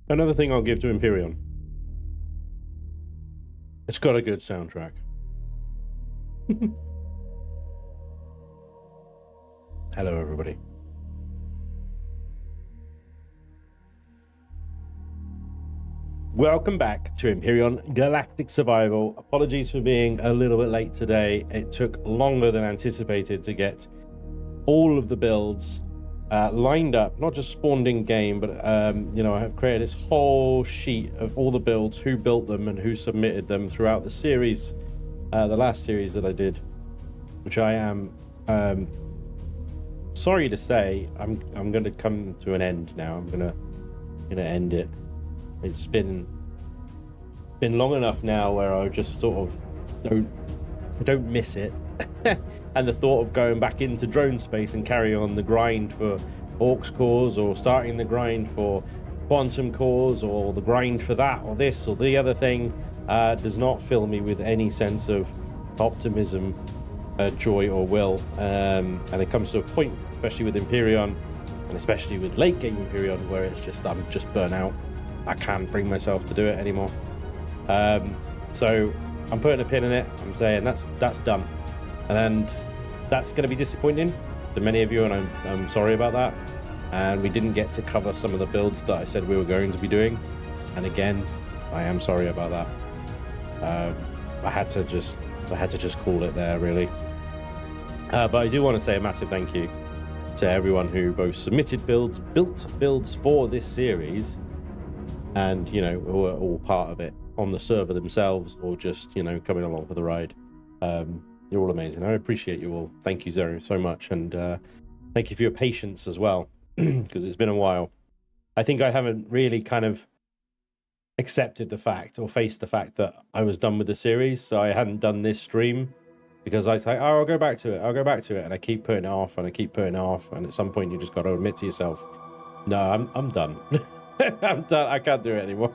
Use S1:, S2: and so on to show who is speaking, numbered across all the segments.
S1: Another thing I'll give to Empyrion. It's got a good soundtrack. Hello, everybody. Welcome back to Empyrion Galactic Survival. Apologies for being a little bit late today. It took longer than anticipated to get all of the builds lined up, not just spawned in game, but you know, I have created this whole sheet of all the builds, who built them and who submitted them throughout the series, the last series that I did, which I am sorry to say I'm going to come to an end now. I'm gonna end it. It's been long enough now where I just sort of don't miss it. And the thought of going back into drone space and carry on the grind for Orcs cores, or starting the grind for quantum cores, or the grind for that or this or the other thing, does not fill me with any sense of optimism, joy or will. And it comes to a point, especially with Empyrion, and especially with late game Empyrion, where it's just I'm just burnt out. I can't bring myself to do it anymore. So I'm putting a pin in it. I'm saying that's done, and that's going to be disappointing to many of you, and I'm sorry about that. And we didn't get to cover some of the builds that I said we were going to be doing, and again, I am sorry about that. I had to just call it there, really. But I do want to say a massive thank you to everyone who both submitted builds, built builds for this series, and you know, who are all part of it on the server themselves, or just, you know, coming along for the ride. You're all amazing. I appreciate you all. Thank you so much, and thank you for your patience as well, because it's been a while. I think I haven't really kind of accepted the fact or faced the fact that I was done with the series, so I hadn't done this stream, because I say, oh, I'll go back to it, and I keep putting it off, and I keep putting it off, and at some point you just got to admit to yourself, no, I'm done. I'm done. I can't do it anymore.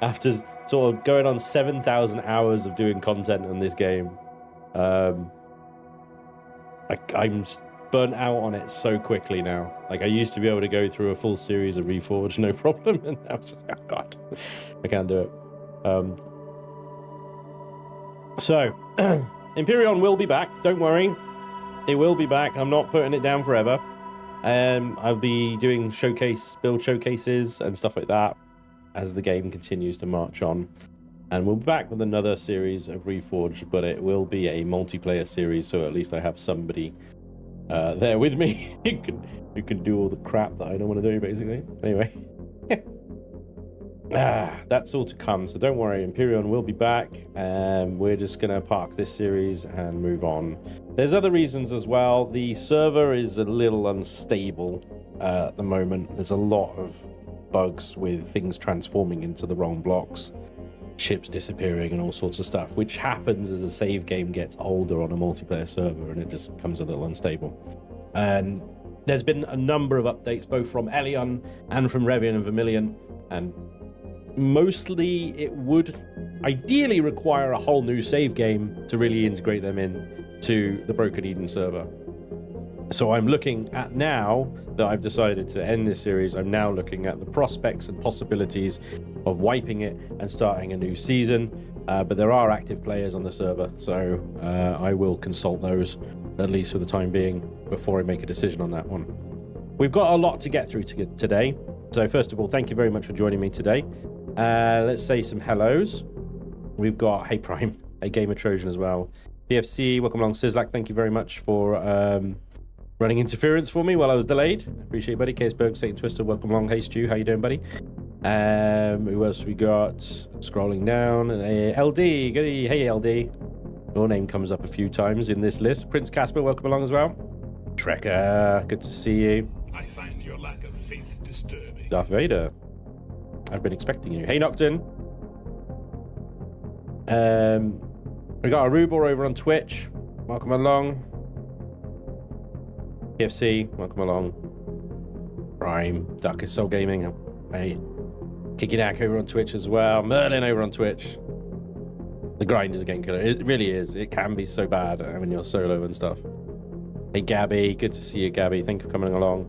S1: After sort of going on 7,000 hours of doing content on this game, I'm burnt out on it so quickly now. Like, I used to be able to go through a full series of Reforged no problem, and now it's just, oh god, I can't do it. So Empyrion will be back, don't worry, it will be back. I'm not putting it down forever. I'll be doing build showcases and stuff like that as the game continues to march on, and we'll be back with another series of Reforged, but it will be a multiplayer series, so at least I have somebody there with me who can do all the crap that I don't want to do, basically. Anyway. That's all to come, so don't worry, Empyrion will be back, and we're just gonna park this series and move on. There's other reasons as well. The server is a little unstable at the moment. There's a lot of bugs with things transforming into the wrong blocks, ships disappearing, and all sorts of stuff, which happens as a save game gets older on a multiplayer server, and it just becomes a little unstable. And there's been a number of updates, both from Elion and from Revian and Vermilion, and mostly it would ideally require a whole new save game to really integrate them in to the Broken Eden server. So I'm looking at, now that I've decided to end this series, I'm now looking at the prospects and possibilities of wiping it and starting a new season. But there are active players on the server, so I will consult those, at least for the time being, before I make a decision on that one. We've got a lot to get through today. So first of all, thank you very much for joining me today. Let's say some hellos. We've got Hey Prime, Hey Gamer Trojan as well. PFC, welcome along. Sizzlack, thank you very much for running interference for me while I was delayed. Appreciate it, buddy. Caseberg, Satan Twister, welcome along. Hey Stu, how you doing, buddy? Who else we got? Scrolling down. LD, goody. Hey LD. Your name comes up a few times in this list. Prince Casper, welcome along as well. Trekker, good to see you.
S2: I find your lack of faith disturbing.
S1: Darth Vader, I've been expecting you. Hey Nocturne. We got Arubor over on Twitch. Welcome along. PFC, welcome along. Prime, Duck is Soul Gaming. Hey. Kikidak over on Twitch as well. Merlin over on Twitch. The grind is a game killer. It really is. It can be so bad when you're solo and stuff. Hey Gabby, good to see you, Gabby. Thank you for coming along.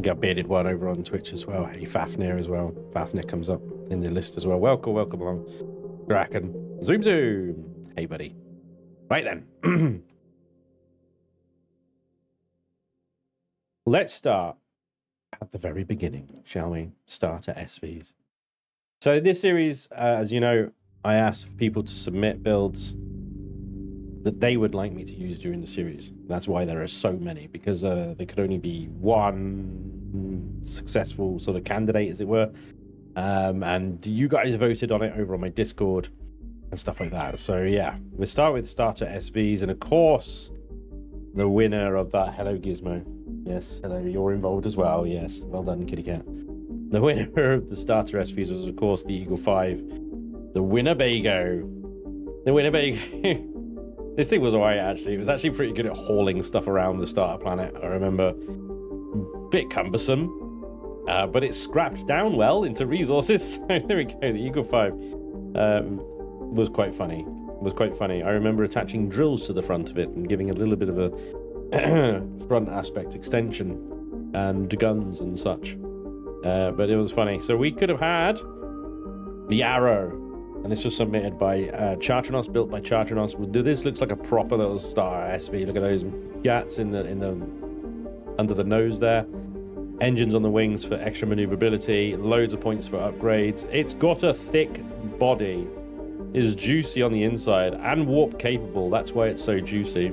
S1: Got bearded one over on Twitch as well. Hey, Fafnir as well. Fafnir comes up in the list as well. Welcome along. Draken. Zoom. Hey, buddy. Right then. Let's start at the very beginning, shall we? Starter SVs. So this series, as you know, I asked people to submit builds that they would like me to use during the series. That's why there are so many, because there could only be one successful sort of candidate, as it were. And you guys voted on it over on my Discord and stuff like that. So yeah, we'll start with starter SVs, and of course, the winner of that. Hello, Gizmo. Yes, hello, you're involved as well. Yes, well done, kitty cat. The winner of the starter SVs was, of course, the Eagle 5, the Winnebago. The Winnebago. This thing was alright, actually. It was actually pretty good at hauling stuff around the starter planet, I remember. Bit cumbersome, but it scrapped down well into resources. There we go, the Eagle 5 was quite funny. I remember attaching drills to the front of it and giving a little bit of a front aspect extension and guns and such. But it was funny. So we could have had the Arrow. And this was submitted by Chartronos, built by Chartronos. This looks like a proper little starter SV. Look at those gats in the under the nose there. Engines on the wings for extra maneuverability. Loads of points for upgrades. It's got a thick body. It is juicy on the inside and warp capable. That's why it's so juicy.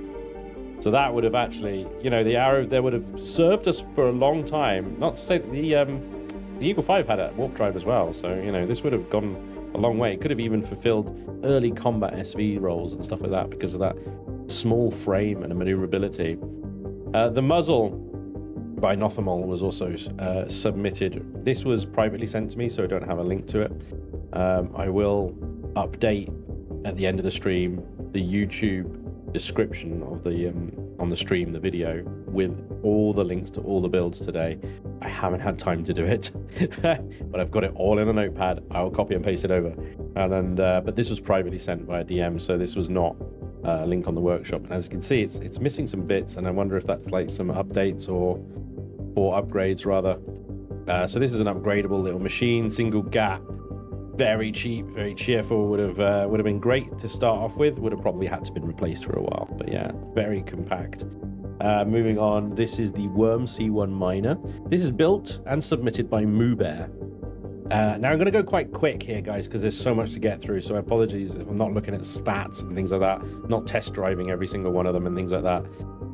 S1: So that would have actually, you know, the Arrow there would have served us for a long time. Not to say that the Eagle 5 had a warp drive as well. So, you know, this would have gone a long way. It could have even fulfilled early combat SV roles and stuff like that because of that small frame and maneuverability. The muzzle by Nothamol was also submitted. This was privately sent to me, so I don't have a link to it. I will update at the end of the stream the YouTube description of the on the stream, the video, with all the links to all the builds today. I haven't had time to do it, but I've got it all in a notepad. I'll copy and paste it over. And but this was privately sent via DM, so this was not a link on the workshop. And as you can see, it's missing some bits, and I wonder if that's like some updates or upgrades rather. So this is an upgradable little machine, single gap. Very cheap, very cheerful. Would have been great to start off with. Would have probably had to been replaced for a while, but yeah, very compact. Moving on, this is the Worm C1 Miner. This is built and submitted by Moobear. Now I'm going to go quite quick here, guys, because there's so much to get through. So apologies if I'm not looking at stats and things like that, not test driving every single one of them and things like that.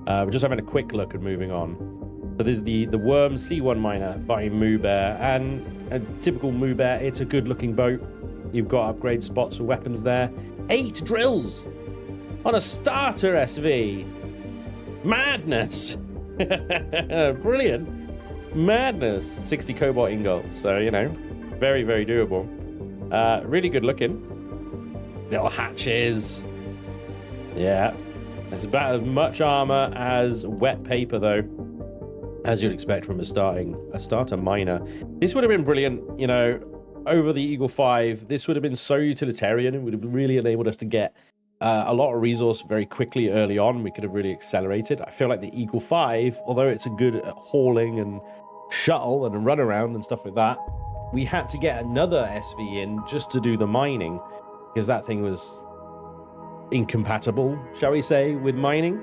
S1: We're just having a quick look and moving on. So this is the Worm C1 Miner by Moobear, and a typical Moobear, it's a good looking boat. You've got upgrade spots for weapons there. 8 drills on a starter SV. Madness. Brilliant. Madness. 60 cobalt ingots. So, you know, very, very doable. Really good looking. Little hatches. Yeah. It's about as much armor as wet paper, though, as you'd expect from a starter miner. This would have been brilliant, you know, over the Eagle 5. This would have been so utilitarian. It would have really enabled us to get a lot of resource very quickly early on. We could have really accelerated. I feel like the Eagle 5, although it's a good at hauling and shuttle and run around and stuff like that, we had to get another SV in just to do the mining, because that thing was incompatible, shall we say, with mining.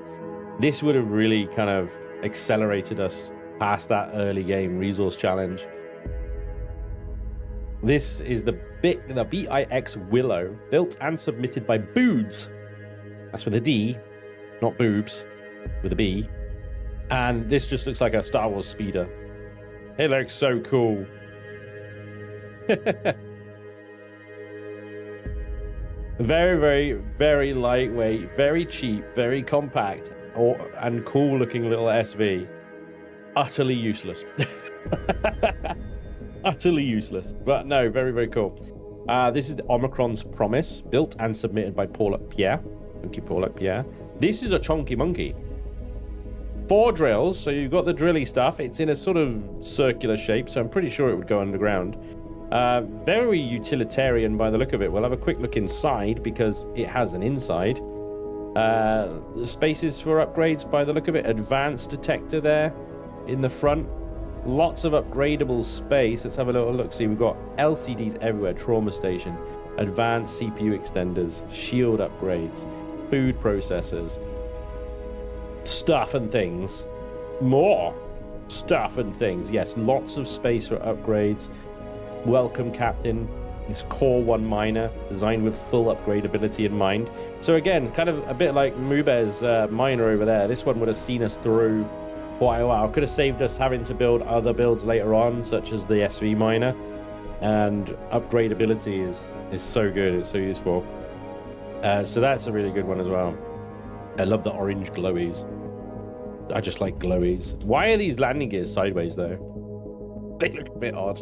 S1: This would have really kind of accelerated us past that early game resource challenge. This is the BIX Willow, built and submitted by Boods. That's with a D, not boobs, with a B. And this just looks like a Star Wars speeder. It looks so cool. Very, very, very lightweight, very cheap, very compact, and cool looking little SV. Utterly useless. Utterly useless. But no, very, very cool. This is the Omicron's Promise, built and submitted by Paul Pierre. Thank you, Paul Pierre. This is a chunky monkey. 4 drills, so you've got the drilly stuff. It's in a sort of circular shape, so I'm pretty sure it would go underground. Very utilitarian by the look of it. We'll have a quick look inside because it has an inside. The spaces for upgrades by the look of it. Advanced detector there in the front. Lots of upgradable space. Let's have a little look. See, we've got LCDs everywhere. Trauma station, advanced CPU extenders, shield upgrades, food processors, stuff and things. More stuff and things. Yes, lots of space for upgrades. Welcome, Captain. It's Core 1 miner, designed with full upgradability in mind. So again, kind of a bit like Mube's miner over there. This one would have seen us through quite a while. Could have saved us having to build other builds later on, such as the SV miner. And upgradability is so good. It's so useful. So that's a really good one as well. I love the orange glowies. I just like glowies. Why are these landing gears sideways though? They look a bit odd.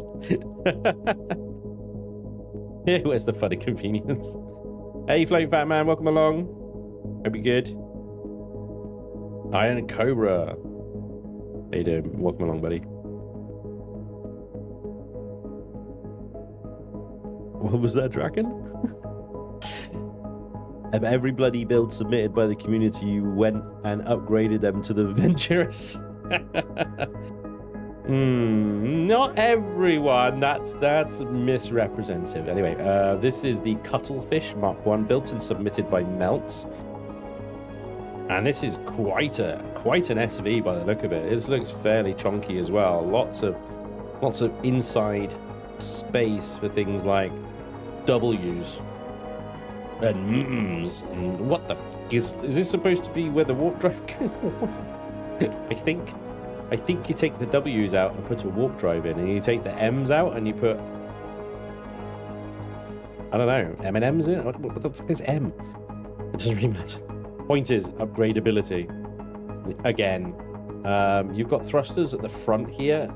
S1: Where's the funny convenience? Hey, Float Fat Man, welcome along. Hope you're good. Iron Cobra. How you doing? Welcome along, buddy. What was that, Draken? Every bloody build submitted by the community, you went and upgraded them to the Venturous. Not everyone. That's misrepresentative. Anyway, this is the Cuttlefish Mark 1, built and submitted by Melts. And this is quite an SV by the look of it. It looks fairly chunky as well. Lots of inside space for things like W's and M's. And what the f is this supposed to be where the warp drive goes? I think you take the W's out and put a warp drive in, and you take the M's out and you put, I don't know, M&M's in it? What the fuck is M? It doesn't really matter. Point is upgradability. Again, you've got thrusters at the front here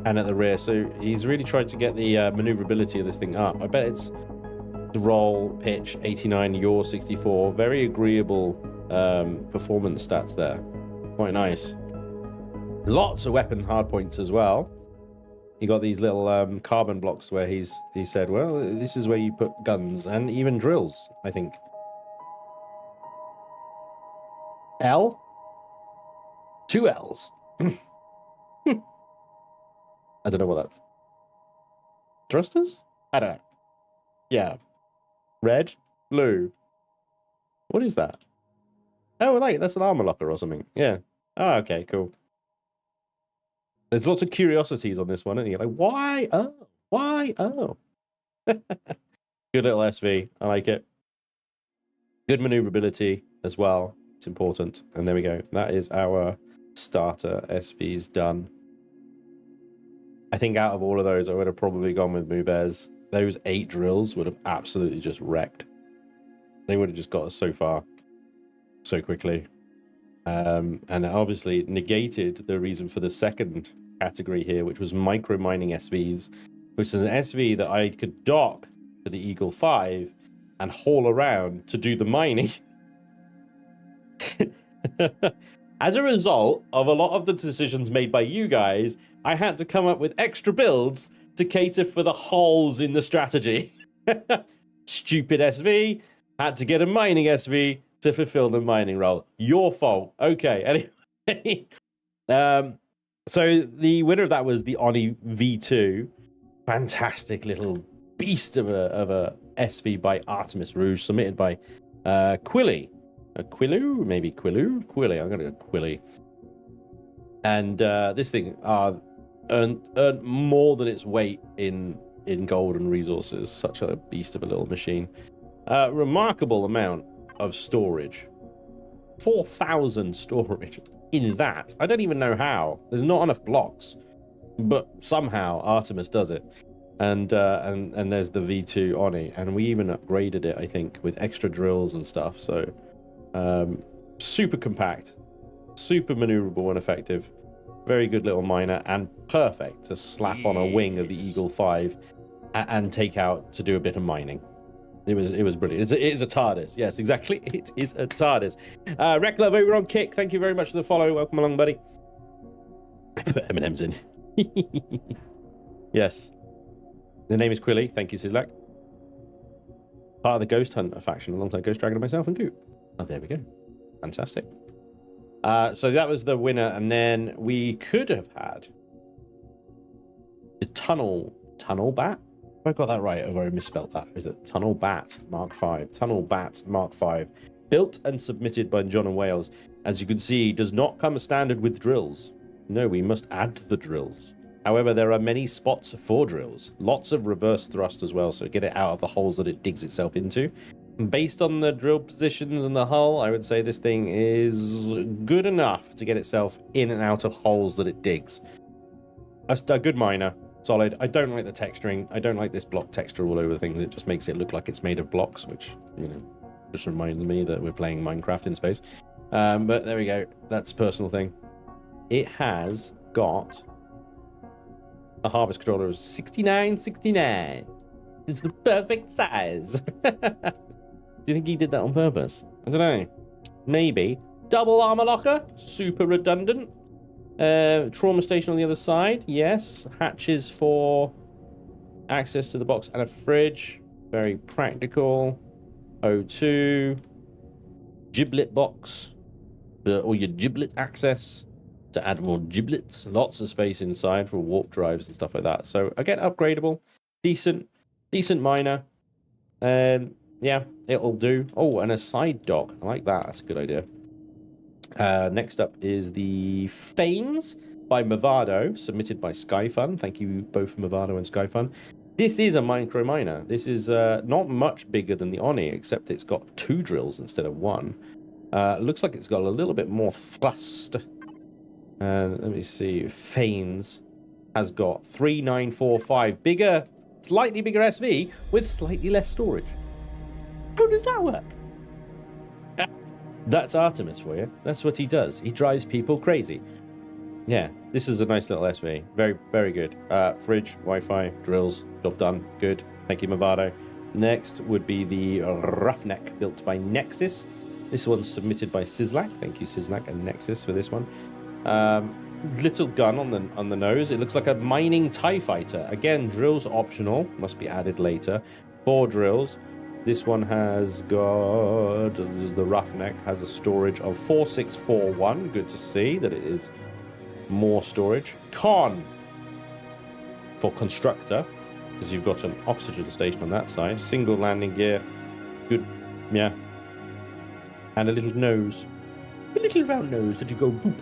S1: and at the rear, so he's really tried to get the maneuverability of this thing up. I bet it's roll, pitch, 89, yaw, 64. Very agreeable performance stats there. Quite nice. Lots of weapon hardpoints as well. You got these little carbon blocks where he said, well, this is where you put guns and even drills, I think. L? 2 L's. I don't know what that's. Thrusters? I don't know. Yeah. Red? Blue? What is that? Oh, like, that's an armor locker or something. Yeah. Oh, okay, cool. There's lots of curiosities on this one, and you're like, why? Oh, why? Oh. Good little SV. I like it. Good maneuverability as well. It's important. And there we go. That is our starter SVs done. I think out of all of those, I would have probably gone with Mubez. Those 8 drills would have absolutely just wrecked. They would have just got us so far so quickly. And obviously negated the reason for the second category here, which was micro mining SVs, which is an SV that I could dock to the Eagle 5 and haul around to do the mining. As a result of a lot of the decisions made by you guys, I had to come up with extra builds to cater for the holes in the strategy. Stupid SV, had to get a mining SV to fulfill the mining role. Your fault. Okay, anyway. So the winner of that was the Oni V2. Fantastic little beast of a SV by Artemis Rouge, submitted by Quilly. Quillu? Maybe Quillu? Quilly. I'm going to go Quilly. And this thing earned more than its weight in gold and resources. Such a beast of a little machine. Remarkable amount of storage. 4,000 storage in that. I don't even know how. There's not enough blocks, but somehow Artemis does it. And there's the V2 Oni, and we even upgraded it, I think, with extra drills and stuff. So super compact, super maneuverable and effective. Very good little miner, and perfect to slap on a wing of the Eagle 5 and take out to do a bit of mining. It was brilliant. It is a TARDIS. Yes, exactly. It is a TARDIS. Reclove over on Kick. Thank you very much for the follow. Welcome along, buddy. I put M&M's in. Yes. The name is Quilly. Thank you, Sislak. Part of the Ghost Hunter faction alongside Ghost Dragon and myself and Goop. Oh, there we go. Fantastic. So that was the winner, and then we could have had the Tunnel Bat. Have I got that right? Have I misspelled that? Is it Tunnel Bat Mark V? Tunnel Bat Mark V. Built and submitted by John and Wales. As you can see, does not come standard with drills. No, we must add the drills. However, there are many spots for drills. Lots of reverse thrust as well, so get it out of the holes that it digs itself into. Based on the drill positions and the hull, I would say this thing is good enough to get itself in and out of holes that it digs. A good miner. Solid. I don't like the texturing. I don't like this block texture all over things. It just makes it look like it's made of blocks, which, you know, just reminds me that we're playing Minecraft in space. But there we go. That's a personal thing. It has got a harvest controller of 6969. It's the perfect size. Do you think he did that on purpose? I don't know. Maybe. Double armor locker. Super redundant. Trauma station on the other side. Yes. Hatches for access to the box and a fridge. Very practical. O2. Giblet box. All your giblet access to add more giblets. Lots of space inside for warp drives and stuff like that. So again, upgradable. Decent miner. Yeah, it'll do. Oh, and a side dock. I like that. That's a good idea. Next up is the Fanes by Movado, submitted by Skyfun. Thank you both, Movado and Skyfun. This is a micro miner. This is not much bigger than the Oni, except it's got 2 drills instead of 1. Looks like it's got a little bit more thrust. Let me see. Fanes has got 3945 bigger, slightly bigger SV with slightly less storage. How does that work? That's Artemis for you. That's what he does. He drives people crazy. Yeah, this is a nice little SV. Very, very good. Fridge, Wi-Fi, drills, job done. Good. Thank you, Movado. Next would be the Roughneck, built by Nexus. This one's submitted by Sislak. Thank you, Sislak and Nexus, for this one. Little gun on the nose. It looks like a mining TIE fighter. Again, drills optional. Must be added later. 4 drills. This one has got, this is the Roughneck, has a storage of 4641. Good to see that it is more storage. Con for constructor, because you've got an oxygen station on that side. Single landing gear. Good, yeah. And a little nose. A little round nose that you go boop.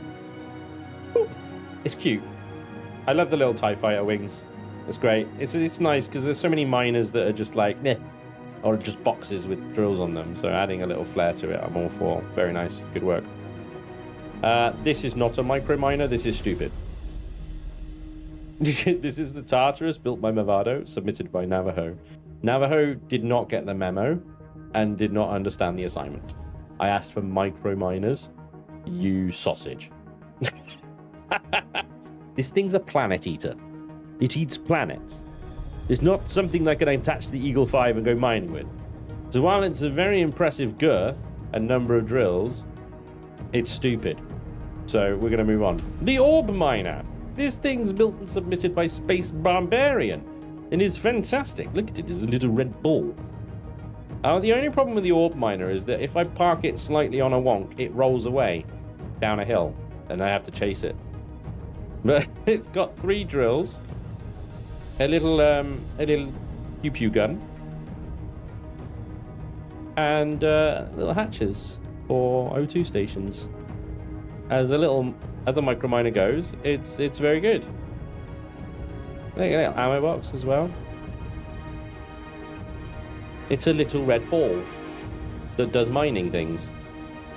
S1: Boop. It's cute. I love the little TIE fighter wings. It's great. It's nice because there's so many miners that are just like, meh. Or just boxes with drills on them. So adding a little flair to it, I'm all for. Very nice. Good work. This is not a micro miner. This is stupid. This is the Tartarus, built by Movado, submitted by Navajo. Navajo did not get the memo and did not understand the assignment. I asked for micro miners. You sausage. This thing's a planet eater. It eats planets. It's not something that can attach to the Eagle 5 and go mining with. So while it's a very impressive girth and number of drills, it's stupid. So we're going to move on. The Orb Miner. This thing's built and submitted by Space Barbarian. It is fantastic. Look at it, it's a little red ball. The only problem with the Orb Miner is that if I park it slightly on a wonk, it rolls away down a hill, and I have to chase it. But it's got 3 drills. A little pew-pew gun, and little hatches for O2 stations. As a micro miner goes, it's very good. There you go, little ammo box as well. It's a little red ball that does mining things,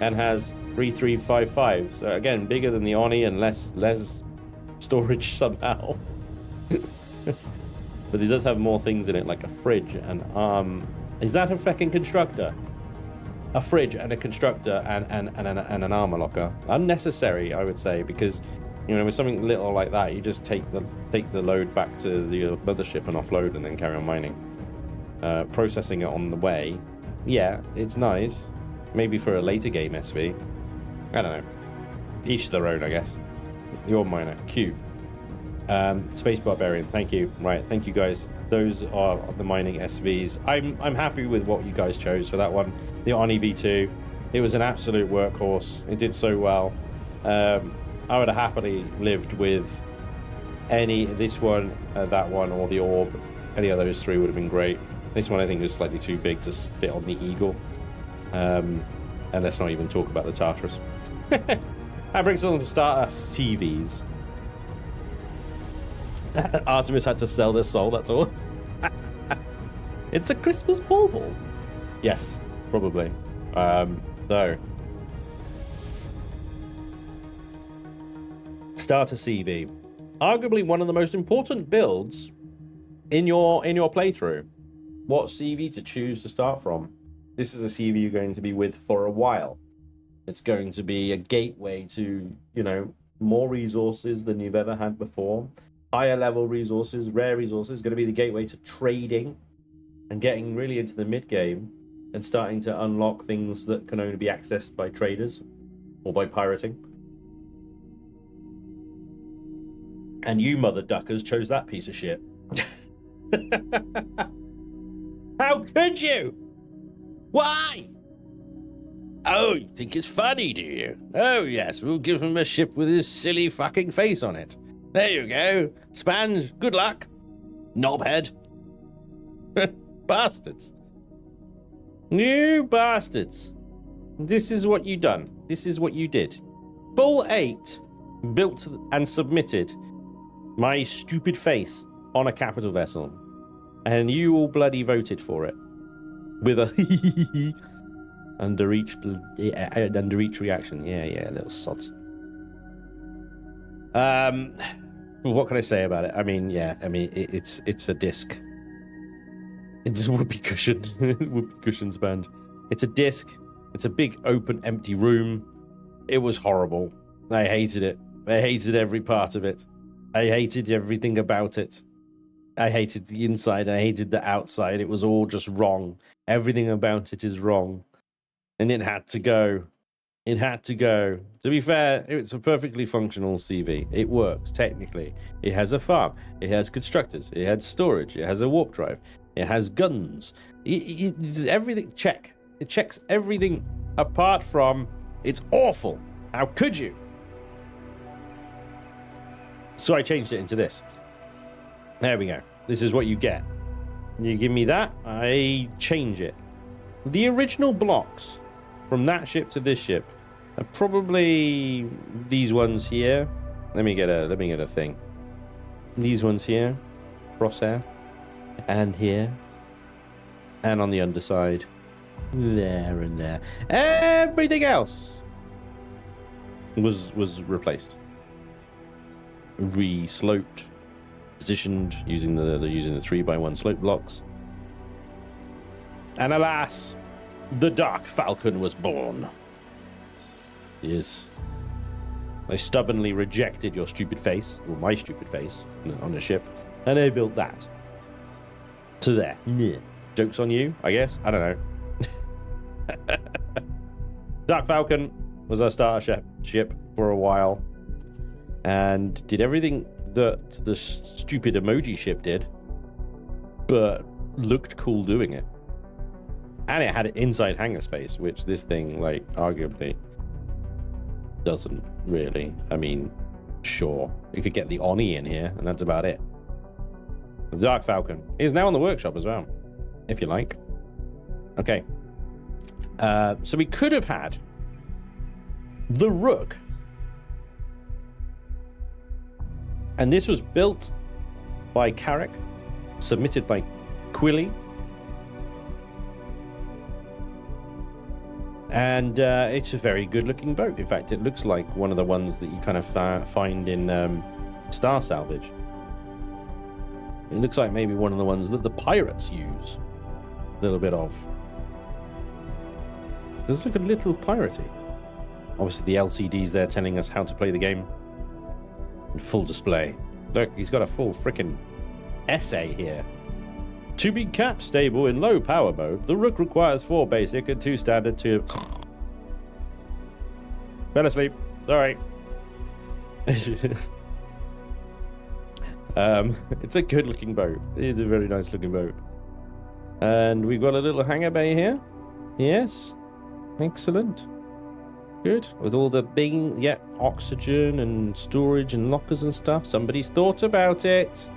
S1: and has 3355. So again, bigger than the Oni and less storage somehow. But it does have more things in it, like a fridge and is that a fucking constructor? A fridge and a constructor and an armor locker. Unnecessary, I would say, because you know, with something little like that, you just take the load back to the mothership and offload, and then carry on mining. Processing it on the way, yeah, it's nice. Maybe for a later game SV. I don't know. Each their own, I guess. The Orb Miner, Q. Space Barbarian, thank you. Right, thank you guys. Those are the mining SVs. I'm happy with what you guys chose for that one. The Oni V2, It was an absolute workhorse. It did so well. I would have happily lived with this one, that one, or the Orb. Any of those three would have been great. This one I think is slightly too big to fit on the Eagle. And let's not even talk about the Tartarus. That brings us on to start our CVs. Artemis had to sell their soul, that's all. It's a Christmas bauble. Yes, probably. Though. Starter CV. Arguably one of the most important builds in your playthrough. What CV to choose to start from? This is a CV you're going to be with for a while. It's going to be a gateway to, you know, more resources than you've ever had before. Higher level resources, rare resources. It's going to be the gateway to trading and getting really into the mid game and starting to unlock things that can only be accessed by traders or by pirating. And you mother duckers chose that piece of shit. How could you? Why? Oh, you think it's funny, do you? Oh, yes, we'll give him a ship with his silly fucking face on it. There you go. Spanj, good luck. Knobhead. Bastards. You bastards. This is what you done. This is what you did. Full 8 built and submitted my stupid face on a capital vessel. And you all bloody voted for it. With a under each reaction. Yeah, little sods. What can I say about it? I mean, it's a disc. It's a whoopee cushion. Whoopee cushion Spanj. It's a disc. It's a big open empty room. It was horrible. I hated it. I hated every part of it. I hated everything about it. I hated the inside. I hated the outside. It was all just wrong. Everything about it is wrong. And it had to go. It had to go. To be fair, it's a perfectly functional CV. It works, technically. It has a farm. It has constructors. It has storage. It has a warp drive. It has guns. Everything check. It checks everything apart from it's awful. How could you? So I changed it into this. There we go. This is what you get. You give me that, I change it. The original blocks from that ship to this ship are probably these ones here. Let me get a thing. These ones here, crosshair, and here, and on the underside, there and there. Everything else was replaced, re-sloped, positioned using the 3x1 slope blocks. And alas, the Dark Falcon was born. Yes. I stubbornly rejected your stupid face, or my stupid face, on a ship, and I built that. So there. Yeah. Joke's on you, I guess? I don't know. Dark Falcon was our starter ship for a while, and did everything that the stupid emoji ship did, but looked cool doing it. And it had an inside hangar space, which this thing, like, arguably doesn't really. I mean, sure, you could get the Oni in here, and that's about it. The Dark Falcon is now on the workshop as well, if you like. Okay. So we could have had the Rook. And this was built by Carrick, submitted by Quilly. And it's a very good looking boat. In fact, it looks like one of the ones that you kind of find in Star Salvage. It looks like maybe one of the ones that the pirates use a little bit of. Does look a little piratey. Obviously the LCD's there telling us how to play the game in full display. Look, he's got a full freaking essay here. To be cap stable in low power mode, the Rook requires 4 basic and 2 standard to... Fell asleep. Sorry. It's a good looking boat. It is a very nice looking boat. And we've got a little hangar bay here. Yes. Excellent. Good. With all the big, yeah, oxygen and storage and lockers and stuff. Somebody's thought about it.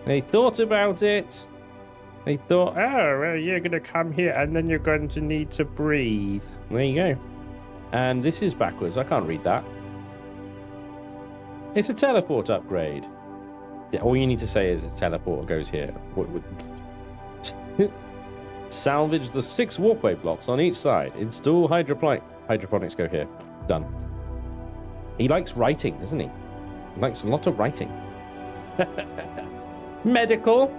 S1: They thought about it. They thought, oh, well, you're going to come here and then you're going to need to breathe. There you go. And this is backwards. I can't read that. It's a teleport upgrade. All you need to say is a teleport goes here. Salvage the 6 walkway blocks on each side. Install hydroponics go here. Done. He likes writing, doesn't he? He likes a lot of writing. Medical.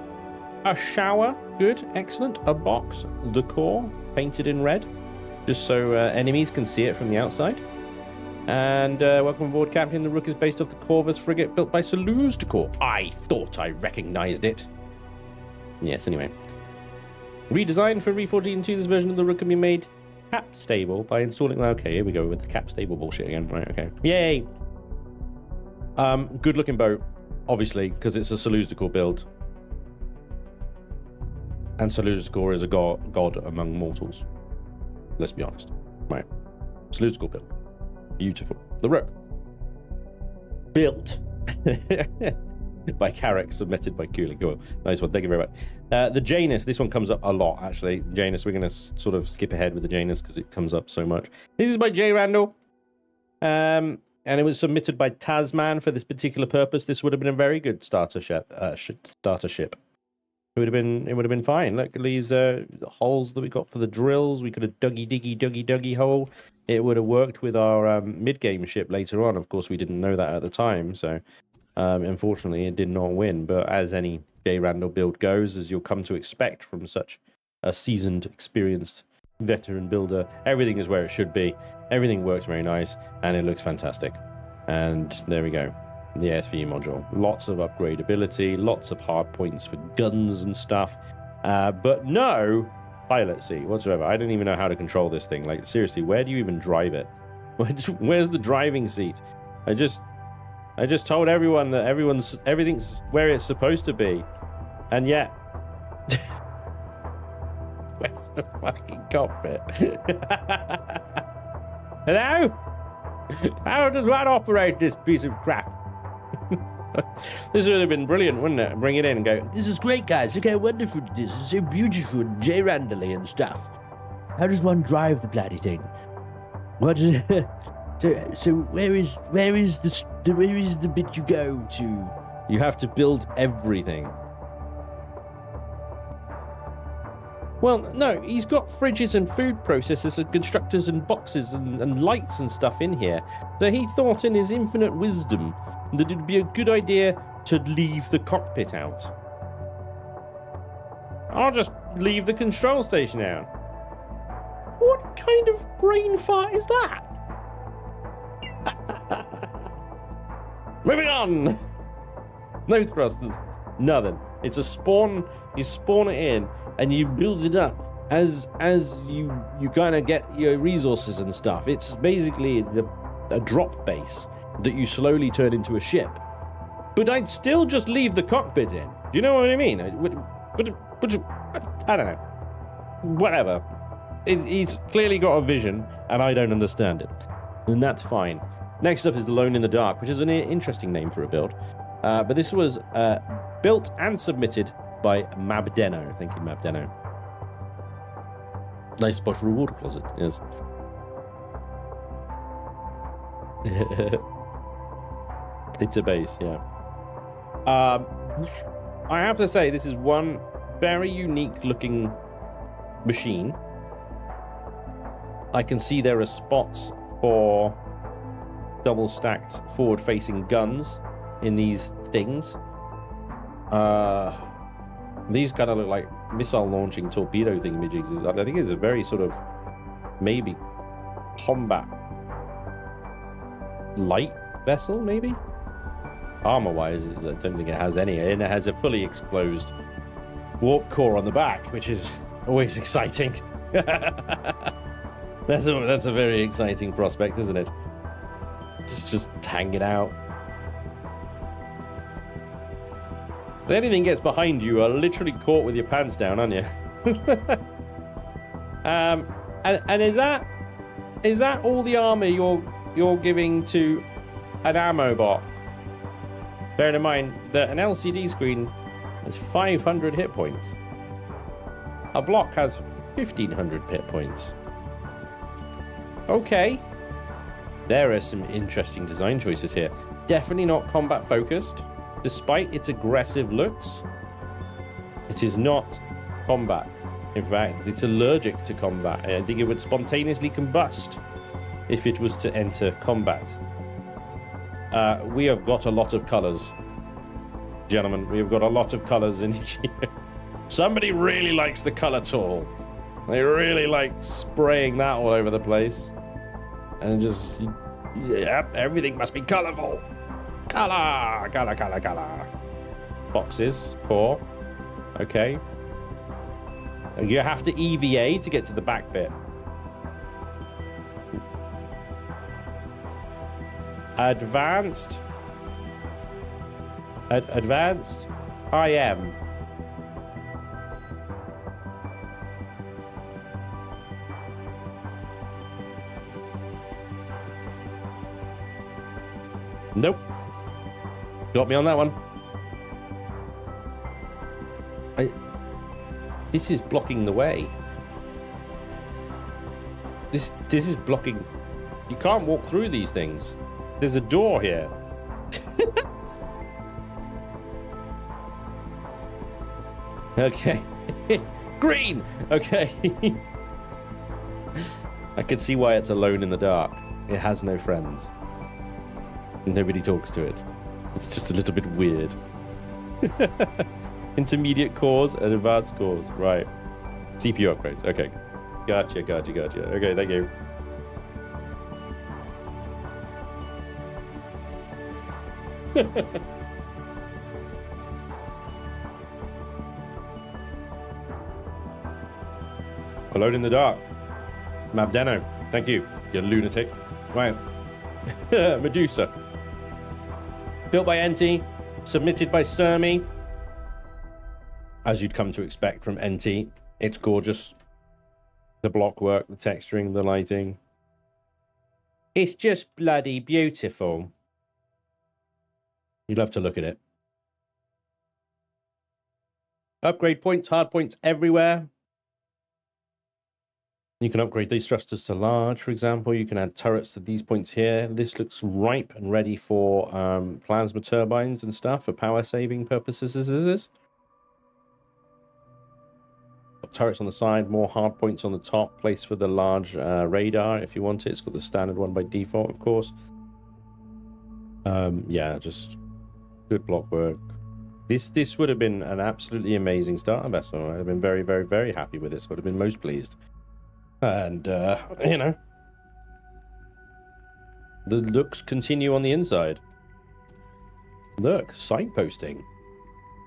S1: A shower. Good. Excellent. A box. The core. Painted in red. Just so enemies can see it from the outside. And welcome aboard, Captain. The Rook is based off the Corvus frigate built by Seleucus Corp. I thought I recognized it. Yes, anyway. Redesigned for Reforged 2, this version of the Rook can be made cap stable by installing... Okay, here we go with the cap stable bullshit again. Right, okay. Yay! Good looking boat, obviously, because it's a Seleucus Corp build. And Seleucus Corp is a god among mortals. Let's be honest. Right. Seleucus Corp build. Beautiful. The Rook. Built. By Carrick, submitted by Cooley. Cool. Nice one. Thank you very much. The Janus. This one comes up a lot, actually. Janus. We're going to sort of skip ahead with the Janus because it comes up so much. This is by J. Randall. And it was submitted by Tasman for this particular purpose. This would have been a very good starter ship. It would have been fine. Look at these holes that we got for the drills. We could have duggy hole. It would have worked with our mid-game ship later on. Of course, we didn't know that at the time, so unfortunately, it did not win. But as any J. Randall build goes, as you'll come to expect from such a seasoned, experienced veteran builder, everything is where it should be. Everything works very nice, and it looks fantastic. And there we go. The SVE module. Lots of upgradability, lots of hard points for guns and stuff, but no pilot seat whatsoever. I don't even know how to control this thing. Like, seriously, where do you even drive it? Where's the driving seat? I just told everyone that everything's where it's supposed to be, and yet where's the fucking cockpit? Hello? How does one operate this piece of crap? This would have been brilliant, wouldn't it? Bring it in and go, this is great, guys. Look how wonderful it is. It's so beautiful, J. Randall-y and stuff. How does one drive the bloody thing? What is so where is the bit you go to? You have to build everything. Well, no, he's got fridges and food processors and constructors and boxes and lights and stuff in here. So he thought in his infinite wisdom that it'd be a good idea to leave the cockpit out. I'll just leave the control station out. What kind of brain fart is that? Moving on. No thrusters. Nothing. It's a spawn. You spawn it in and you build it up as you kind of get your resources and stuff. It's basically a drop base that you slowly turn into a ship. But I'd still just leave the cockpit in. Do you know what I mean? I don't know. Whatever. He's clearly got a vision, and I don't understand it. And that's fine. Next up is Alone in the Dark, which is an interesting name for a build. But this was built and submitted by Mabdeno. Thank you, Mabdeno. Nice spot for a water closet, yes. It's a base, yeah. I have to say, this is one very unique looking machine. I can see there are spots for double stacked forward facing guns in these things. These kind of look like missile launching torpedo thingamajigs. I think it's a very sort of maybe combat light vessel, maybe? Armor wise, I don't think it has any, and it has a fully exposed warp core on the back, which is always exciting. That's a very exciting prospect, isn't it? Just hang it out. If anything gets behind you, you are literally caught with your pants down, aren't you? And is that all the armor you're giving to an ammo bot? Bearing in mind that an LCD screen has 500 hit points. A block has 1500 hit points. Okay. There are some interesting design choices here. Definitely not combat focused. Despite its aggressive looks, it is not combat. In fact, it's allergic to combat. I think it would spontaneously combust if it was to enter combat. We have got a lot of colors. Gentlemen, we have got a lot of colors in here. Somebody really likes the color tool. They really like spraying that all over the place. And just, yep, everything must be colorful. Color, color, color, color. Boxes, core. Okay. You have to EVA to get to the back bit. Advanced. Advanced. I am. Nope. Got me on that one. This is blocking the way. This is blocking. You can't walk through these things. There's a door here. Okay. Green. Okay. I can see why it's alone in the dark. It has no friends. Nobody talks to it. It's just a little bit weird. Intermediate cores and advanced cores. Right. CPU upgrades. Okay. Gotcha, gotcha, gotcha. Okay, thank you. Alone in the dark. Mabdeno. Thank you, you lunatic. Right. Medusa. Built by NT. Submitted by Sermi. As you'd come to expect from NT, it's gorgeous. The block work, the texturing, the lighting. It's just bloody beautiful. You'd love to look at it. Upgrade points, hard points everywhere. You can upgrade these thrusters to large, for example. You can add turrets to these points here. This looks ripe and ready for plasma turbines and stuff for power saving purposes. Turrets on the side, more hard points on the top, place for the large radar if you want it. It's got the standard one by default, of course. Yeah, just good block work. This would have been an absolutely amazing starter vessel. I'd have been very, very, very happy with this. Would have been most pleased. And, you know, the looks continue on the inside. Look, signposting.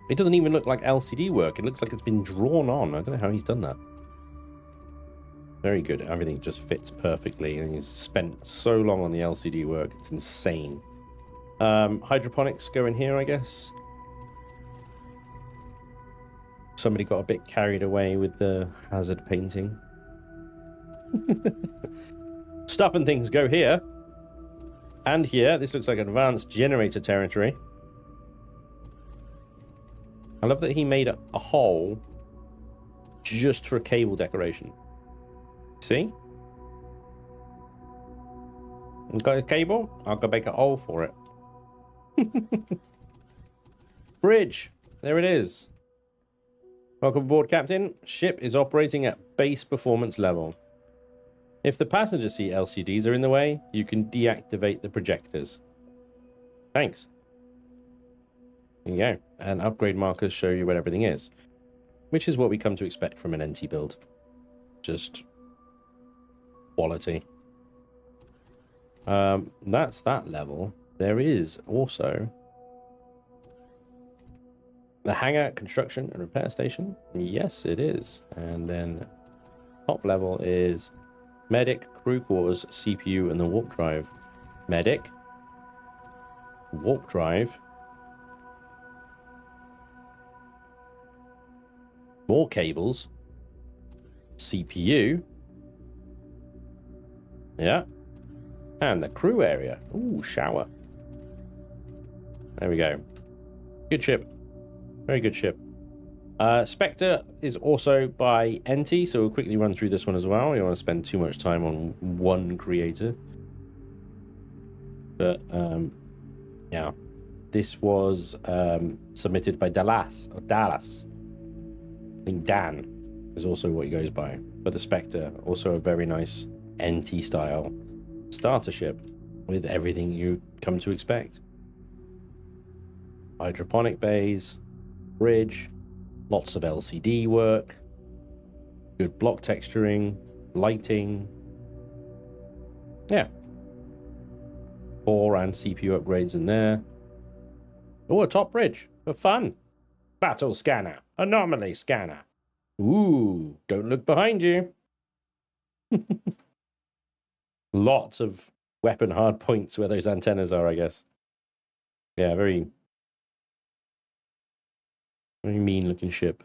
S1: It doesn't even look like LCD work. It looks like it's been drawn on. I don't know how he's done that. Very good. Everything just fits perfectly. And he's spent so long on the LCD work. It's insane. Hydroponics go in here, I guess. Somebody got a bit carried away with the hazard painting. Stuff and things go here. And here. This looks like advanced generator territory. I love that he made a hole just for a cable decoration. See? I've got a cable. I'll go make a hole for it. Bridge. There it is. Welcome aboard, Captain. Ship is operating at base performance level. If the passenger seat LCDs are in the way, you can deactivate the projectors. Thanks. There you go. And upgrade markers show you where everything is, which is what we come to expect from an NT build. Just quality. That's that level. There is also the hangar, construction, and repair station. Yes, it is. And then top level is medic, crew quarters, CPU, and the warp drive. Medic, warp drive, more cables, CPU, Yeah. And the crew area. Ooh, shower. There we go. Good ship. Very good ship. Spectre is also by NT, so we'll quickly run through this one as well. You don't want to spend too much time on one creator. But, yeah. This was submitted by Dallas. I think Dan is also what he goes by. But the Spectre, also a very nice NT style starter ship with everything you come to expect. Hydroponic bays, bridge, lots of LCD work, good block texturing, lighting. Yeah. Core and CPU upgrades in there. Oh, a top bridge for fun. Battle scanner, anomaly scanner. Ooh, don't look behind you. Lots of weapon hard points where those antennas are, I guess. Yeah, very mean looking ship.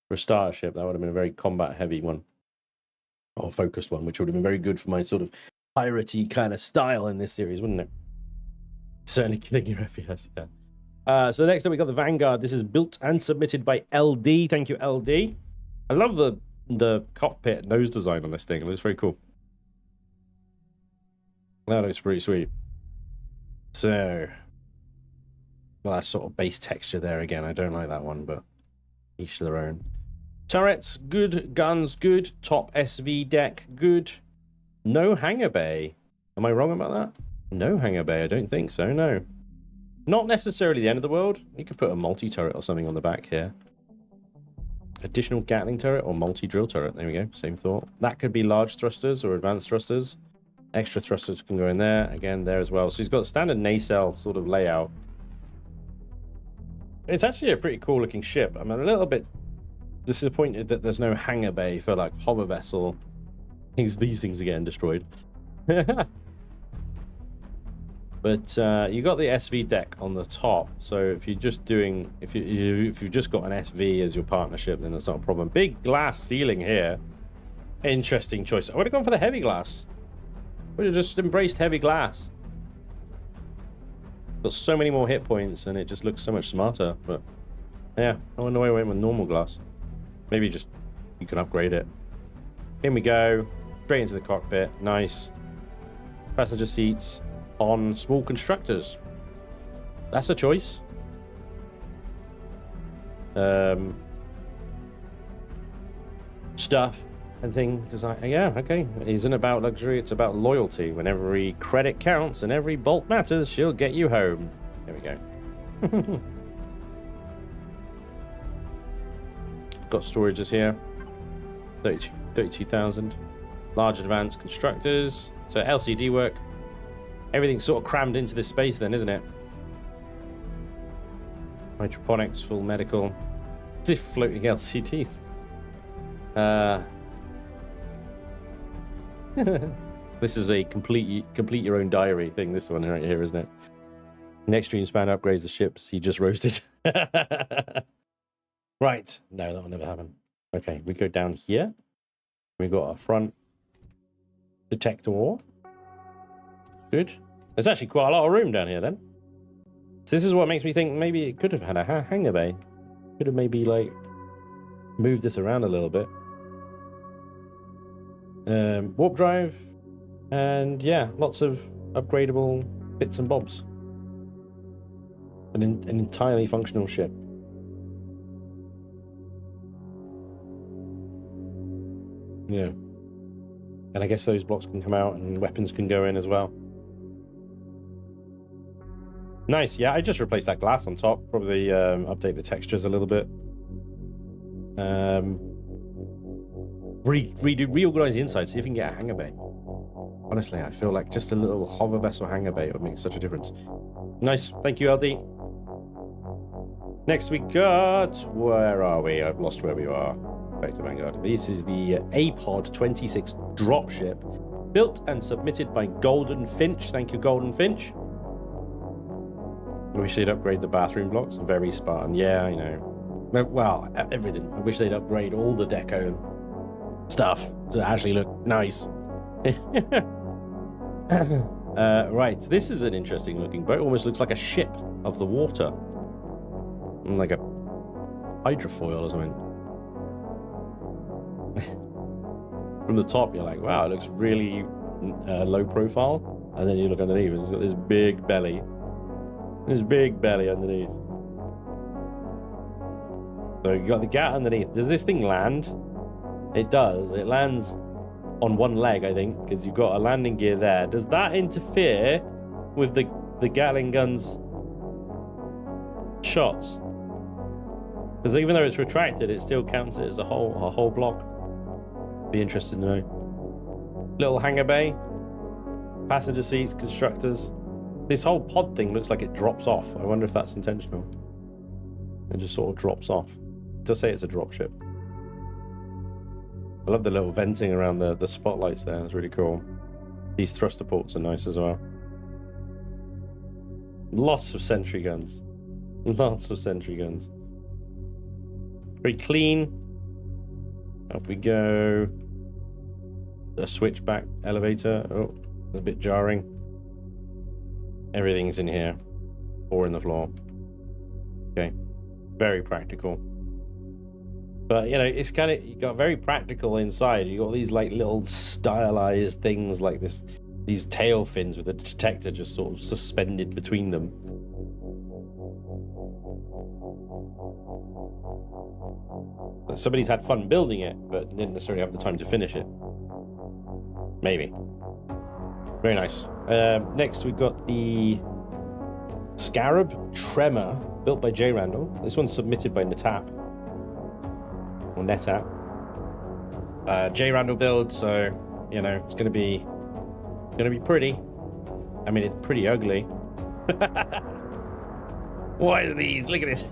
S1: For a starter ship, that would have been a very combat heavy one. Or focused one, which would have been very good for my sort of piratey kind of style in this series, wouldn't it? Certainly killing your FPS, yeah. So next up we got the Vanguard. This is built and submitted by LD. Thank you, LD. I love the cockpit nose design on this thing. It looks very cool. That looks pretty sweet. So, well, that sort of base texture there again. I don't like that one, but each to their own. Turrets, good. Guns, good. Top SV deck, good. No hangar bay. Am I wrong about that? No hangar bay. I don't think so, no. Not necessarily the end of the world. You could put a multi-turret or something on the back here. Additional Gatling turret or multi-drill turret. There we go. Same thought. That could be large thrusters or advanced thrusters. Extra thrusters can go in there. Again, there as well. So he's got a standard nacelle sort of layout. It's actually a pretty cool looking ship. I'm a little bit disappointed that there's no hangar bay for like hover vessel. These things are getting destroyed. But you got the SV deck on the top, so if you're just doing, if you've just got an SV as your partnership, then that's not a problem. Big glass ceiling here. Interesting choice. I would have gone for the heavy glass. Would have just embraced heavy glass. Got so many more hit points, and it just looks so much smarter. But yeah, I wonder why I went with normal glass. Maybe just you can upgrade it. In we go, straight into the cockpit. Nice. Passenger seats on small constructors. That's a choice. Stuff and thing design. Yeah, okay. It isn't about luxury, it's about loyalty. When every credit counts and every bolt matters, she'll get you home. There we go. Got storages here. 32,000. Large advanced constructors. So LCD work. Everything's sort of crammed into this space then, isn't it? Hydroponics, full medical. Floating LCDs. This is a complete your own diary thing, this one right here, isn't it? Next stream span upgrades the ships he just roasted. Right. No, that will never happen. Okay, we go down here. We got our front detector. Good. There's actually quite a lot of room down here then. So this is what makes me think maybe it could have had a hangar bay. Could have maybe like moved this around a little bit. Warp drive. And yeah, lots of upgradable bits and bobs. An entirely functional ship. Yeah. And I guess those blocks can come out and weapons can go in as well. Nice. Yeah, I just replaced that glass on top. Probably update the textures a little bit. Reorganize the inside, see if you can get a hangar bay. Honestly, I feel like just a little hover vessel hangar bay would make such a difference. Nice. Thank you, LD. Next we got... Where are we? I've lost where we are. Back to Vanguard. This is the APOD 26 dropship, built and submitted by Golden Finch. Thank you, Golden Finch. I wish they'd upgrade the bathroom blocks. Very Spartan. Yeah, I know. Well, everything. I wish they'd upgrade all the deco stuff to actually look nice. Right, so this is an interesting looking boat. Almost looks like a ship of the water. Like a hydrofoil or something. From the top, you're like, wow, it looks really low profile. And then you look underneath, and it's got this big belly. This big belly underneath. So you got the gat underneath. Does this thing land? It does. It lands on one leg, I think, because you've got a landing gear there. Does that interfere with the Gatling gun's shots? Because even though it's retracted, it still counts it as a whole block. Be interested to know. Little hangar bay, passenger seats, constructors. This whole pod thing looks like it drops off. I wonder if that's intentional. It just sort of drops off. It does say it's a drop ship. I love the little venting around the spotlights there. It's really cool. These thruster ports are nice as well. Lots of sentry guns. Lots of sentry guns. Very clean. Up we go. A switchback elevator. Oh, a bit jarring. Everything's in here. Or in the floor. Okay. Very practical. But, you know, it's kind of, you got very practical inside. You got these, like, little stylized things like this, these tail fins with a detector just sort of suspended between them. Somebody's had fun building it, but didn't necessarily have the time to finish it. Maybe. Very nice. Next, we've got the Scarab Tremor, built by J. Randall. This one's submitted by NetApp. Or NetApp. J. Randall build, so, you know, it's gonna be pretty. I mean, it's pretty ugly. What are these? Look at this.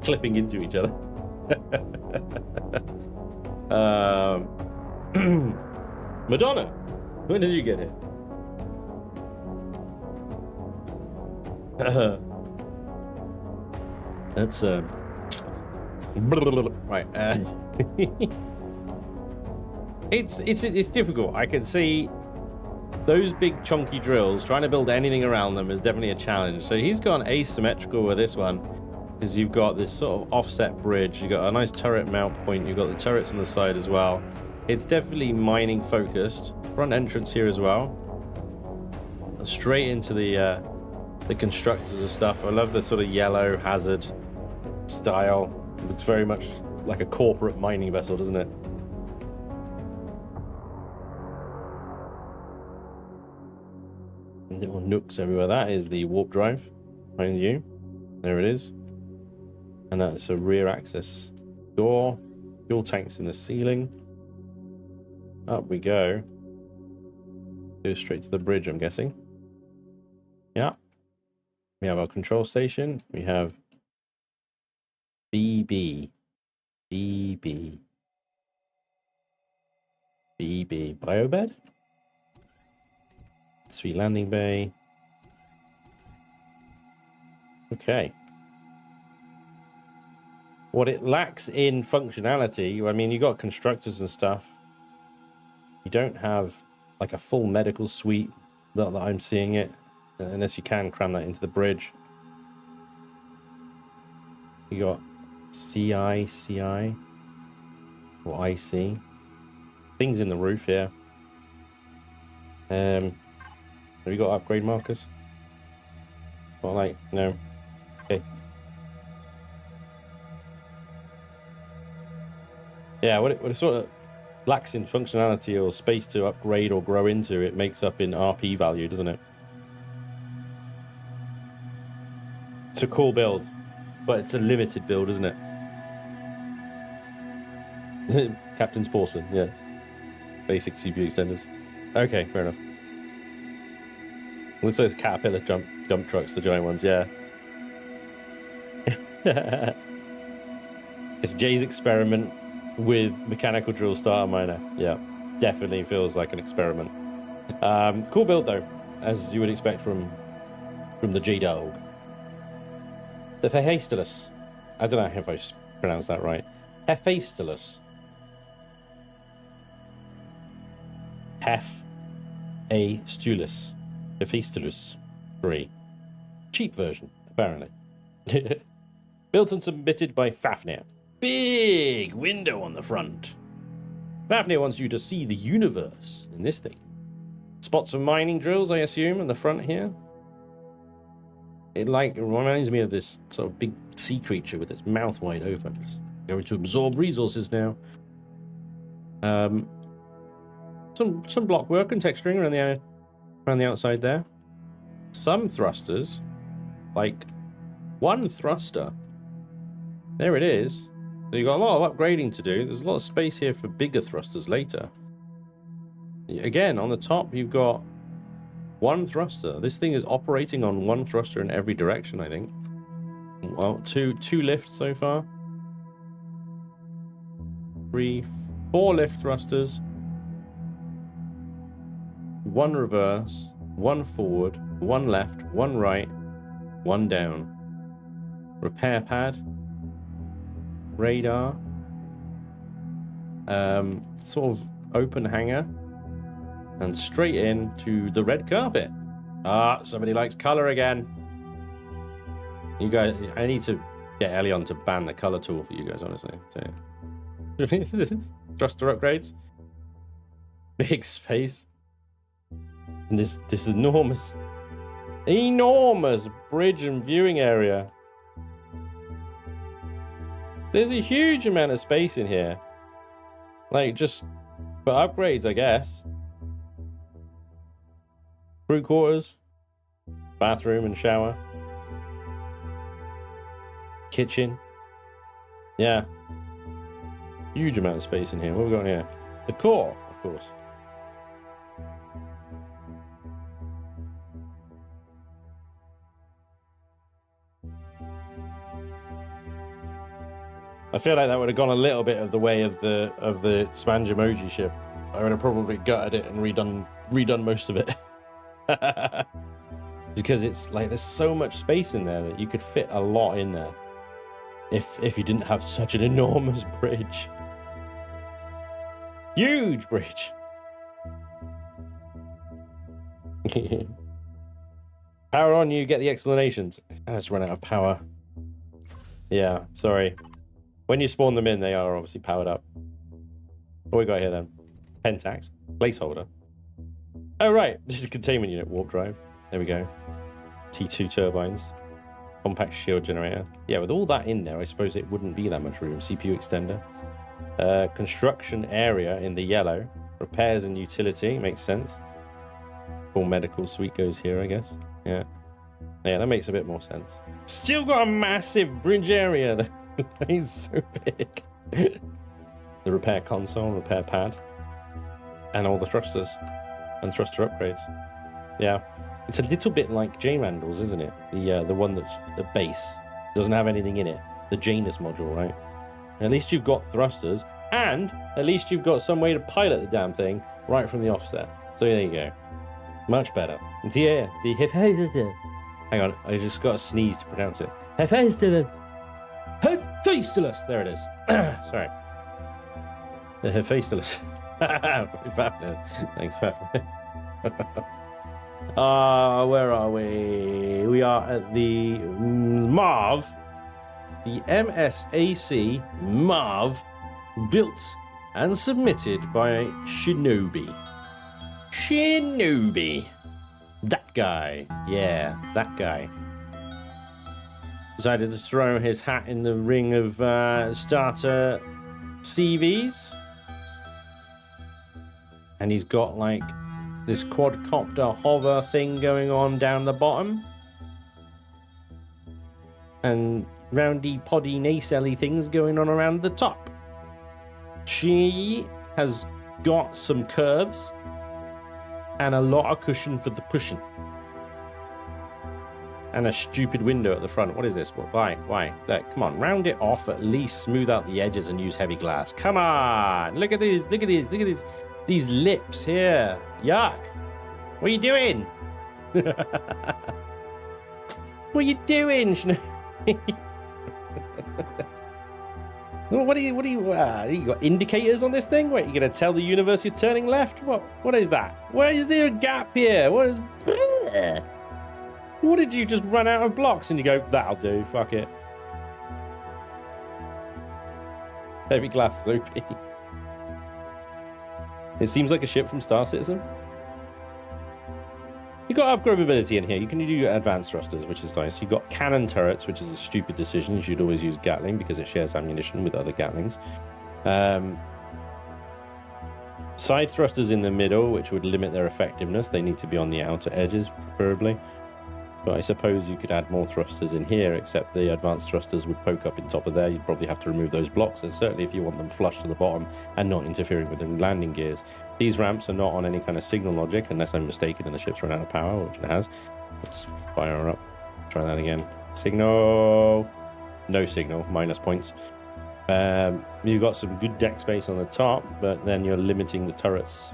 S1: Clipping into each other. Madonna, when did you get here? That's right. It's difficult. I can see those big chunky drills. Trying to build anything around them is definitely a challenge. So he's gone asymmetrical with this one, because you've got this sort of offset bridge. You've got a nice turret mount point. You've got the turrets on the side as well. It's definitely mining focused. Front entrance here as well. Straight into the constructors and stuff. I love the sort of yellow hazard style. It looks very much like a corporate mining vessel, doesn't it? Little nooks everywhere. That is the warp drive behind you. There it is. And that's a rear access door. Fuel tanks in the ceiling. Up we go. Go straight to the bridge, I'm guessing. Yeah. We have our control station. We have BB. Biobed. Sweet landing bay. Okay. What it lacks in functionality, I mean, you got constructors and stuff. You don't have like a full medical suite that I'm seeing it, unless you can cram that into the bridge. You got CI, or IC. Things in the roof here. Have you got upgrade markers? Well, like, no. Okay. Yeah, what it sort of lacks in functionality or space to upgrade or grow into, it makes up in RP value, doesn't it? It's a cool build, but it's a limited build, isn't it? Captain's Porcelain, yes. Basic CPU extenders. Okay, fair enough. Looks like it's Caterpillar dump trucks, the giant ones, yeah. It's Jay's experiment with mechanical drill starter miner. Yeah, definitely feels like an experiment. Cool build though, as you would expect from the J-Dog. The Hephaestus. I don't know if I pronounced that right. Hephaestus. Hephaestus 3. Cheap version, apparently. Built and submitted by Fafnir. Big window on the front. Fafnir wants you to see the universe in this thing. Spots of mining drills, I assume, in the front here. It reminds me of this sort of big sea creature with its mouth wide open. Just going to absorb resources now. Some block work and texturing around the outside there. Some thrusters, like one thruster. There it is. So you've got a lot of upgrading to do. There's a lot of space here for bigger thrusters later. Again, on the top, you've got one thruster. This thing is operating on one thruster in every direction, I think. Well, two lifts so far. 3, 4 lift thrusters. 1 reverse, 1 forward, 1 left, 1 right, 1 down. Repair pad. Radar. Sort of open hangar. And straight in to the red carpet. Ah, somebody likes color again. You guys, I need to get Elion to ban the color tool for you guys, honestly. So, thruster upgrades. Big space. And this enormous bridge and viewing area. There's a huge amount of space in here. Like, just for upgrades, I guess. Crew quarters, bathroom and shower, kitchen. Yeah, huge amount of space in here. What have we got here? The core, of course. I feel like that would have gone a little bit of the way of the Spanj emoji ship. I would have probably gutted it and redone most of it. Because it's like there's so much space in there that you could fit a lot in there if you didn't have such an enormous bridge. Huge bridge. Power on, you get the explanations. I just run out of power. Yeah, sorry. When you spawn them in, they are obviously powered up. What we got here then? Pentax, placeholder. Oh, right. This is a containment unit, warp drive. There we go. T2 turbines. Compact shield generator. Yeah, with all that in there, I suppose it wouldn't be that much room. CPU extender. Construction area in the yellow. Repairs and utility. Makes sense. Full medical suite goes here, I guess. Yeah. Yeah, that makes a bit more sense. Still got a massive bridge area. That is so big. The repair console, repair pad. And all the thrusters. And thruster upgrades. Yeah, it's a little bit like J-Randall's, isn't it? The one that's the base doesn't have anything in it. The Janus module, right? At least you've got thrusters, and at least you've got some way to pilot the damn thing right from the offset. So there you go, much better. Yeah, the hang on, I just got to sneeze to pronounce it. Hephaestus. There it is. Sorry, the Hephaestus. Thanks, Fafnir. Where are we? We are at the MAV, the MSAC MAV, built and submitted by Shinobi. That guy. Yeah, that guy. Decided to throw his hat in the ring of starter CVs. And he's got like this quadcopter hover thing going on down the bottom. And roundy poddy nacelly things going on around the top. She has got some curves and a lot of cushion for the pushing. And a stupid window at the front. What is this? Why? Look, come on, round it off, at least smooth out the edges and use heavy glass. Come on, look at these, these lips here. Yuck. What are you doing? What are you doing, What do you you got indicators on this thing? Wait, you gonna tell the universe you're turning left? What is that? Where is there a gap here? What is? What did you just run out of blocks and you go, that'll do, fuck it. Heavy glass is OP. It seems like a ship from Star Citizen. You got upgradability in here. You can do your advanced thrusters, which is nice. You got cannon turrets, which is a stupid decision. You should always use Gatling because it shares ammunition with other Gatlings. Side thrusters in the middle, which would limit their effectiveness. They need to be on the outer edges, preferably. But I suppose you could add more thrusters in here, except the advanced thrusters would poke up in top of there. You'd probably have to remove those blocks, and certainly if you want them flush to the bottom and not interfering with the landing gears. These ramps are not on any kind of signal logic, unless I'm mistaken and the ship's run out of power, which it has. Let's fire her up. Try that again. Signal. No signal, minus points. You've got some good deck space on the top, but then you're limiting the turret's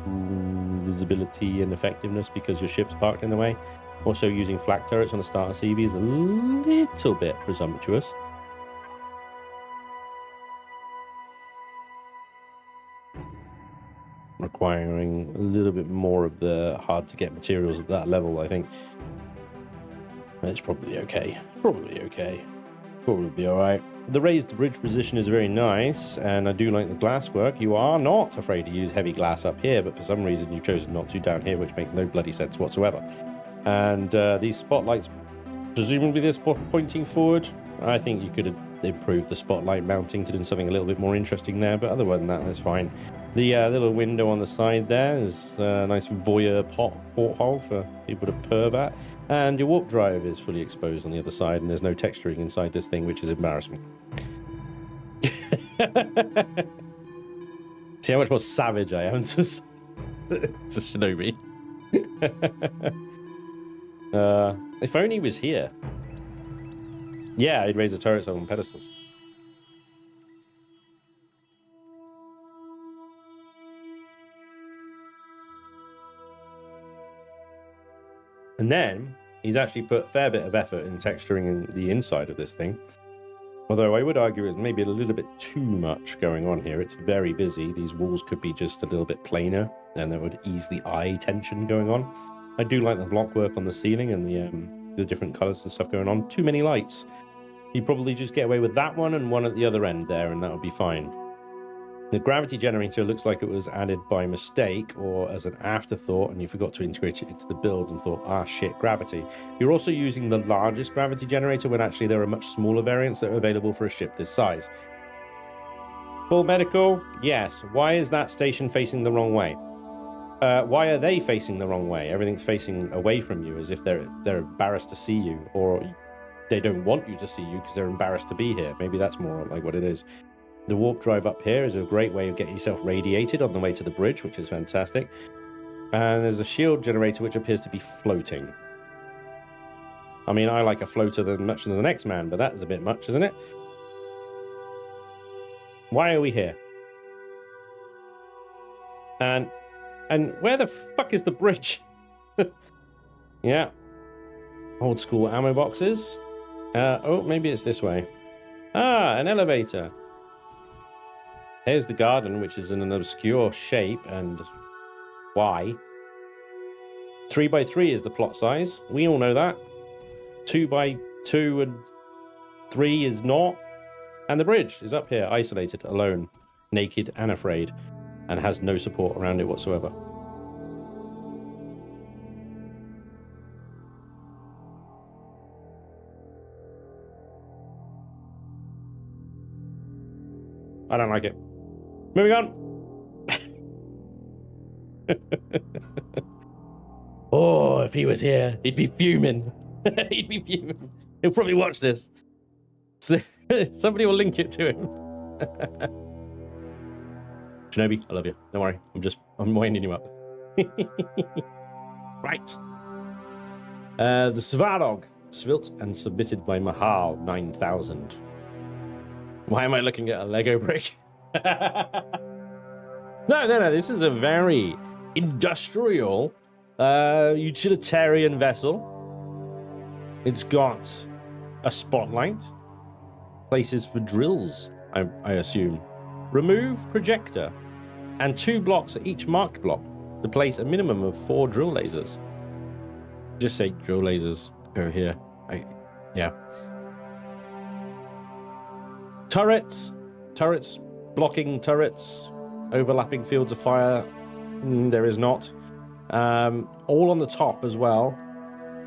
S1: visibility and effectiveness because your ship's parked in the way. Also, using flak turrets on the starter CV is a little bit presumptuous. Requiring a little bit more of the hard-to-get materials at that level, I think. It's probably okay. Probably okay. Probably be alright. The raised bridge position is very nice, and I do like the glass work. You are not afraid to use heavy glass up here, but for some reason you've chosen not to down here, which makes no bloody sense whatsoever. And these spotlights, presumably they're pointing forward. I think you could improve the spotlight mounting to do something a little bit more interesting there, but other than that, that's fine. The little window on the side there is a nice voyeur porthole for people to perv at. And your warp drive is fully exposed on the other side, and there's no texturing inside this thing, which is embarrassing. See how much more savage I am to Shinobi. If only he was here. Yeah, he'd raise the turrets on pedestals. And then he's actually put a fair bit of effort in texturing in the inside of this thing. Although I would argue it's maybe a little bit too much going on here. It's very busy. These walls could be just a little bit plainer, and that would ease the eye tension going on. I do like the block work on the ceiling and the different colors and stuff going on. Too many lights. You'd probably just get away with that one and one at the other end there, and that would be fine. The gravity generator looks like it was added by mistake or as an afterthought, and you forgot to integrate it into the build and thought, ah shit, gravity. You're also using the largest gravity generator when actually there are much smaller variants that are available for a ship this size. Full medical? Yes. Why is that station facing the wrong way? Why are they facing the wrong way? Everything's facing away from you as if they're embarrassed to see you, or they don't want you to see you because they're embarrassed to be here. Maybe that's more like what it is. The warp drive up here is a great way of getting yourself radiated on the way to the bridge, which is fantastic. And there's a shield generator which appears to be floating. I mean, I like a floater as much as an X-Man, but that is a bit much, isn't it? Why are we here? And where the fuck is the bridge? Yeah. Old school ammo boxes. Oh, maybe it's this way. Ah, an elevator. Here's the garden, which is in an obscure shape, and why? 3x3 is the plot size. We all know that. 2x2 and 3 is not. And the bridge is up here, isolated, alone, naked and afraid, and has no support around it whatsoever. I don't like it. Moving on. Oh, if he was here, he'd be fuming. He'd be fuming. He'll probably watch this. So, somebody will link it to him. Shinobi, I love you. Don't worry. I'm winding you up. Right. The Svarog, svelte and submitted by Mahal 9000. Why am I looking at a Lego brick? No. This is a very industrial, utilitarian vessel. It's got a spotlight, places for drills I assume. Remove projector and 2 blocks at each marked block to place a minimum of 4 drill lasers. Just say drill lasers go here. Yeah. Turrets. Turrets. Blocking turrets. Overlapping fields of fire. There is not. All on the top as well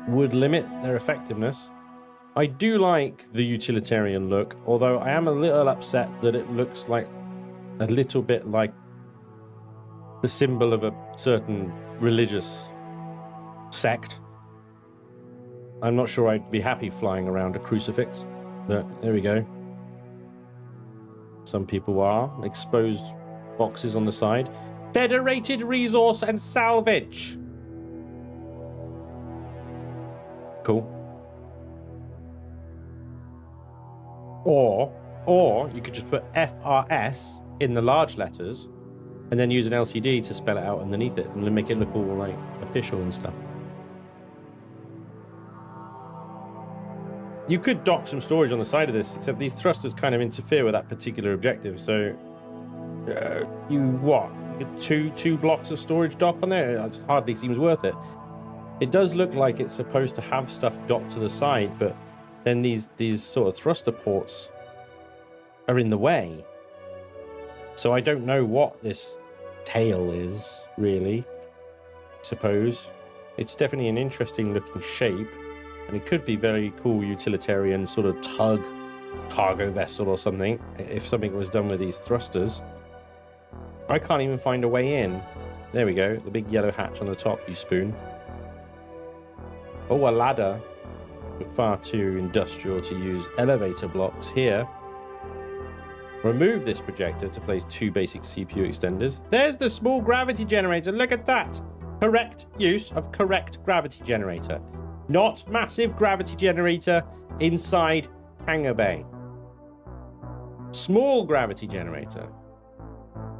S1: would limit their effectiveness. I do like the utilitarian look, although I am a little upset that it looks like a little bit like the symbol of a certain religious sect. I'm not sure I'd be happy flying around a crucifix, but there we go. Some people are. Exposed boxes on the side. Federated resource and salvage. Cool. Or you could just put FRS in the large letters and then use an LCD to spell it out underneath it and make it look all like official and stuff. You could dock some storage on the side of this, except these thrusters kind of interfere with that particular objective. So you get two blocks of storage dock on there? It hardly seems worth it. It does look like it's supposed to have stuff docked to the side, but then these sort of thruster ports are in the way. So I don't know what this tail is, really. I suppose. It's definitely an interesting looking shape, and it could be very cool utilitarian sort of tug cargo vessel or something, if something was done with these thrusters. I can't even find a way in. There we go, the big yellow hatch on the top, you spoon. Oh, a ladder. Far too industrial to use elevator blocks here. Remove this projector to place 2 basic CPU extenders. There's the small gravity generator. Look at that. Correct use of correct gravity generator. Not massive gravity generator inside hangar bay. Small gravity generator.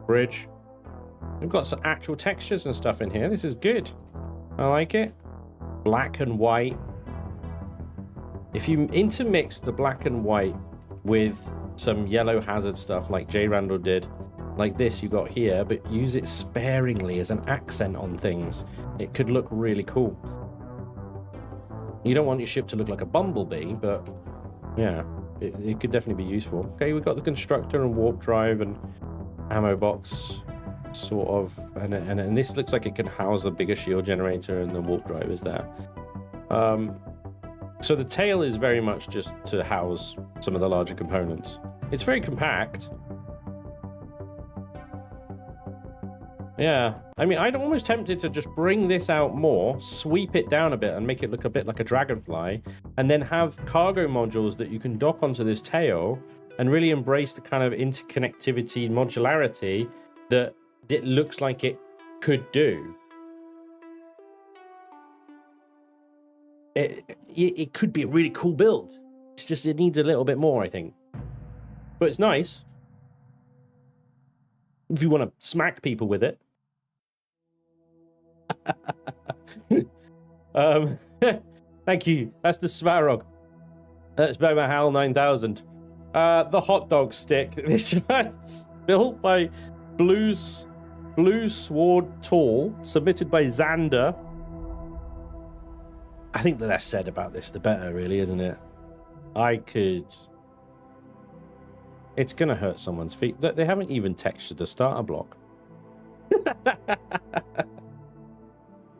S1: Bridge. We've got some actual textures and stuff in here. This is good. I like it. Black and white. If you intermix the black and white with some yellow hazard stuff like J. Randall did, like this you got here, but use it sparingly as an accent on things, it could look really cool. You don't want your ship to look like a bumblebee, but yeah, it could definitely be useful. Okay, we've got the constructor and warp drive and ammo box, sort of, and this looks like it can house a bigger shield generator, and the warp drive is there. So the tail is very much just to house some of the larger components. It's very compact. Yeah, I mean, I'm almost tempted to just bring this out more, sweep it down a bit and make it look a bit like a dragonfly, and then have cargo modules that you can dock onto this tail and really embrace the kind of interconnectivity and modularity that it looks like it could do. It could be a really cool build. It's just, it needs a little bit more, I think. But it's nice. If you want to smack people with it. Thank you. That's the Svarog. That's by my HAL 9000. The hot dog stick. This is built by Blue Sword Tall, submitted by Xander. I think the less said about this, the better, really, isn't it? It's going to hurt someone's feet. They haven't even textured the starter block.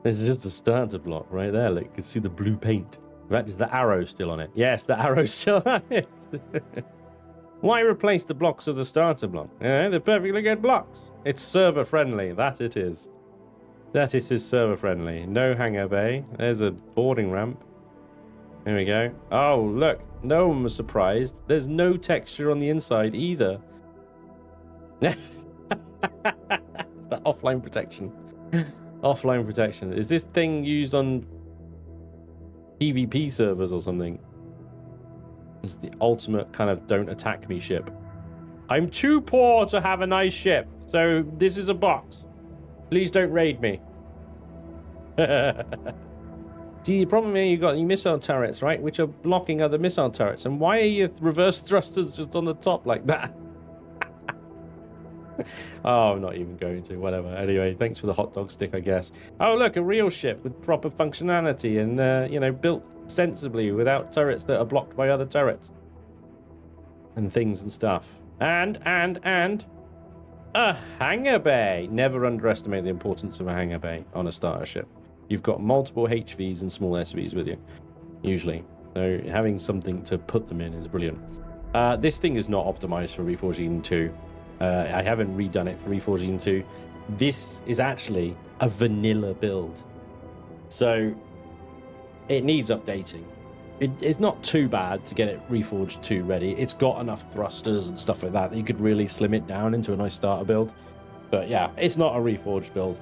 S1: This is just a starter block right there. Look, you can see the blue paint. In fact, is the arrow still on it? Yes, the arrow's still on it. Why replace the blocks of the starter block? Yeah, they're perfectly good blocks. It's server friendly. That it is. That it is server friendly. No hangar bay. There's a boarding ramp. There we go. Oh, look. No one was surprised. There's no texture on the inside either. That offline protection. Offline protection. Is this thing used on PvP servers or something? It's the ultimate kind of don't attack me ship. I'm too poor to have a nice ship, so this is a box. Please don't raid me. See, the problem here, you've got your missile turrets, right? Which are blocking other missile turrets. And why are your reverse thrusters just on the top like that? Oh, I'm not even going to. Whatever. Anyway, thanks for the hot dog stick, I guess. Oh, look, a real ship with proper functionality and, you know, built sensibly without turrets that are blocked by other turrets and things and stuff. And a hangar bay. Never underestimate the importance of a hangar bay on a starter ship. You've got multiple HVs and small SVs with you, usually. So having something to put them in is brilliant. This thing is not optimized for Reforged Eden 2. I haven't redone it for Reforged Eden 2. This is actually a vanilla build. So it needs updating. It's not too bad to get it Reforged 2 ready. It's got enough thrusters and stuff like that you could really slim it down into a nice starter build. But yeah, it's not a Reforged build.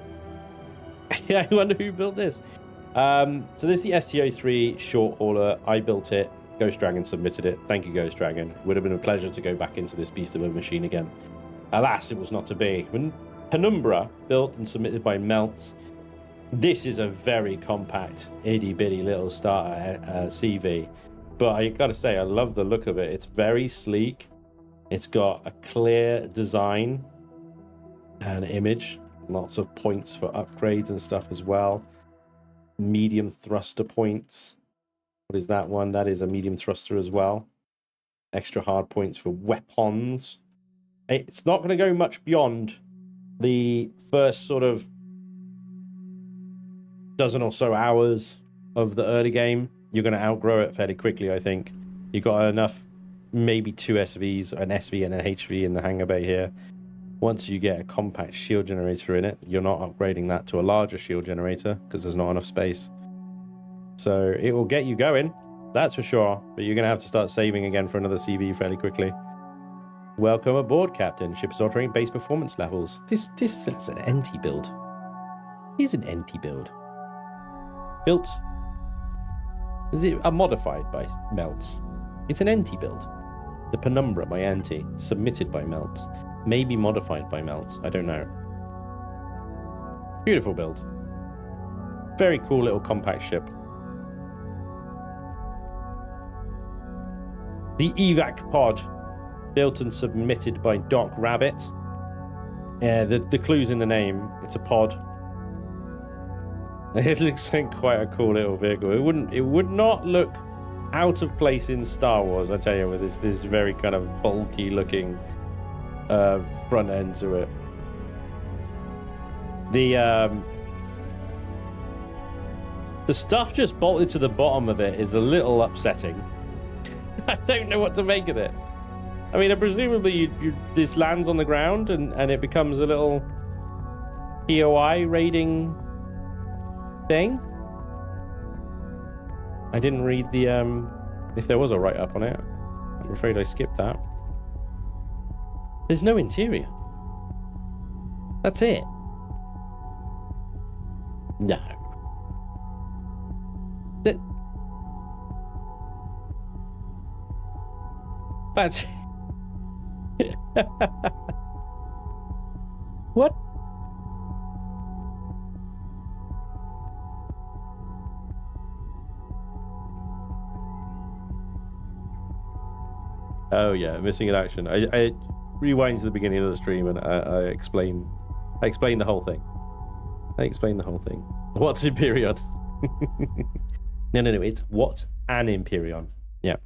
S1: I wonder who built this. So this is the STO3 short hauler. I built it. Ghost Dragon submitted it. Thank you, Ghost Dragon. It would have been a pleasure to go back into this beast of a machine again. Alas, it was not to be. When Penumbra, built and submitted by Melts. This is a very compact, itty-bitty little starter CV. But I gotta say, I love the look of it. It's very sleek. It's got a clear design and image. Lots of points for upgrades and stuff as well. Medium thruster points. What is that one? That is a medium thruster as well. Extra hard points for weapons. It's not going to go much beyond the first sort of dozen or so hours of the early game. You're going to outgrow it fairly quickly, I think. You got enough, maybe 2 SVs, an SV and an HV in the hangar bay here. Once you get a compact shield generator in it, you're not upgrading that to a larger shield generator because there's not enough space. So it will get you going, that's for sure. But you're going to have to start saving again for another CV fairly quickly. Welcome aboard, Captain. Ship is altering base performance levels. This is an NT build. Here's an NT build. Built. Is it modified by Melts? It's an NT build. The Penumbra by NT, submitted by Melts. Maybe modified by Melts. I don't know. Beautiful build. Very cool little compact ship. The evac pod, built and submitted by Doc Rabbit. Yeah, the clue's in the name. It's a pod. It looks like quite a cool little vehicle. It would not look out of place in Star Wars, I tell you, with this very kind of bulky looking front end to it. The stuff just bolted to the bottom of it is a little upsetting. I don't know what to make of this. I mean, presumably this lands on the ground and it becomes a little POI rating thing. I didn't read the if there was a write-up on it. I'm afraid I skipped that. There's no interior. That's it. No. That's what? Oh yeah, missing in action. I rewind to the beginning of the stream and I explain the whole thing. What's Empyrion? No. It's what's an Empyrion. Yeah.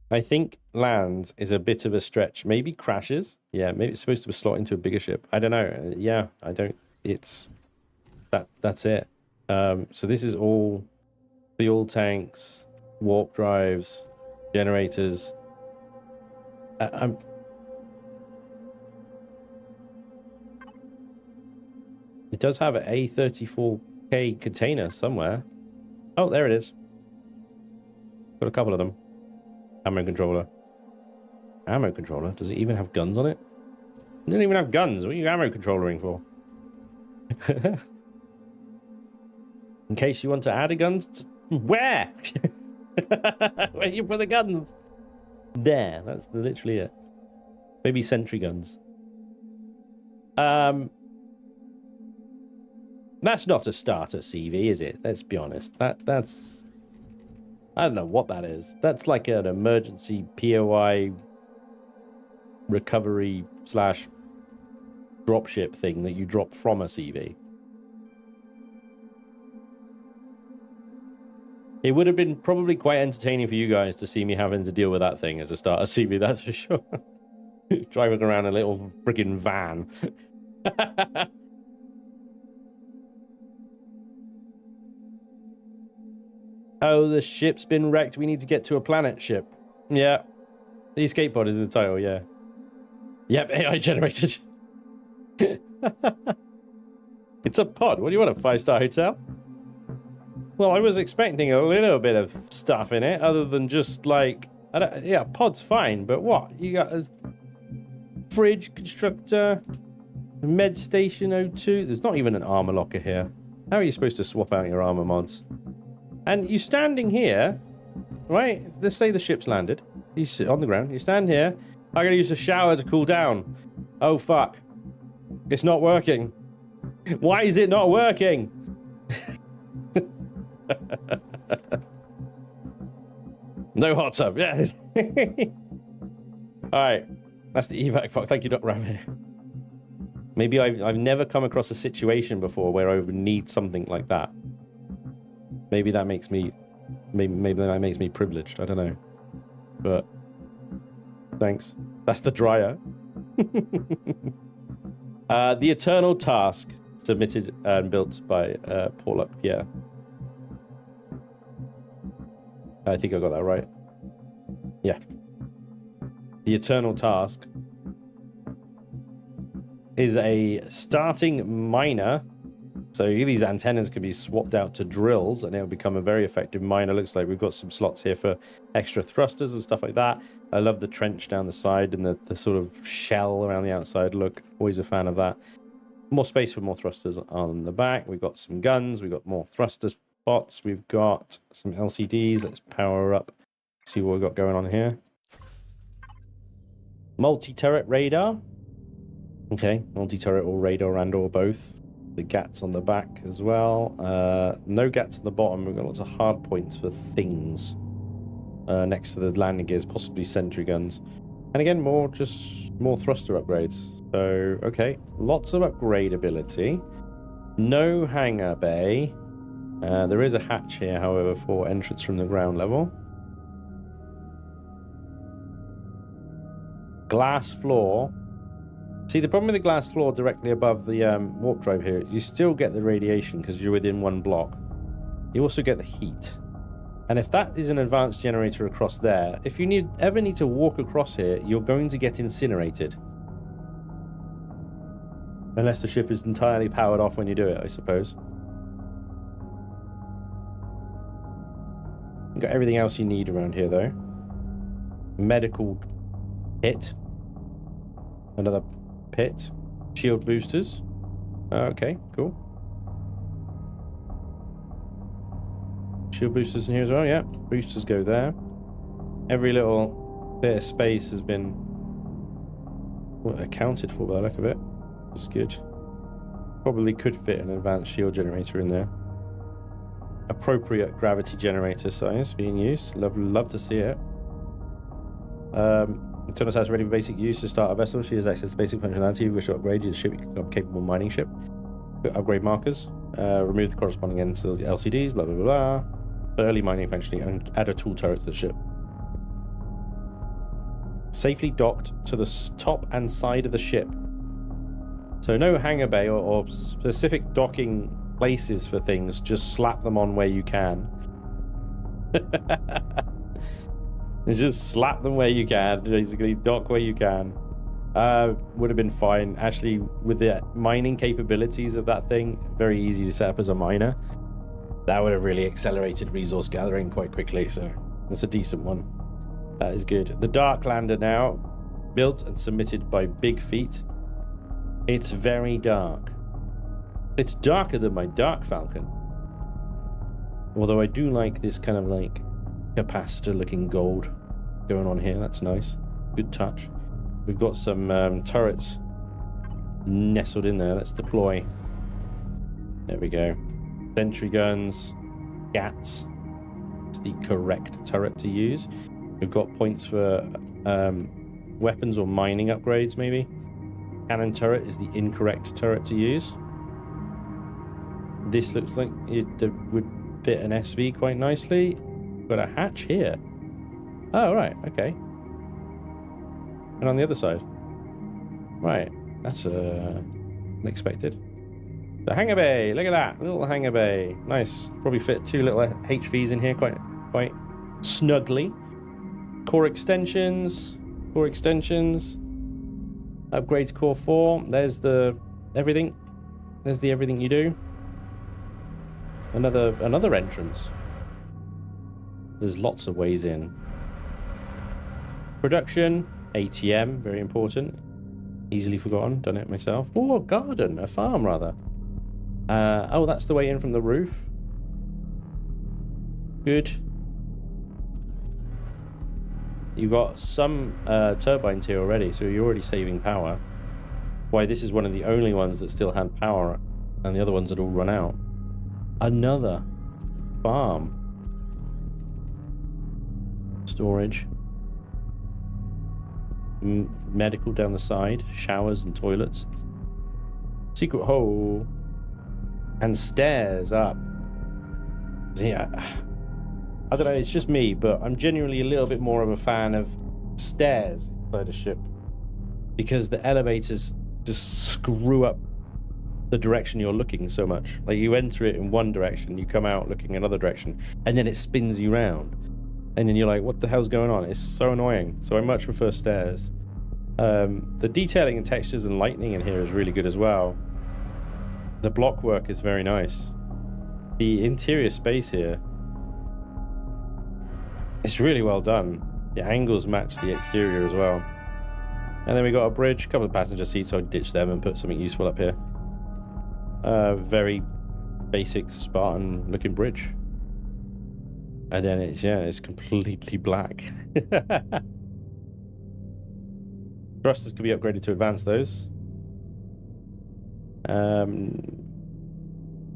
S1: I think lands is a bit of a stretch. Maybe crashes. Yeah, maybe it's supposed to slot into a bigger ship. I don't know. Yeah, I don't. It's that's it. So this is all fuel tanks, warp drives, generators. It does have an A34K container somewhere. Oh, there it is. Got a couple of them. Ammo controller. Does it even have guns on it? It doesn't even have guns. What are you ammo controllering for? In case you want to add a gun. Where? Where you put the guns? There. That's literally it. Maybe sentry guns. That's not a starter CV, is it? Let's be honest. That's... I don't know what that is. That's like an emergency POI recovery / dropship thing that you drop from a CV. It would have been probably quite entertaining for you guys to see me having to deal with that thing as a starter CV, that's for sure. Driving around a little friggin' van. Oh, the ship's been wrecked. We need to get to a planet ship. Yeah. The escape pod is in the title, yeah. Yep, AI generated. It's a pod. What do you want, a 5-star hotel? Well, I was expecting a little bit of stuff in it, other than just like, yeah, pod's fine, but what? You got a fridge constructor, a med station 02. There's not even an armor locker here. How are you supposed to swap out your armor mods? And you standing here, right? Let's say the ship's landed. You sit on the ground. You stand here. I gotta use a shower to cool down. Oh fuck! It's not working. Why is it not working? No hot tub, yeah. Alright, that's the evac box. Thank you, Dr. Rabbit. Maybe I've never come across a situation before where I would need something like that. Maybe that makes me maybe that makes me privileged, I don't know. But thanks. That's the dryer. The Eternal Task, submitted and built by Paul Pierre. I think I got that right. Yeah. The Eternal Task is a starting miner. So these antennas can be swapped out to drills and it'll become a very effective miner. Looks like we've got some slots here for extra thrusters and stuff like that. I love the trench down the side and the sort of shell around the outside look. Always a fan of that. More space for more thrusters on the back. We've got some guns. We've got more thruster spots. We've got some LCDs. Let's power up. See what we've got going on here. Multi-turret radar. Okay, multi-turret or radar and or both. The GATs on the back as well. No GATs on the bottom. We've got lots of hard points for things. Next to the landing gears, possibly sentry guns. And again, more thruster upgrades. So, okay, lots of upgradability. No hangar bay. There is a hatch here, however, for entrance from the ground level. Glass floor. See, the problem with the glass floor directly above the warp drive here is you still get the radiation because you're within one block. You also get the heat. And if that is an advanced generator across there, if you ever need to walk across here, you're going to get incinerated. Unless the ship is entirely powered off when you do it, I suppose. You've got everything else you need around here, though. Medical pit. Another pit. Shield boosters. Okay, cool. Shield boosters in here as well, yeah. Boosters go there. Every little bit of space has been accounted for by the look of it. That's good. Probably could fit an advanced shield generator in there. Appropriate gravity generator size being used. Love to see it. Eternal Task ready for basic use to start a vessel. She has access to basic functionality. If you wish to upgrade your ship, you can become a capable mining ship. Upgrade markers. Remove the corresponding LCDs, blah, blah, blah, blah. Early mining eventually, and add a tool turret to the ship. Safely docked to the top and side of the ship. So no hangar bay or specific docking places for things. Just slap them on where you can. Just slap them where you can. Basically, dock where you can. Would have been fine. Actually, with the mining capabilities of that thing, very easy to set up as a miner. That would have really accelerated resource gathering quite quickly, so that's a decent one. That is good. The Dark Lander now, built and submitted by Big Feet. It's very dark. It's darker than my Dark Falcon. Although I do like this kind of like capacitor looking gold going on here. That's nice. Good touch. We've got some turrets nestled in there. Let's deploy. There we go. Sentry guns, GATs. It's the correct turret to use. We've got points for weapons or mining upgrades, maybe. cannon turret is the incorrect turret to use. This looks like it would fit an SV quite nicely. Got a hatch here. Oh, right, okay. And on the other side. Right, that's unexpected. The hangar bay, look at that, little hangar bay. Nice, probably fit 2 little HVs in here quite snugly. Core extensions. Upgrade to Core 4. There's the everything. There's the everything you do. Another entrance. There's lots of ways in. Production, ATM, very important. Easily forgotten, done it myself. Oh, a garden, a farm rather. Oh, that's the way in from the roof. Good. You've got some turbines here already, so you're already saving power. Why, this is one of the only ones that still had power, and the other ones had all run out. Another farm. Storage. Medical down the side. Showers and toilets. Secret hole. And stairs up. Yeah. I don't know, it's just me, but I'm genuinely a little bit more of a fan of stairs inside a ship. Because the elevators just screw up the direction you're looking so much. Like, you enter it in one direction, you come out looking another direction, and then it spins you round. And then you're like, what the hell's going on? It's so annoying. So I much prefer stairs. The detailing and textures and lighting in here is really good as well. The block work is very nice. The interior space here, it's really well done. The angles match the exterior as well. And then we got a bridge, a couple of passenger seats, so I ditched them and put something useful up here. Very basic Spartan looking bridge. And then it's completely black. Thrusters can be upgraded to advance those.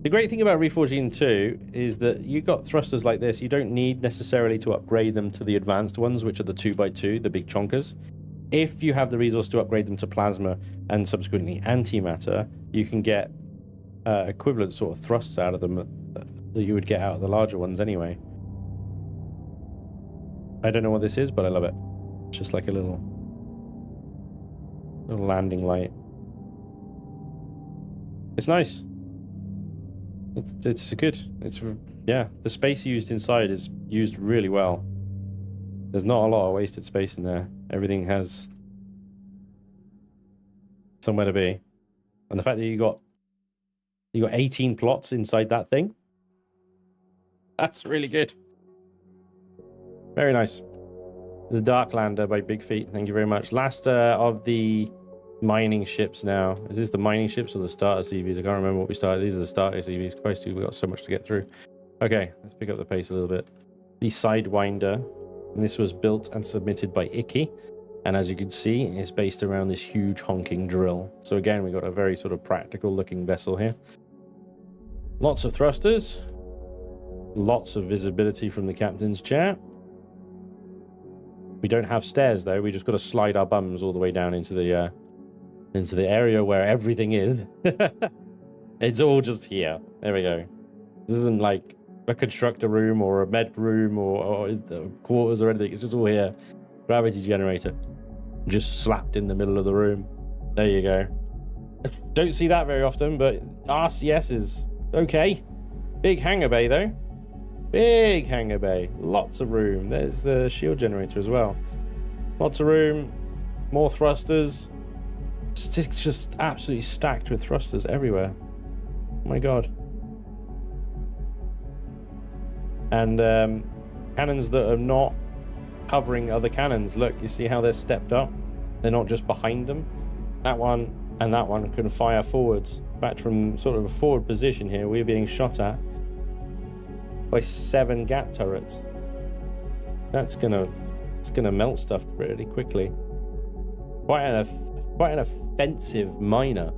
S1: The great thing about Reforging 2 is that you got thrusters like this. You don't need necessarily to upgrade them to the advanced ones, which are the 2x2, the big chonkers. If you have the resource to upgrade them to plasma and subsequently antimatter, you can get equivalent sort of thrusts out of them that you would get out of the larger ones anyway. I don't know what this is, but I love it. It's just like a little landing light. It's nice. It's good. Yeah, the space used inside is used really well. There's not a lot of wasted space in there. Everything has somewhere to be. And the fact that you got 18 plots inside that thing, that's really good. Very nice. The Darklander by Big Feet, thank you very much. Last of the mining ships now. Is this the mining ships or the starter CVs? I can't remember what we started. These are the starter CVs. Christ, we've got so much to get through. Okay, let's pick up the pace a little bit. The Sidewinder. And this was built and submitted by Icky. And as you can see, it's based around this huge honking drill. So again, we got a very sort of practical looking vessel here. Lots of thrusters. Lots of visibility from the captain's chair. We don't have stairs though. We just got to slide our bums all the way down into the area where everything is. It's all just here. There we go. This isn't like a constructor room or a med room or quarters or anything. It's just all here. Gravity generator. Just slapped in the middle of the room. There you go. Don't see that very often, but RCS is okay. Big hangar bay though. Big hangar bay. Lots of room. There's the shield generator as well. Lots of room. More thrusters. It's just absolutely stacked with thrusters everywhere. Oh my god. And cannons that are not covering other cannons. Look, you see how they're stepped up? They're not just behind them. That one and that one can fire forwards. Back from sort of a forward position here, we're being shot at by 7 GAT turrets. It's gonna melt stuff pretty quickly. Quite an offensive miner.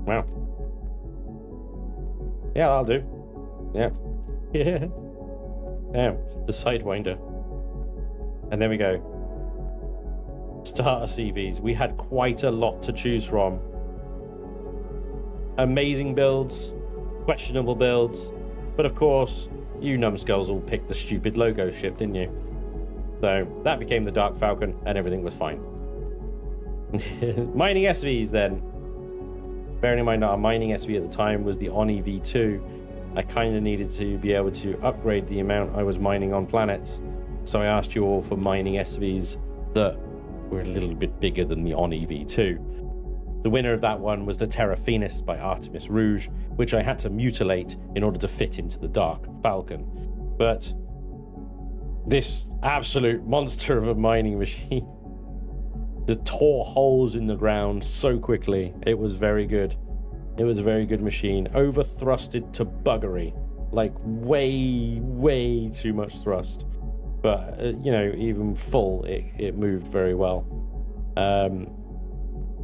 S1: Wow. Yeah, that'll do. Yeah. Yeah. Damn, the Sidewinder. And there we go. Starter CVs. We had quite a lot to choose from. Amazing builds, questionable builds, but of course, you numbskulls all picked the stupid logo ship, didn't you? So that became the Dark Falcon, and everything was fine. Mining SVs then. Bearing in mind that our mining SV at the time was the Nvme I kind of needed to be able to upgrade the amount I was mining on planets. So I asked you all for mining SVs that were a little bit bigger than the Nvme. The winner of that one was the Terra Finis by Artemis Rouge, which I had to mutilate in order to fit into the Dark Falcon. But this absolute monster of a mining machine that tore holes in the ground so quickly, it was very good. It was a very good machine. Over-thrusted to buggery. Like way too much thrust. But, you know, even full, it moved very well.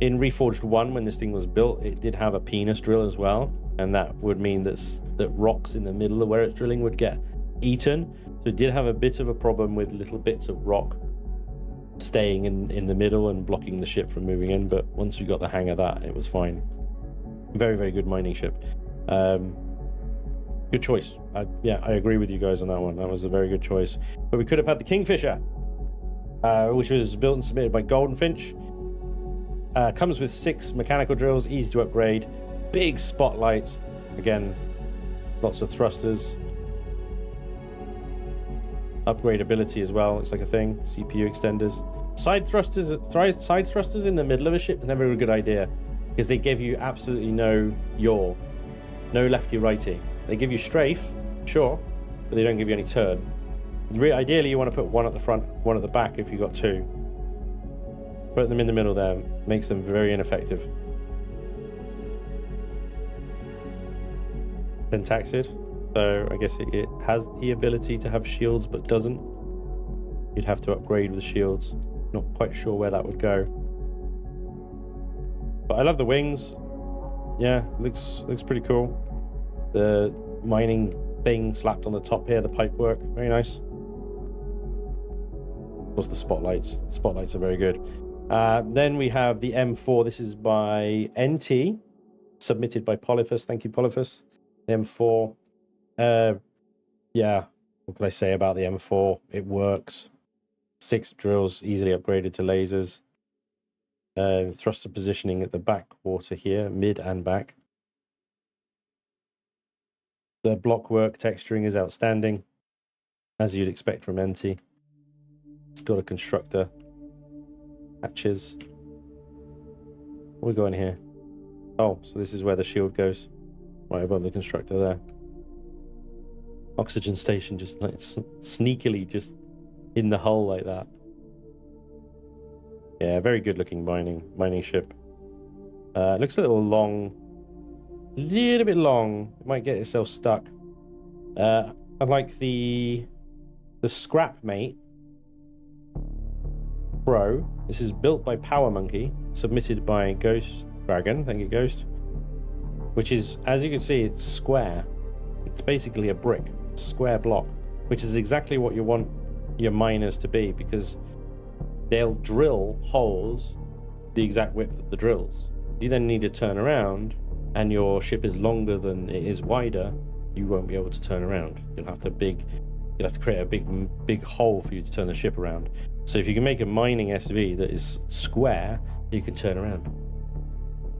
S1: In Reforged 1, when this thing was built, it did have a penis drill as well. And that would mean that rocks in the middle of where it's drilling would get eaten. So it did have a bit of a problem with little bits of rock staying in the middle and blocking the ship from moving in. But once we got the hang of that, it was fine. Very good mining ship. Good choice. Yeah, I agree with you guys on that one. That was a very good choice. But we could have had the Kingfisher, which was built and submitted by Goldenfinch. Comes with 6 mechanical drills, easy to upgrade, big spotlights. Again, lots of thrusters. Upgradability as well, looks like a thing. CPU extenders. Side thrusters in the middle of a ship is never a good idea, because they give you absolutely no yaw, no lefty righty. They give you strafe, sure, but they don't give you any turn. Ideally, you want to put one at the front, one at the back if you've got 2. Put them in the middle there, makes them very ineffective. Pentaxid, so I guess it has the ability to have shields but doesn't. You'd have to upgrade with the shields. Not quite sure where that would go. But I love the wings. Yeah, looks pretty cool. The mining thing slapped on the top here, the pipe work, very nice. Of course, the spotlights. The spotlights are very good. Then we have the M4. This is by NT, submitted by Polyphus. Thank you, Polyphus. The M4. Yeah, what can I say about the M4? It works. 6 drills, easily upgraded to lasers. Thruster positioning at the back quarter here, mid and back. The block work texturing is outstanding, as you'd expect from NT. It's got a constructor. Hatches. What we got in here? Oh, so this is where the shield goes. Right above the constructor there. Oxygen station just like sneakily just in the hull like that. Yeah, very good looking mining ship. Looks a little long. A little bit long. It might get itself stuck. I like the Scrap Mate Pro. This is built by Power Monkey, submitted by Ghost Dragon. Thank you, Ghost. Which is, as you can see, it's square. It's basically a brick, square block, which is exactly what you want your miners to be, because they'll drill holes the exact width of the drills. You then need to turn around, and your ship is longer than it is wider. You won't be able to turn around. You'll have to create a big hole for you to turn the ship around. So if you can make a mining SV that is square, you can turn around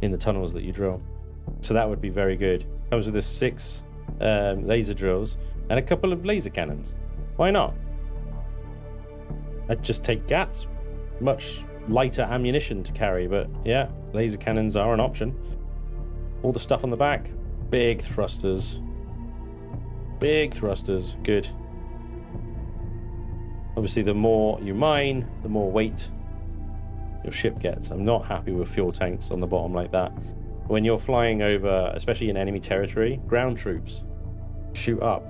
S1: in the tunnels that you drill. So that would be very good. Comes with the 6 laser drills and a couple of laser cannons. Why not? I'd just take GATs. Much lighter ammunition to carry, but yeah, laser cannons are an option. All the stuff on the back, big thrusters. Big thrusters, good. Obviously, the more you mine, the more weight your ship gets. I'm not happy with fuel tanks on the bottom like that. When you're flying over, especially in enemy territory, ground troops shoot up.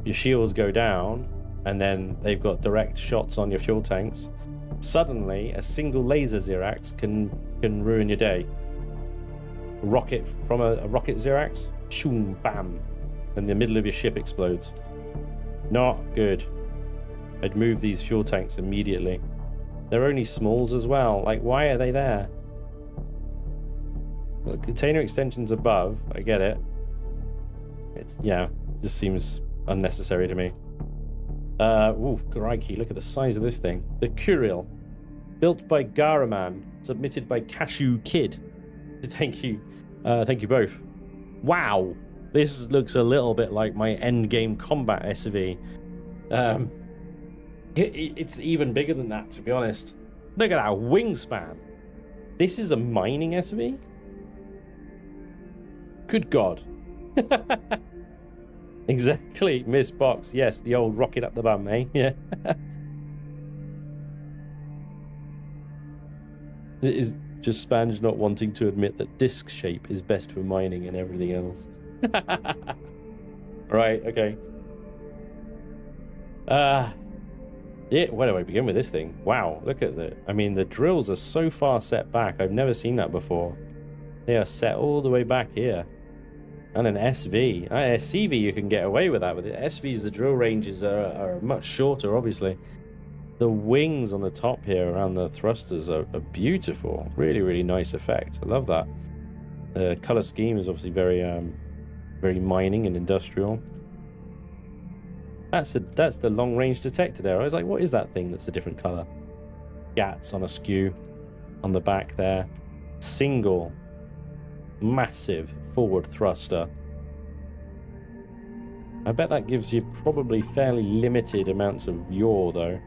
S1: Your shields go down, and then they've got direct shots on your fuel tanks. Suddenly, a single laser Zirax can ruin your day. A rocket from a rocket Zirax, shoom, bam, and the middle of your ship explodes. Not good. I'd move these fuel tanks immediately. They're only smalls as well. Like, why are they there? Look, container extensions above. I get it. Yeah, just seems unnecessary to me. Ooh, crikey, look at the size of this thing. The Curial, built by Garaman, submitted by Cashew Kid. Thank you both. Wow, this looks a little bit like my endgame combat SV. It's even bigger than that, to be honest. Look at that wingspan. This is a mining SV? Good God. Exactly, Miss Box. Yes, the old rocket up the bum, eh? Yeah. It is just Spanj not wanting to admit that disc shape is best for mining and everything else. Right, okay. Yeah, where do I begin with this thing? Wow, look at the... I mean, the drills are so far set back. I've never seen that before. They are set all the way back here. And an SV. A CV, you can get away with that. But the SVs, the drill ranges are much shorter, obviously. The wings on the top here around the thrusters are beautiful. Really, really nice effect. I love that. The color scheme is obviously very mining and industrial. That's the long range detector there. I was like, what is that thing that's a different color? Gats on a skew on the back there. Single massive forward thruster. I bet that gives you probably fairly limited amounts of yaw though.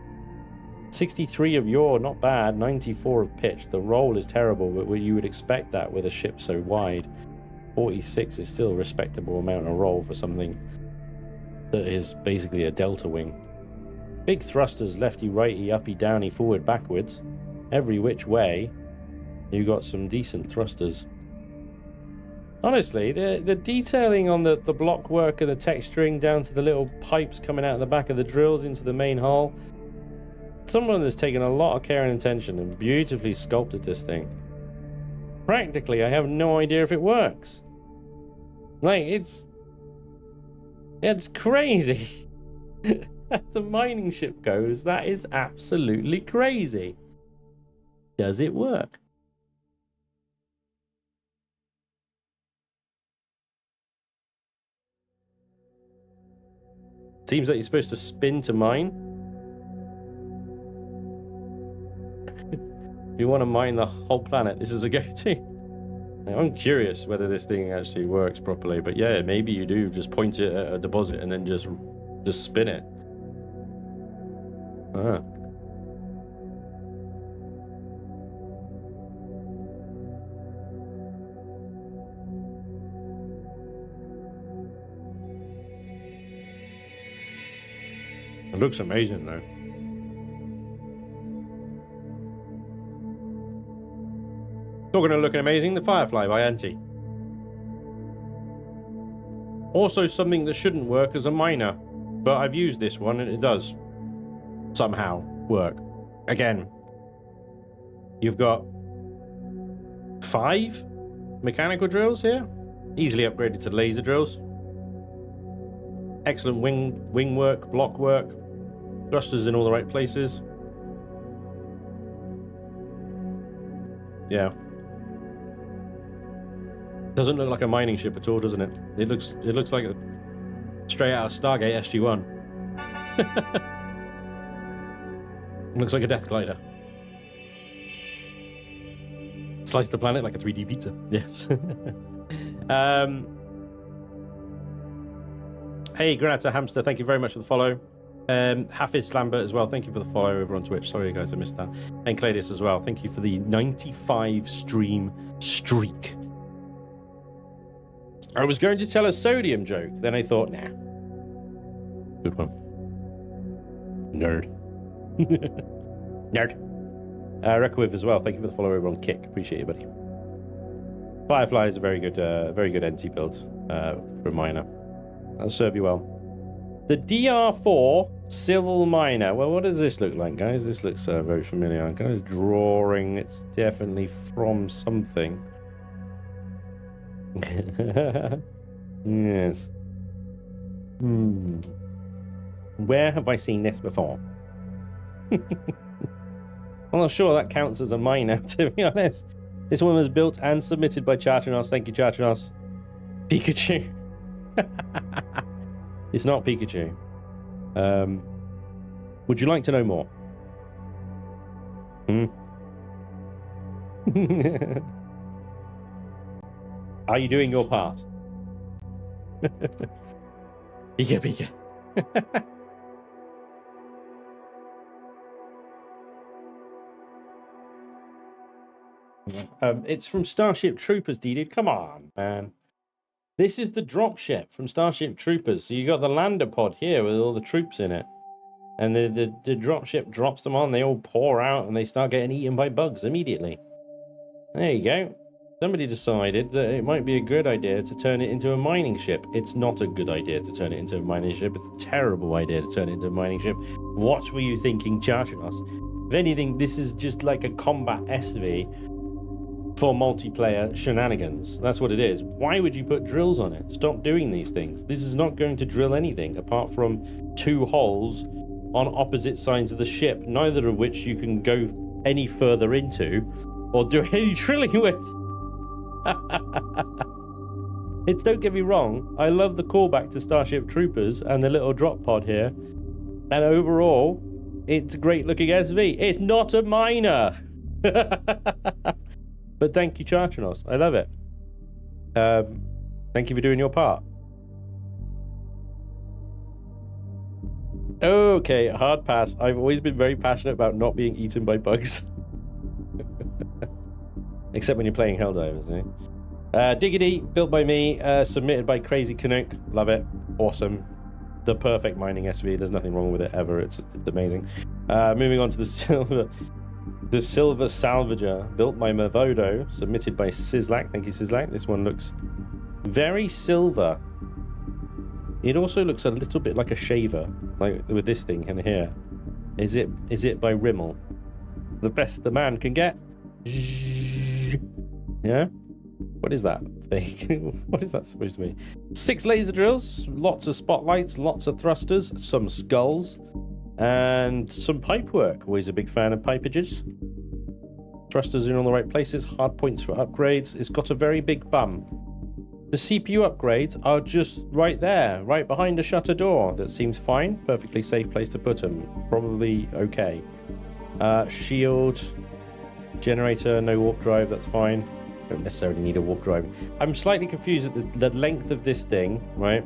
S1: 63 of yaw, not bad. 94 of pitch. The roll is terrible, but you would expect that with a ship so wide. 46 is still a respectable amount of roll for something that is basically a delta wing. Big thrusters, lefty, righty, uppy, downy, forward, backwards. Every which way, you got some decent thrusters. Honestly, the detailing on the block work and the texturing down to the little pipes coming out of the back of the drills into the main hull. Someone has taken a lot of care and attention and beautifully sculpted this thing. Practically, I have no idea if it works. Like, it's crazy. As a mining ship goes, that is absolutely crazy. Does it work? Seems like you're supposed to spin to mine. If you want to mine the whole planet, this is a go-to. I'm curious whether this thing actually works properly, but yeah, maybe you do just point it at a deposit and then just spin it. Ah. It looks amazing though. Talking of looking amazing, the Firefly by Anti. Also something that shouldn't work as a miner, but I've used this one and it does somehow work. Again, you've got 5 mechanical drills here, easily upgraded to laser drills. Excellent wing work, block work, thrusters in all the right places. Yeah. Doesn't look like a mining ship at all, doesn't it? It looks like a straight out of Stargate SG-1. Looks like a death glider. Slice the planet like a 3D pizza. Yes. Hey, Granata Hamster, thank you very much for the follow. Hafiz Lambert as well, thank you for the follow over on Twitch. Sorry guys, I missed that. And Cladius as well, thank you for the 95 stream streak. I was going to tell a sodium joke, then I thought, nah. Good one. Nerd. Nerd. Rekoviv as well, thank you for the follow over on Kick. Appreciate you, buddy. Firefly is a very good NT build for a miner. That'll serve you well. The DR4 Civil Miner. Well, what does this look like, guys? This looks very familiar. I'm kind of drawing. It's definitely from something. Yes. Where have I seen this before? I'm not sure that counts as a miner, to be honest. This one was built and submitted by Chartrinos. Thank you, Chartrinos. Pikachu. It's not Pikachu. Would you like to know more? Are you doing your part? Pika, Pika. It's from Starship Troopers, DD. Come on, man. This is the dropship from Starship Troopers. So you got the lander pod here with all the troops in it. And the dropship drops them on. They all pour out and they start getting eaten by bugs immediately. There you go. Somebody decided that it might be a good idea to turn it into a mining ship. It's not a good idea to turn it into a mining ship. It's a terrible idea to turn it into a mining ship. What were you thinking, Chartrinos? If anything, this is just like a combat SV for multiplayer shenanigans. That's what it is. Why would you put drills on it? Stop doing these things. This is not going to drill anything apart from 2 holes on opposite sides of the ship, neither of which you can go any further into or do any drilling with. Don't get me wrong, I love the callback to Starship Troopers and the little drop pod here, and overall it's a great looking SV. It's not a miner. But thank you, Chartrinos. I love it. Thank you for doing your part. Okay, hard pass. I've always been very passionate about not being eaten by bugs. Except when you're playing Helldivers, eh? Diggity, built by me, submitted by Crazy Canuck. Love it. Awesome. The perfect mining SV. There's nothing wrong with it ever. It's amazing. Moving on to the silver. The Silver Salvager, built by Mavodo, submitted by Sizzlack. Thank you, Sizzlack. This one looks very silver. It also looks a little bit like a shaver, like with this thing in here. Is it by Rimmel? The best the man can get. Yeah? What is that thing? What is that supposed to be? 6 laser drills, lots of spotlights, lots of thrusters, some skulls, and some pipe work. Always a big fan of pipages. Thrusters are in all the right places, hard points for upgrades. It's got a very big bum. The CPU upgrades are just right there, right behind a shutter door. That seems fine. Perfectly safe place to put them. Probably okay. Shield, generator, no warp drive, that's fine. Don't necessarily need a warp drive. I'm slightly confused at the length of this thing, right?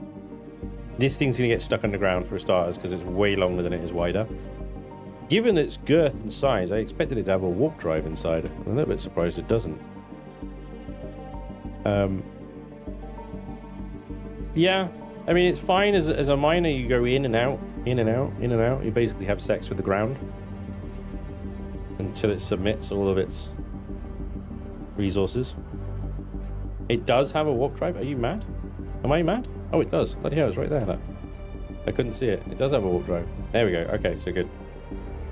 S1: This thing's going to get stuck underground for starters because it's way longer than it is wider. Given its girth and size, I expected it to have a warp drive inside. I'm a little bit surprised it doesn't. Yeah, I mean, it's fine as a miner. You go in and out, in and out, in and out. You basically have sex with the ground until it submits all of its resources. It does have a warp drive. Are you mad? Am I mad? Oh, it does. Bloody hell, it's right there. Look. I couldn't see it. It does have a warp drive. There we go. Okay, so good.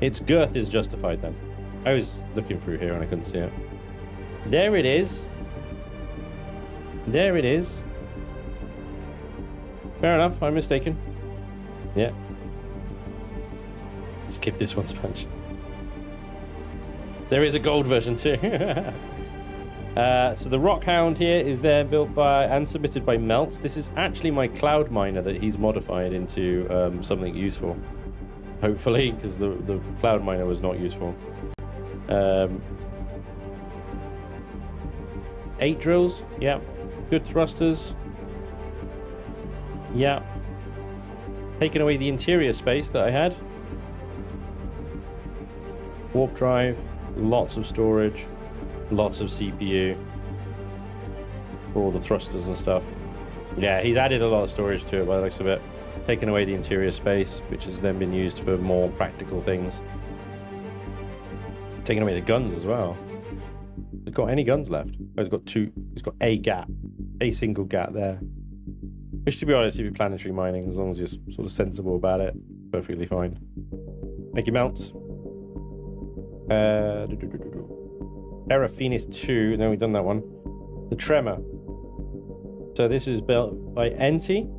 S1: Its girth is justified then. I was looking through here and I couldn't see it. There it is. There it is. Fair enough, I'm mistaken. Yeah. Skip this one, Spanj. There is a gold version too. So the Rockhound here is there, built by and submitted by Melts. This is actually my cloud miner that he's modified into something useful. Hopefully, because the cloud miner was not useful. 8 drills, yeah. Good thrusters. Yeah. Taking away the interior space that I had. Warp drive, lots of storage, lots of CPU. For all the thrusters and stuff. Yeah, he's added a lot of storage to it by the looks of it. Taking away the interior space, which has then been used for more practical things. Taking away the guns as well. Has it got any guns left? Oh, it's got 2. It's got a gap. A single gap there. Which, to be honest, if you're planetary mining, as long as you're sort of sensible about it, perfectly fine. Thank you, Melts. Terra Phoenix 2. No, we've done that one. The Tremor. So this is built by Enti.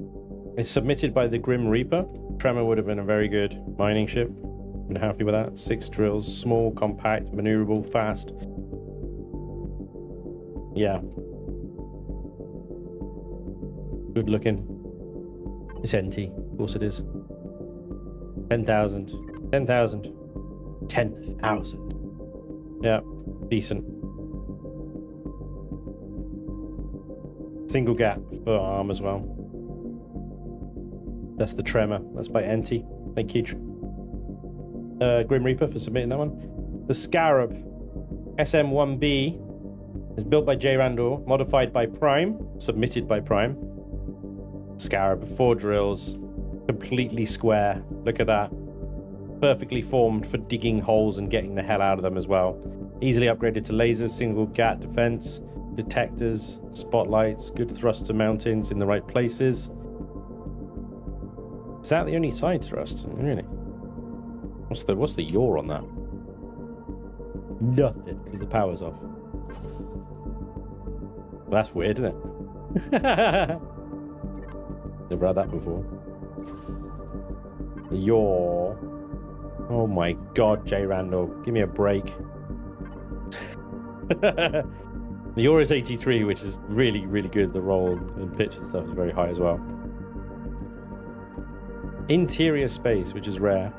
S1: It's submitted by the Grim Reaper. Tremor would have been a very good mining ship. Been happy with that. 6 drills, small, compact, maneuverable, fast. Yeah. Good looking. It's NT, of course it is. 10,000. 10,000. 10,000. Yeah, decent. Single gap for arm as well. That's the Tremor. That's by NT. Thank you. Grim Reaper for submitting that one. The Scarab SM1B is built by J. Randall, modified by Prime, submitted by Prime. Scarab, 4 drills, completely square. Look at that. Perfectly formed for digging holes and getting the hell out of them as well. Easily upgraded to lasers, single gat defense, detectors, spotlights, good thruster mountings in the right places. Is that the only side thrust? Really? What's the yaw on that? Nothing, because the power's off. Well, that's weird, isn't it? Never had that before. The yaw. Oh my god, J. Randall. Give me a break. The yaw is 83, which is really, really good. The roll and pitch and stuff is very high as well. Interior space, which is rare.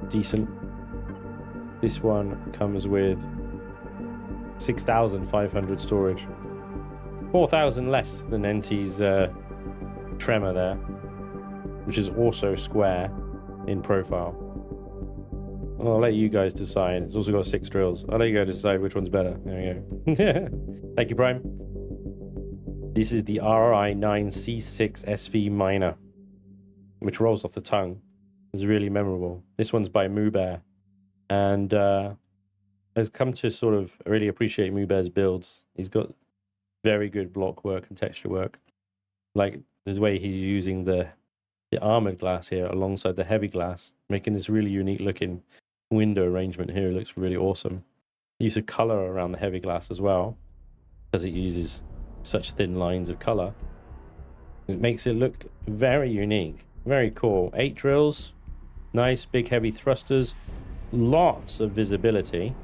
S1: Decent. This one comes with 6,500 storage. 4,000 less than NT's Tremor there, which is also square in profile. I'll let you guys decide. It's also got 6 drills. I'll let you guys decide which one's better. There we go. Thank you, Prime. This is the RI9C6 SV Miner, which rolls off the tongue. It's really memorable. This one's by Mubear, and I've come to sort of really appreciate Mubear's builds. He's got very good block work and texture work. Like the way he's using the armored glass here alongside the heavy glass, making this really unique looking window arrangement here. It looks really awesome. Use of color around the heavy glass as well, because it uses such thin lines of color. It makes it look very unique, very cool. 8 drills, nice big heavy thrusters, lots of visibility,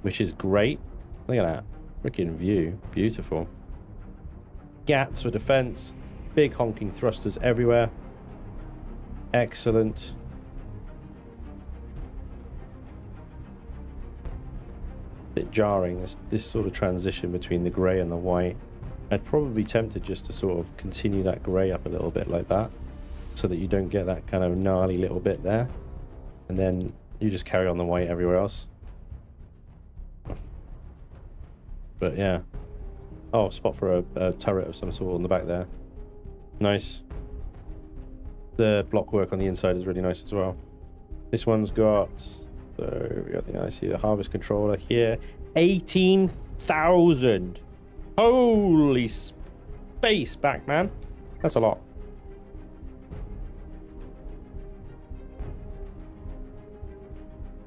S1: which is great. Look at that freaking view, beautiful. Gats for defense, big honking thrusters everywhere. Excellent. Bit jarring, this sort of transition between the grey and the white. I'd probably be tempted just to sort of continue that grey up a little bit like that, so that you don't get that kind of gnarly little bit there, and then you just carry on the white everywhere else. But yeah. Oh, spot for a turret of some sort on the back there. Nice. The block work on the inside is really nice as well. This one's got, so we got the IC, the harvest controller here. 18,000. Holy space back, man. That's a lot.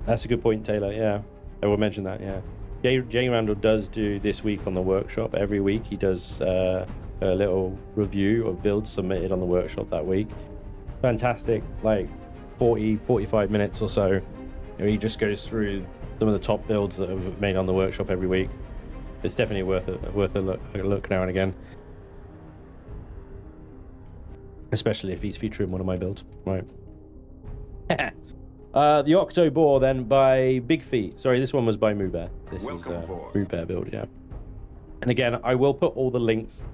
S1: That's a good point, Taylor. Yeah, I will mention that. Yeah, J. Randall does do this week on the workshop. Every week he does a little review of builds submitted on the workshop that week. Fantastic, like 45 minutes or so. You know, he just goes through some of the top builds that have made on the workshop every week. It's definitely worth a look now and again, especially if he's featuring one of my builds. Right. The Octo Boar then by Big Feet. Sorry, this one was by Mubear. This Welcome is Mubear build, yeah. And again, I will put all the links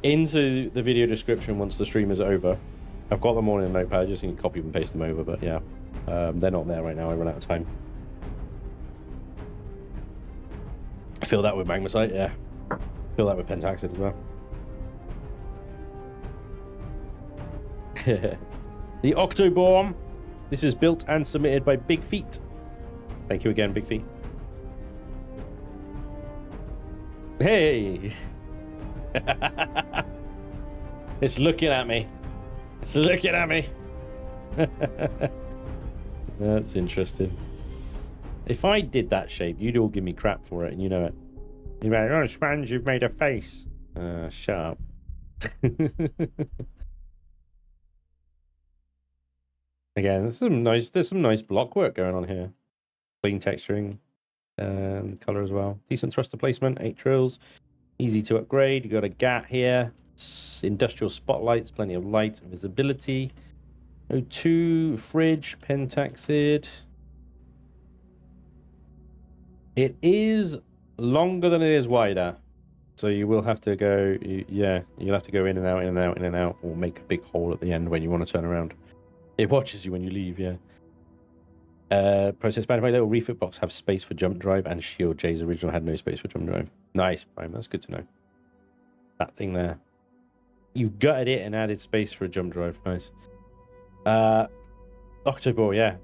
S1: into the video description once the stream is over. I've got them all in a notepad. I just need to copy and paste them over, but yeah, they're not there right now. I run out of time. Fill that with magnesite, yeah. Fill that with pentaxid as well. The Octoborn. This is built and submitted by Big Feet. Thank you again, Big Feet. Hey! It's looking at me. It's looking at me. That's interesting. If I did that shape, you'd all give me crap for it, and you know it. You'd be like, oh, Spanj, you've made a face. Shut up. Again, there's some nice block work going on here. Clean texturing and color as well. Decent thruster placement, 8 drills. Easy to upgrade. You got a GAT here. Industrial spotlights, plenty of light and visibility. O2 fridge, pentaxid. It is longer than it is wider. So you will have to go, you'll have to go in and out, in and out, in and out, or make a big hole at the end when you want to turn around. It watches you when you leave, yeah. Process Spanj, my little refit box have space for jump drive, and Shield J's original had no space for jump drive. Nice, Prime, that's good to know. That thing there. You gutted it and added space for a jump drive, nice. Octoball, yeah.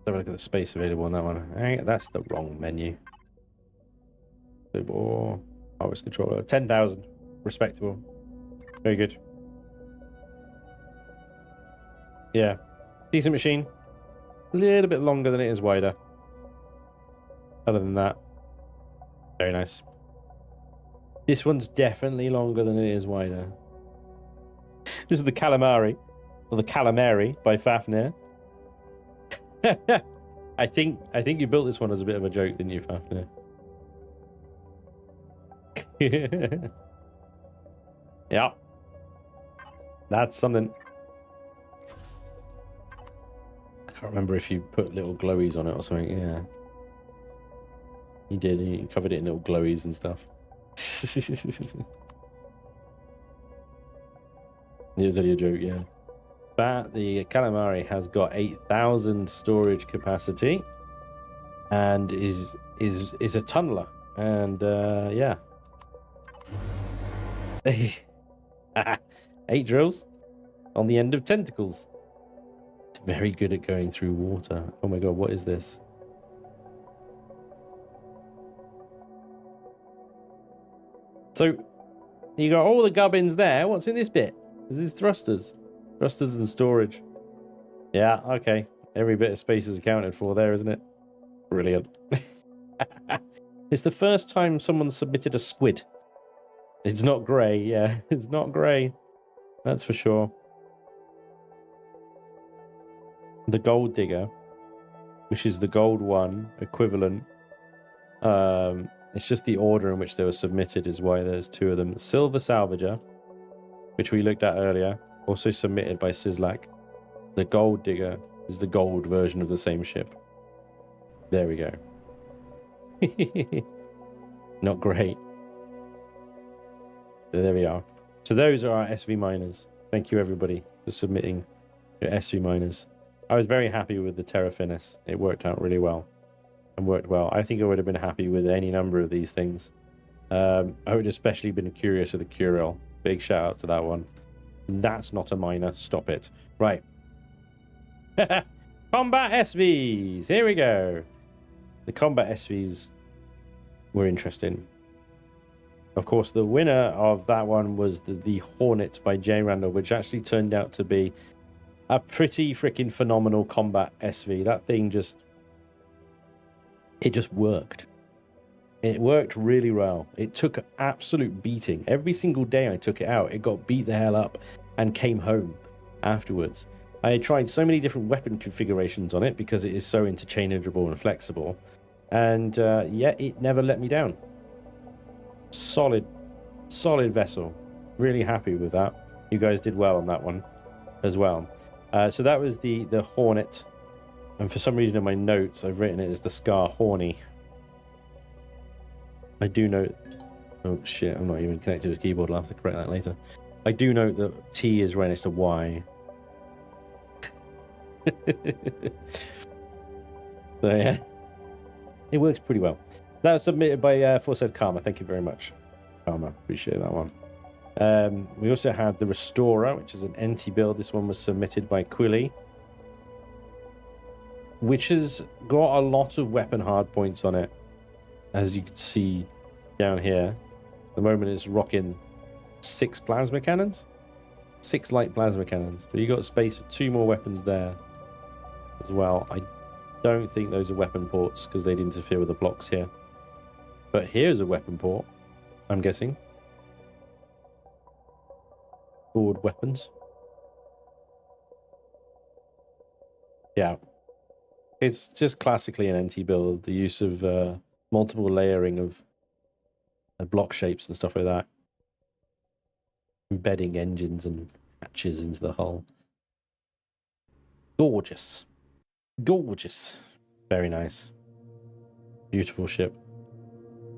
S1: Have a look at the space available on that one. Hey, that's the wrong menu. Octoball, harvest controller, 10,000, respectable. Very good. Yeah, decent machine. A little bit longer than it is wider. Other than that, very nice. This one's definitely longer than it is wider. This is the Calamari, or the Calamari by Fafnir. I think you built this one as a bit of a joke, didn't you, Fafnir? Yeah, that's something. I can't remember if you put little glowies on it or something. Yeah, you did. You covered it in little glowies and stuff. It was only a joke, yeah. But the Calamari has got 8,000 storage capacity and is a tunneler. And yeah, 8 drills on the end of tentacles. It's very good at going through water. Oh my god, what is this? So you got all the gubbins there. What's in this bit? Is this thrusters? Thrusters and storage. Yeah, okay. Every bit of space is accounted for there, isn't it? Brilliant. It's the first time someone submitted a squid. It's not grey, yeah. It's not grey. That's for sure. The gold digger, which is the gold one equivalent. It's just the order in which they were submitted is why there's 2 of them. Silver salvager, which we looked at earlier, also submitted by Sislak. The gold digger is the gold version of the same ship. There we go. Not great. But there we are. So those are our SV miners. Thank you everybody for submitting your SV miners. I was very happy with the Terra Finis. It worked out really well and worked well. I think I would have been happy with any number of these things. I would especially been curious of the Curiel. Big shout out to that one. That's not a miner. Stop it. Right. Combat SVs. Here we go. The combat SVs were interesting. Of course, the winner of that one was the Hornet by Jay Randall, which actually turned out to be a pretty freaking phenomenal combat SV. That thing just worked. It worked really well. It took an absolute beating. Every single day I took it out, it got beat the hell up and came home afterwards. I had tried so many different weapon configurations on it because it is so interchangeable and flexible. And yeah, it never let me down. Solid vessel. Really happy with that. You guys did well on that one as well. So that was the Hornet. And for some reason in my notes, I've written it as the Scar Horny. I do note... Oh shit, I'm not even connected to the keyboard. I'll have to correct that later. I do note that T is right next to Y. So yeah, it works pretty well. That was submitted by Forsaid Karma. Thank you very much, Karma. Appreciate that one. We also had the Restorer, which is an NT build. This one was submitted by Quilly, which has got a lot of weapon hardpoints on it, as you can see down here. At the moment it's rocking 6 plasma cannons, 6 light plasma cannons, but you got space for 2 more weapons there as well. I don't think those are weapon ports because they'd interfere with the blocks here, but here's a weapon port, I'm guessing. Forward weapons. Yeah. It's just classically an NT build, the use of multiple layering of block shapes and stuff like that. Embedding engines and hatches into the hull. Gorgeous. Gorgeous. Very nice. Beautiful ship.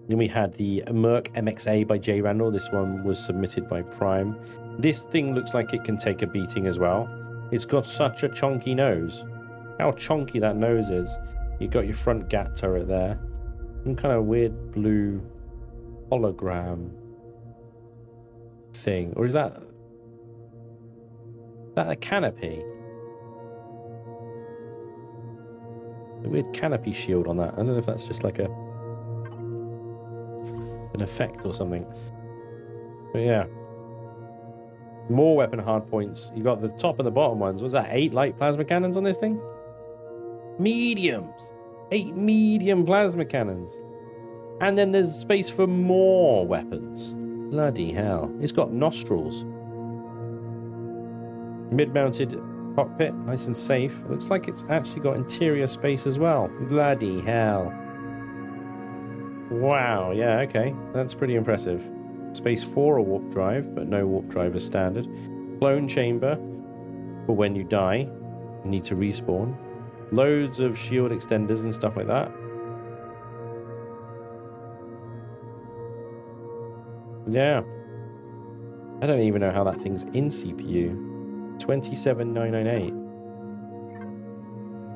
S1: Then we had the Merc MXA by J. Randall. This one was submitted by Prime. This thing looks like it can take a beating as well. It's got such a chunky nose. How chunky that nose is. You've got your front gat turret there. Some kind of weird blue hologram thing. Or is that a canopy? A weird canopy shield on that. I don't know if that's just like an effect or something. But yeah. More weapon hardpoints. You got the top and the bottom ones. Was that 8 light plasma cannons on this thing? Mediums. 8 medium plasma cannons. And then there's space for more weapons. Bloody hell. It's got nostrils. Mid-mounted cockpit. Nice and safe. It looks like it's actually got interior space as well. Bloody hell. Wow. Yeah, okay. That's pretty impressive. Space for a warp drive, but no warp drive as standard. Clone chamber for when you die. You need to respawn. Loads of shield extenders and stuff like that. Yeah. I don't even know how that thing's in CPU. 27998.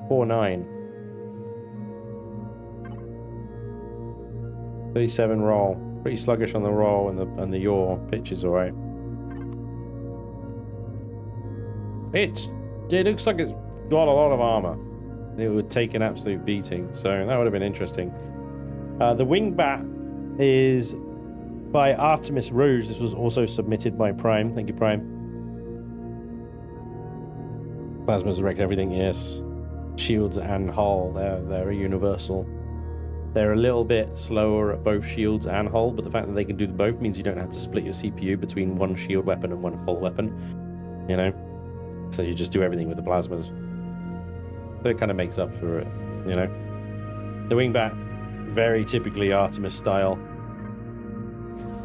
S1: 49. 37 roll. Pretty sluggish on the roll, and the yaw. Pitch is alright. It looks like it's got a lot of armor. It would take an absolute beating, so that would have been interesting. The wingbat is by Artemis Rouge. This was also submitted by Prime. Thank you, Prime. Plasmas direct everything, yes. Shields and hull, they're universal. They're a little bit slower at both shields and hull, but the fact that they can do both means you don't have to split your CPU between one shield weapon and one hull weapon, you know? So you just do everything with the plasmas. So it kind of makes up for it, you know? The wingbat, very typically Artemis style.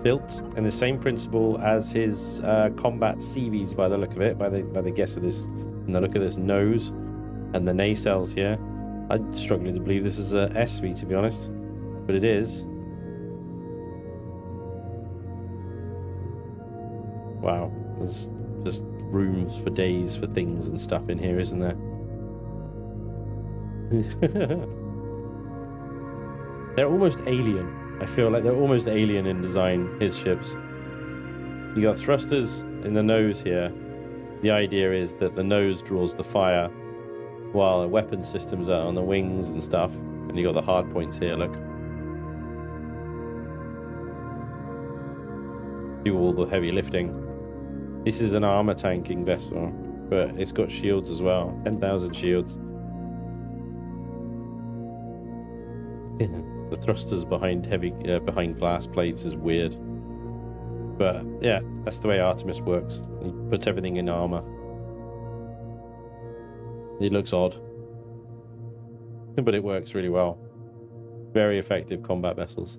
S1: Built in the same principle as his combat CVs by the look of it, by the guess of this, and the look of this nose and the nacelles here. I'm struggling to believe this is a SV, to be honest, but it is. Wow, there's just rooms for days for things and stuff in here, isn't there? They're almost alien. I feel like they're almost alien in design, his ships. You got thrusters in the nose here. The idea is that the nose draws the fire, while the weapon systems are on the wings and stuff. And you got the hard points here, look. Do all the heavy lifting. This is an armor tanking vessel, but it's got shields as well. 10,000 shields. The thrusters behind behind glass plates is weird. But yeah, that's the way Artemis works. He puts everything in armor. It looks odd, but it works really well. Very effective combat vessels.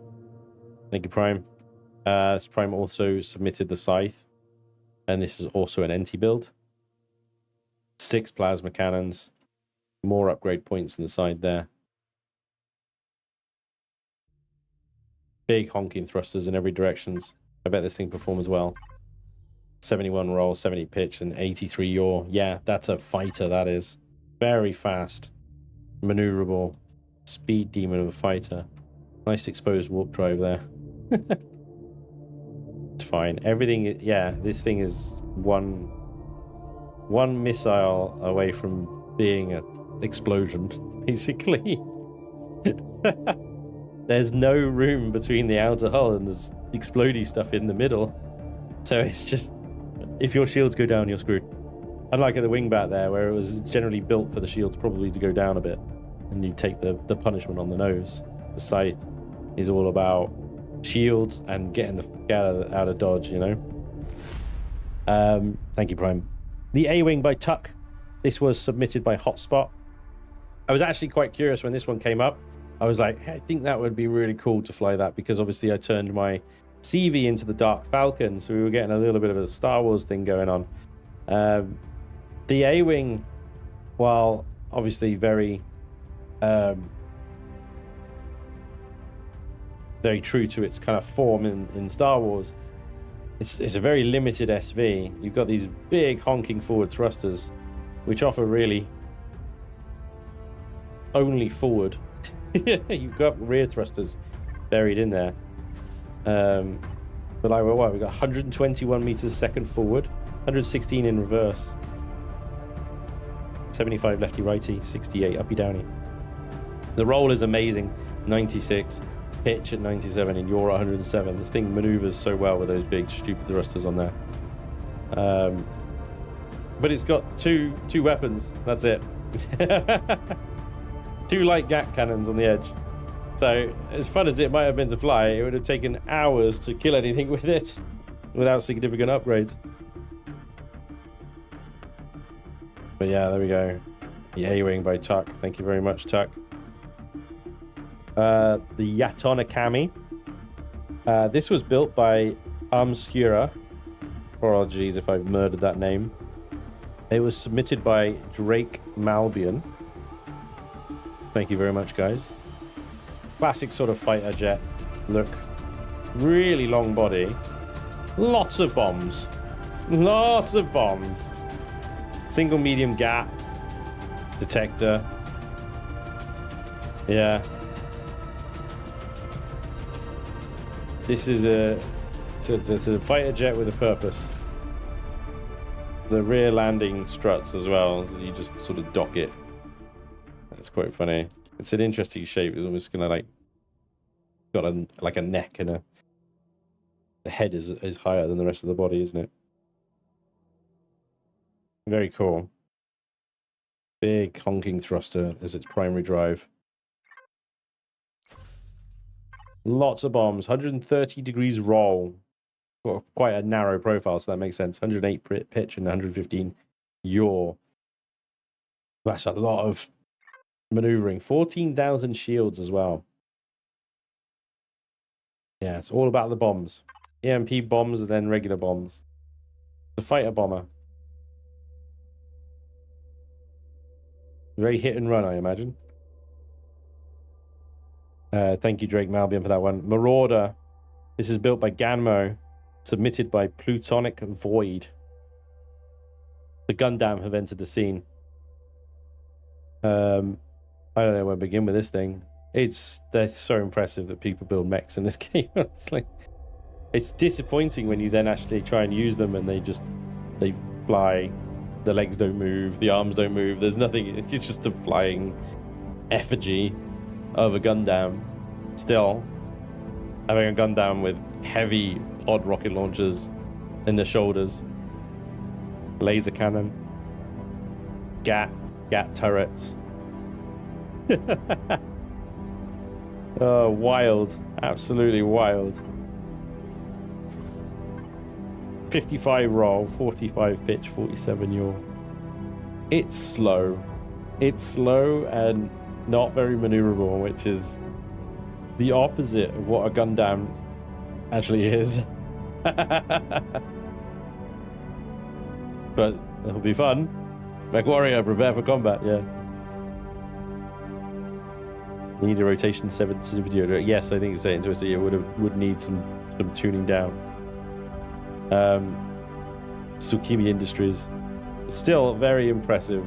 S1: Thank you, Prime. Prime also submitted the Scythe, and this is also an NT build. 6 plasma cannons, more upgrade points on the side there. Big honking thrusters in every directions. I bet this thing performs well. 71 roll, 70 pitch, and 83 yaw. Yeah, that's a fighter, that is. Very fast, maneuverable, speed demon of a fighter. Nice exposed warp drive there. It's fine. Everything, yeah, this thing is one missile away from being an explosion, basically. There's no room between the outer hull and there's explodey stuff in the middle. So it's just, if your shields go down, you're screwed. Unlike the wingbat there, where it was generally built for the shields probably to go down a bit, and you take the punishment on the nose. The Scythe is all about shields and getting the out of dodge, you know? Thank you, Prime. The A-Wing by Tuck. This was submitted by Hotspot. I was actually quite curious when this one came up. I was like, hey, I think that would be really cool to fly that, because obviously I turned my CV into the Dark Falcon, so we were getting a little bit of a Star Wars thing going on. The A-Wing, while obviously very true to its kind of form in Star Wars, it's a very limited SV. You've got these big honking forward thrusters, which offer really only forward. You've got rear thrusters buried in there. But like, what? We've got 121 meters a second forward, 116 in reverse, 75 lefty righty, 68 uppy downy. The roll is amazing. 96 pitch at 97, and you're 107. This thing maneuvers so well with those big stupid thrusters on there. But it's got two weapons. That's it. 2 light gat cannons on the edge. So as fun as it might have been to fly, it would have taken hours to kill anything with it without significant upgrades. But yeah, there we go. The A-Wing by Tuck. Thank you very much, Tuck. The Yatonakami. This was built by Armscura. Apologies if I've murdered that name. It was submitted by Drake Malbion. Thank you very much, guys. Classic sort of fighter jet look. Really long body. Lots of bombs. Lots of bombs. Single medium gap detector. Yeah. This is it's a fighter jet with a purpose. The rear landing struts as well, so you just sort of dock it. That's quite funny. It's an interesting shape. It's almost gonna like got a neck and the head is higher than the rest of the body, isn't it? Very cool. Big honking thruster as its primary drive. Lots of bombs. 130 degrees roll. Got quite a narrow profile, so that makes sense. 108 pitch and 115 yaw. That's a lot of maneuvering. 14,000 shields as well. Yeah, it's all about the bombs. EMP bombs and then regular bombs. The fighter bomber. Very hit and run, I imagine. Thank you, Drake Malbion, for that one. Marauder. This is built by Ganmo. Submitted by Plutonic Void. The Gundam have entered the scene. I don't know where to begin with this thing. They're so impressive that people build mechs in this game. Honestly, it's disappointing when you then actually try and use them and they fly. The legs don't move, the arms don't move. There's nothing. It's just a flying effigy of a Gundam. Still, having a Gundam with heavy pod rocket launchers in the shoulders, laser cannon, gat turrets. Oh, wild. Absolutely wild. 55 roll, 45 pitch, 47 yaw. It's slow. It's slow and not very maneuverable, which is the opposite of what a Gundam actually is. But it'll be fun. Mech Warrior, prepare for combat, yeah. Need a rotation 7 video. Yes, I think it's interesting. It would need some tuning down. Tsukimi Industries. Still very impressive.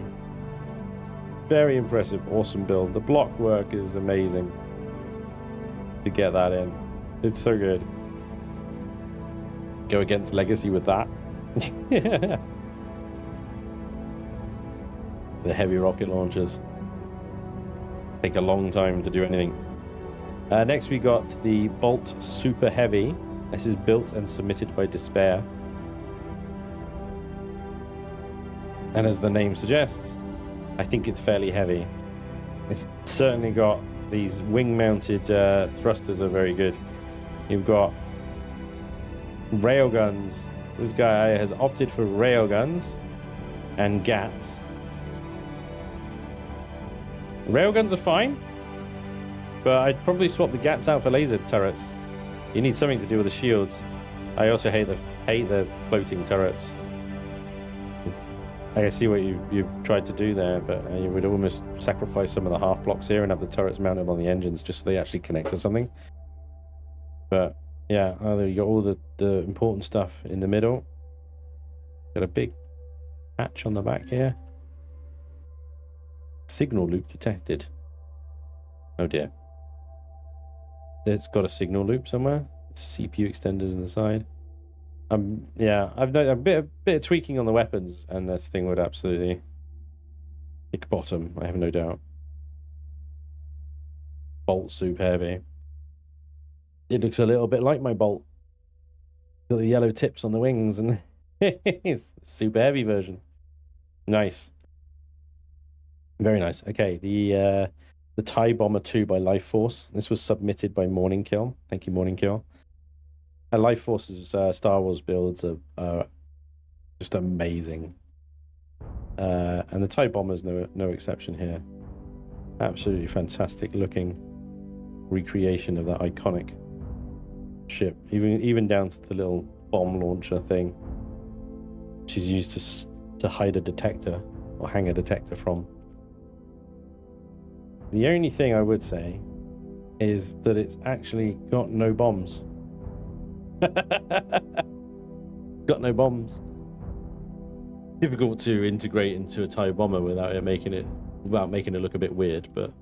S1: Very impressive. Awesome build. The block work is amazing to get that in. It's so good. Go against Legacy with that. The heavy rocket launchers. Take a long time to do anything. Next we got the Bolt Super Heavy. This is built and submitted by Despair. And as the name suggests, I think it's fairly heavy. It's certainly got these wing-mounted thrusters are very good. You've got railguns. This guy has opted for railguns and GATs. Railguns are fine, but I'd probably swap the GATs out for laser turrets. You need something to do with the shields. I also hate the floating turrets. I see what you've tried to do there, but you would almost sacrifice some of the half blocks here and have the turrets mounted on the engines just so they actually connect to something. But yeah, either you got all the important stuff in the middle. Got a big patch on the back here. Signal loop detected. Oh dear. It's got a signal loop somewhere. CPU extenders in the side. Yeah, I've done a bit of tweaking on the weapons, and this thing would absolutely kick bottom. I have no doubt. Bolt super heavy. It looks a little bit like my bolt. Got the yellow tips on the wings, and it's the super heavy version. Nice. Very nice. Okay, the TIE Bomber 2 by Life Force. This was submitted by Morning Kill. Thank you, Morning Kill. Life Force's Star Wars builds are just amazing. And the TIE Bomber is no exception here. Absolutely fantastic looking recreation of that iconic ship. Even down to the little bomb launcher thing, which is used to hide a detector or hang a detector from. The only thing I would say is that it's actually got no bombs. Got no bombs. Difficult to integrate into a TIE Bomber without making it look a bit weird, but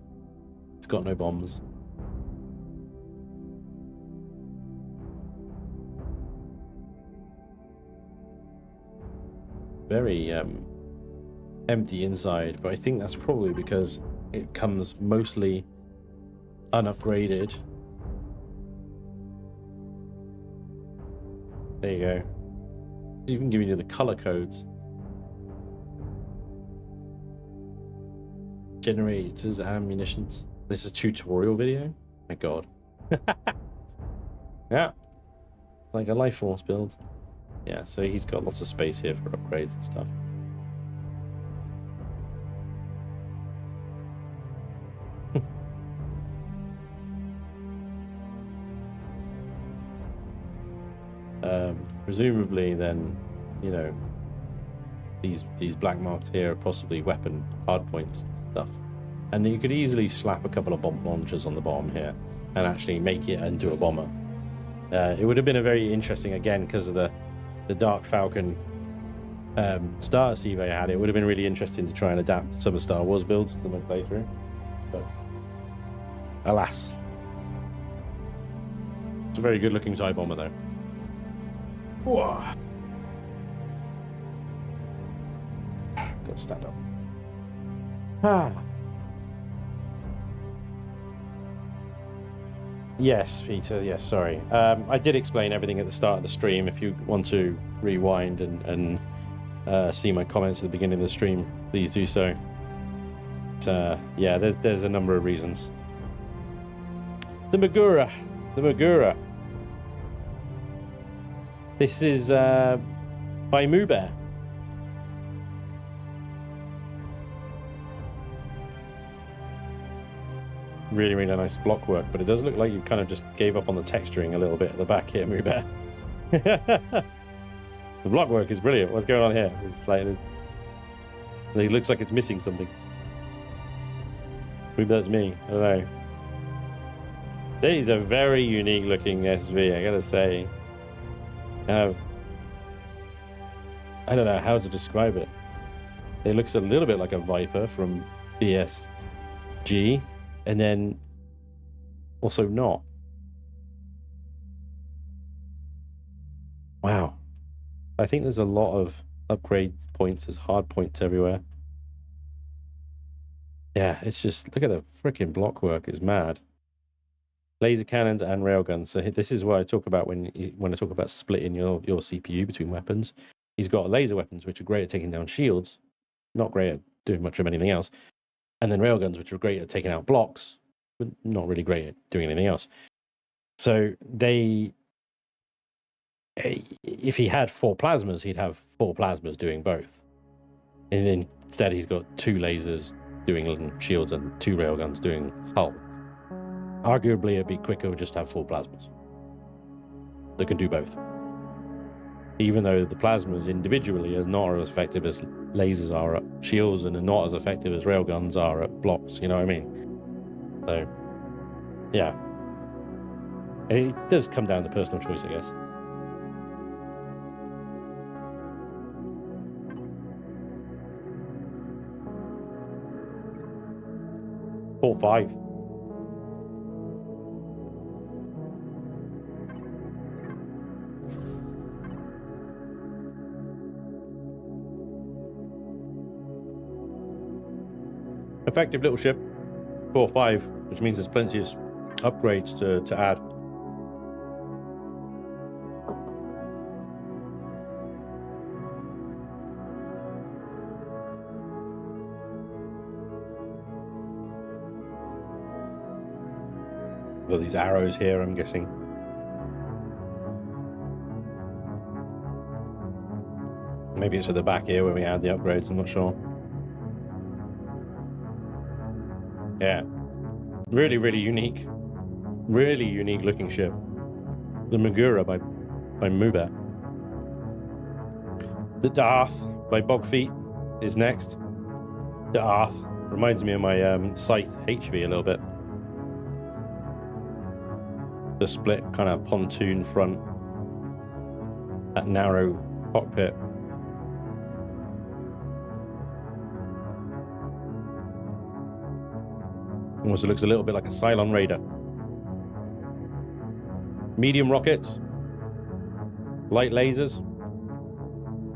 S1: it's got no bombs. Very empty inside, but I think that's probably because it comes mostly unupgraded. There you go. Even giving you the color codes. Generators and munitions. This is a tutorial video? My god. Yeah. Like a Life Force build. Yeah, so he's got lots of space here for upgrades and stuff. Presumably then, you know, these black marks here are possibly weapon hardpoints and stuff. And you could easily slap a couple of bomb launchers on the bottom here and actually make it into a bomber. It would have been a very interesting, again, because of the Dark Falcon starter Steve I had, it would have been really interesting to try and adapt some of Star Wars builds to my playthrough. But alas. It's a very good looking TIE Bomber though. Whoa. Gotta stand up. Yes, Peter. Yes, sorry. I did explain everything at the start of the stream. If you want to rewind and see my comments at the beginning of the stream, please do so. But, yeah, there's a number of reasons. The Magura. This is by Mubear. Really, really nice block work, but it does look like you kind of just gave up on the texturing a little bit at the back here, Mubear. The block work is brilliant. What's going on here? It's like it looks like it's missing something. Maybe that's me. I don't know. That is a very unique looking SV, I gotta say. I don't know how to describe it. It looks a little bit like a Viper from BSG, and then also not. Wow. I think there's a lot of upgrade points as hard points everywhere. Yeah, it's just, look at the freaking block work, it's mad. Laser cannons and railguns. So this is what I talk about when I talk about splitting your CPU between weapons. He's got laser weapons, which are great at taking down shields, not great at doing much of anything else. And then railguns, which are great at taking out blocks, but not really great at doing anything else. So if he had 4 plasmas, he'd have 4 plasmas doing both. And then instead he's got 2 lasers doing shields and 2 railguns doing hull. Arguably, it'd be quicker just to have 4 plasmas that can do both. Even though the plasmas individually are not as effective as lasers are at shields and are not as effective as railguns are at blocks, you know what I mean? So, yeah. It does come down to personal choice, I guess. Or 5. Effective little ship, 4 or 5, which means there's plenty of upgrades to add. Got these arrows here, I'm guessing. Maybe it's at the back here where we add the upgrades, I'm not sure. Yeah, really, really unique. Really unique looking ship. The Magura by Mubet. The Darth by Bogfeet is next. The Darth reminds me of my Scythe HV a little bit. The split kind of pontoon front. That narrow cockpit. Also looks a little bit like a Cylon Raider. Medium rockets. Light lasers.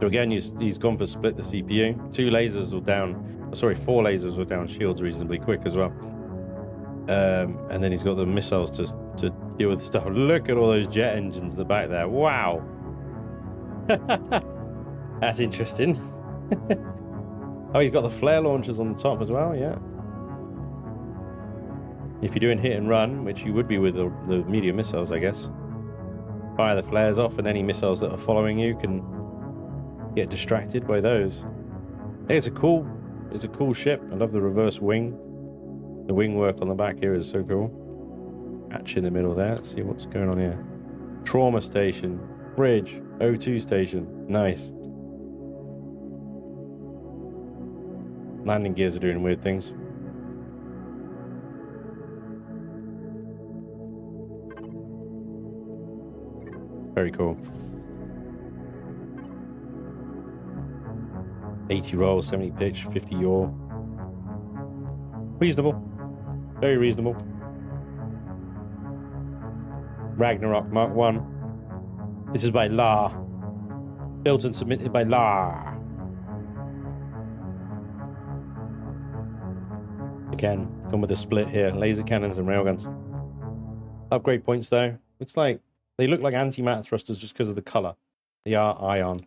S1: So again, he's gone for split the CPU. 2 lasers will down, sorry, 4 lasers will down shields reasonably quick as well. And then he's got the missiles to deal with the stuff. Look at all those jet engines in the back there. Wow. That's interesting. Oh, he's got the flare launchers on the top as well, yeah. If you're doing hit and run, which you would be with the medium missiles, I guess, fire the flares off and any missiles that are following you can get distracted by those. Hey, it's a cool ship. I love the reverse wing. The wing work on the back here is so cool. Hatch in the middle there. Let's see what's going on here. Trauma station, bridge, O2 station. Nice. Landing gears are doing weird things. Very cool. 80 roll, 70 pitch, 50 yaw. Reasonable. Very reasonable. Ragnarok Mark 1. This is by La. Built and submitted by La. Again, come with a split here. Laser cannons and railguns. Upgrade points though. Looks like they look like anti-matte thrusters just because of the color. They are ion.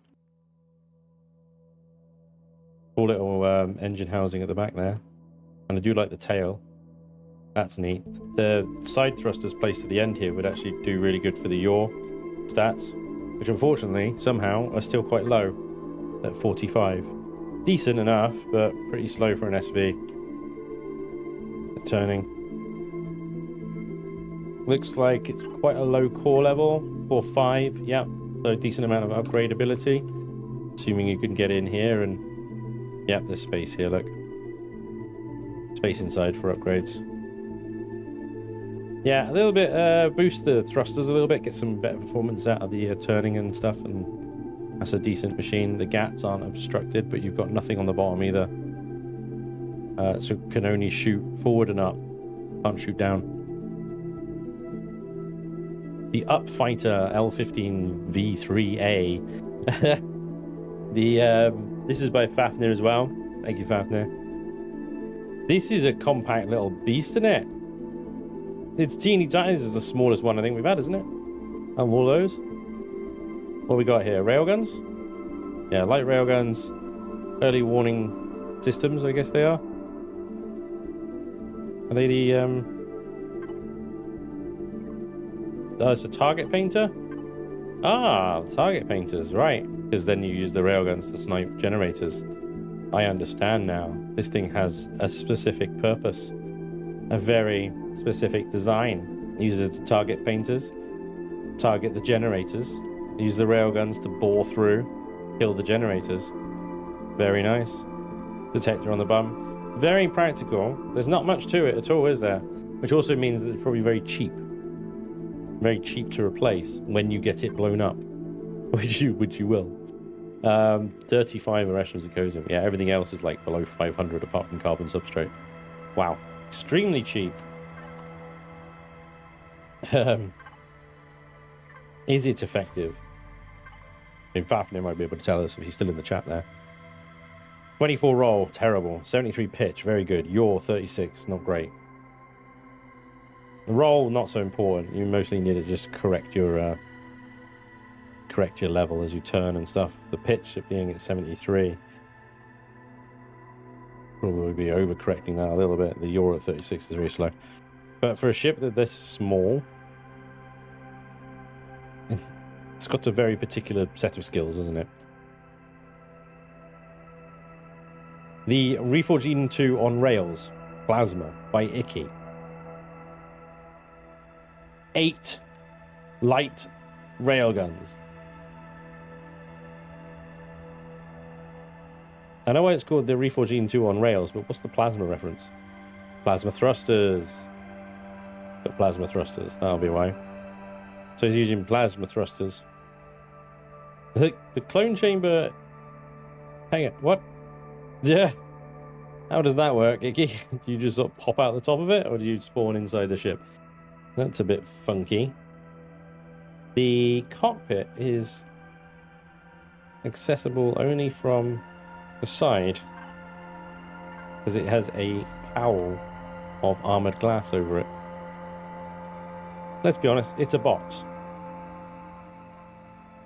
S1: Cool little engine housing at the back there. And I do like the tail. That's neat. The side thrusters placed at the end here would actually do really good for the yaw stats, which unfortunately, somehow, are still quite low at 45. Decent enough, but pretty slow for an SV. The turning. Looks like it's quite a low core level, 4.5, yeah. So decent amount of upgradability. Assuming you can get in here and, yeah, there's space here, look. Space inside for upgrades. Yeah, a little bit, boost the thrusters a little bit, get some better performance out of the turning and stuff, and that's a decent machine. The gats aren't obstructed, but you've got nothing on the bottom either. So can only shoot forward and up, can't shoot down. The Upfighter L15 V3A. This is by Fafnir as well. Thank you, Fafnir. This is a compact little beast, isn't it? It's teeny tiny. This is the smallest one I think we've had, isn't it? Of all those. What we got here? Railguns? Yeah, light railguns. Early warning systems, I guess they are. Are they the oh, it's a target painter? Ah, target painters, right. Because then you use the railguns to snipe generators. I understand now. This thing has a specific purpose, a very specific design. It uses it to target painters, target the generators, use the railguns to bore through, kill the generators. Very nice. Detector on the bum. Very practical. There's not much to it at all, is there? Which also means that it's probably very cheap. Very cheap to replace when you get it blown up. Which you will. 35 irrationals it goes in. Yeah, everything else is like below 500 apart from carbon substrate. Wow. Extremely cheap. Is it effective? In fact, he might be able to tell us if he's still in the chat there. 24 roll, terrible. 73 pitch, very good. Yaw, 36, not great. The roll, not so important. You mostly need to just correct your level as you turn and stuff. The pitch being at 73. Probably be overcorrecting that a little bit. The yaw at 36 is very slow. But for a ship that's this small, it's got a very particular set of skills, isn't it? The Reforged Eden 2 on rails, Plasma by Icky. 8 light railguns. I know why it's called the Reforged Eden 2 on rails, but what's the plasma reference? Plasma thrusters. The plasma thrusters, that'll be why. So he's using plasma thrusters. The clone chamber... Hang on, what? Yeah. How does that work, Icky? Do you just sort of pop out the top of it, or do you spawn inside the ship? That's a bit funky. The cockpit is accessible only from the side, because it has a cowl of armored glass over it. Let's be honest, it's a box.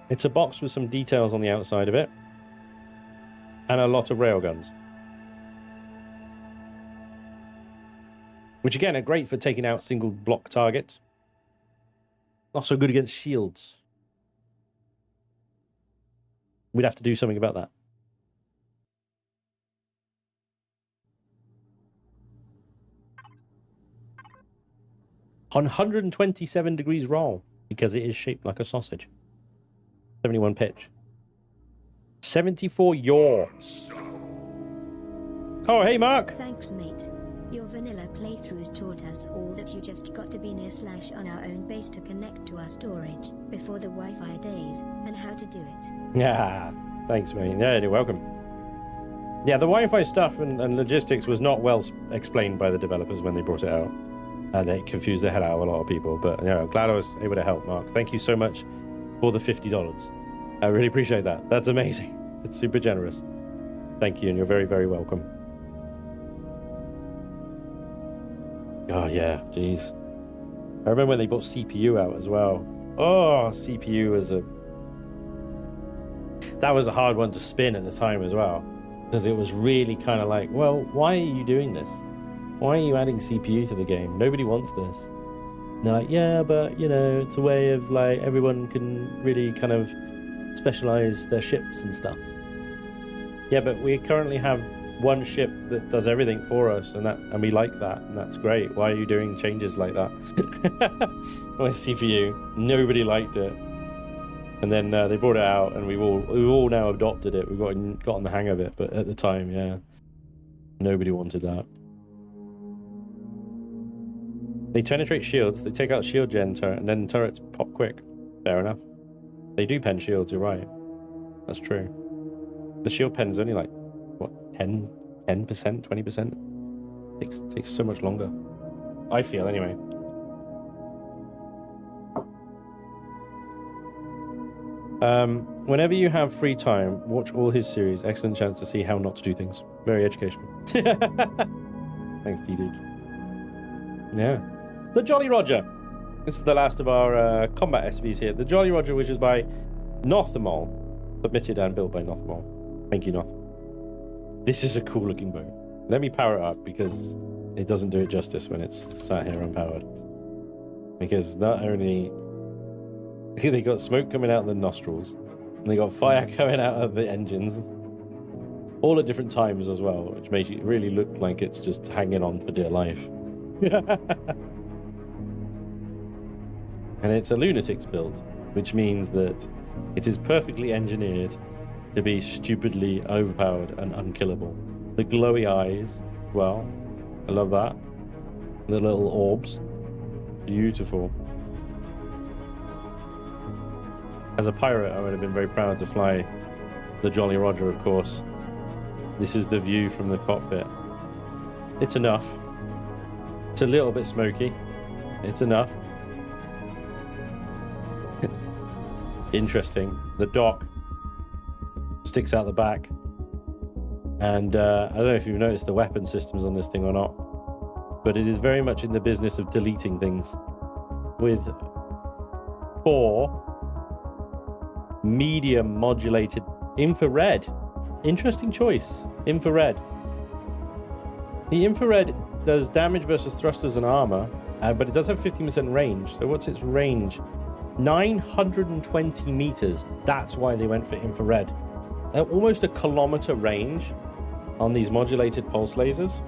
S1: It's a box with some details on the outside of it, and a lot of railguns. Which again are great for taking out single block targets. Not so good against shields. We'd have to do something about that. On 127 degrees roll, because it is shaped like a sausage. 71 pitch. 74 yaw. Oh, hey, Mark.
S3: Thanks, mate. Your vanilla playthroughs taught us all that you just got to be near / on our own base to connect to our storage before the Wi-Fi days, and how to do it.
S1: Yeah, thanks, mate. Yeah, you're welcome. Yeah, the Wi-Fi stuff and logistics was not well explained by the developers when they brought it out. And it confused the hell out of a lot of people. But yeah, I'm glad I was able to help, Mark. Thank you so much for the $50. I really appreciate that. That's amazing. It's super generous. Thank you, and you're very, very welcome. Oh, yeah, jeez. I remember when they brought CPU out as well. Oh, CPU was that was a hard one to spin at the time as well. Because it was really kind of like, well, why are you doing this? Why are you adding CPU to the game? Nobody wants this. And they're like, yeah, but, you know, it's a way of, like, everyone can really kind of specialize their ships and stuff. Yeah, but we currently have one ship that does everything for us, and we like that, and that's great. Why are you doing changes like that? My CPU, nobody liked it. And then they brought it out, and we've all now adopted it. We've gotten the hang of it, but at the time, yeah, nobody wanted that. They penetrate shields, they take out shield gen turret, and then turrets pop quick. Fair enough. They do pen shields, you're right. That's true. The shield pen's only like, what, 10%, 20%? Takes so much longer. I feel, anyway. Whenever you have free time, watch all his series. Excellent chance to see how not to do things. Very educational. Thanks, D-Dude. Yeah. The Jolly Roger. This is the last of our combat SVs here. The Jolly Roger, which is by Nothemol. Submitted and built by Nothemol. Thank you, Noth. This is a cool looking boat. Let me power it up because it doesn't do it justice when it's sat here unpowered. Because not only... they got smoke coming out of the nostrils, and they got fire coming out of the engines. all at different times as well, which makes it really look like it's just hanging on for dear life. And it's a lunatics build, which means that it is perfectly engineered to be stupidly overpowered and unkillable. The glowy eyes, well, I love that. The little orbs, beautiful. As a pirate, I would have been very proud to fly the Jolly Roger, of course. This is the view from the cockpit. It's enough. It's a little bit smoky. It's enough. Interesting. The dock sticks out the back. And I don't know if you've noticed the weapon systems on this thing or not, but it is very much in the business of deleting things. With 4 medium modulated infrared. Interesting choice. Infrared. The infrared does damage versus thrusters and armor, but it does have 15% range. So what's its range? 920 meters. That's why they went for infrared. Almost a kilometer range on these modulated pulse lasers.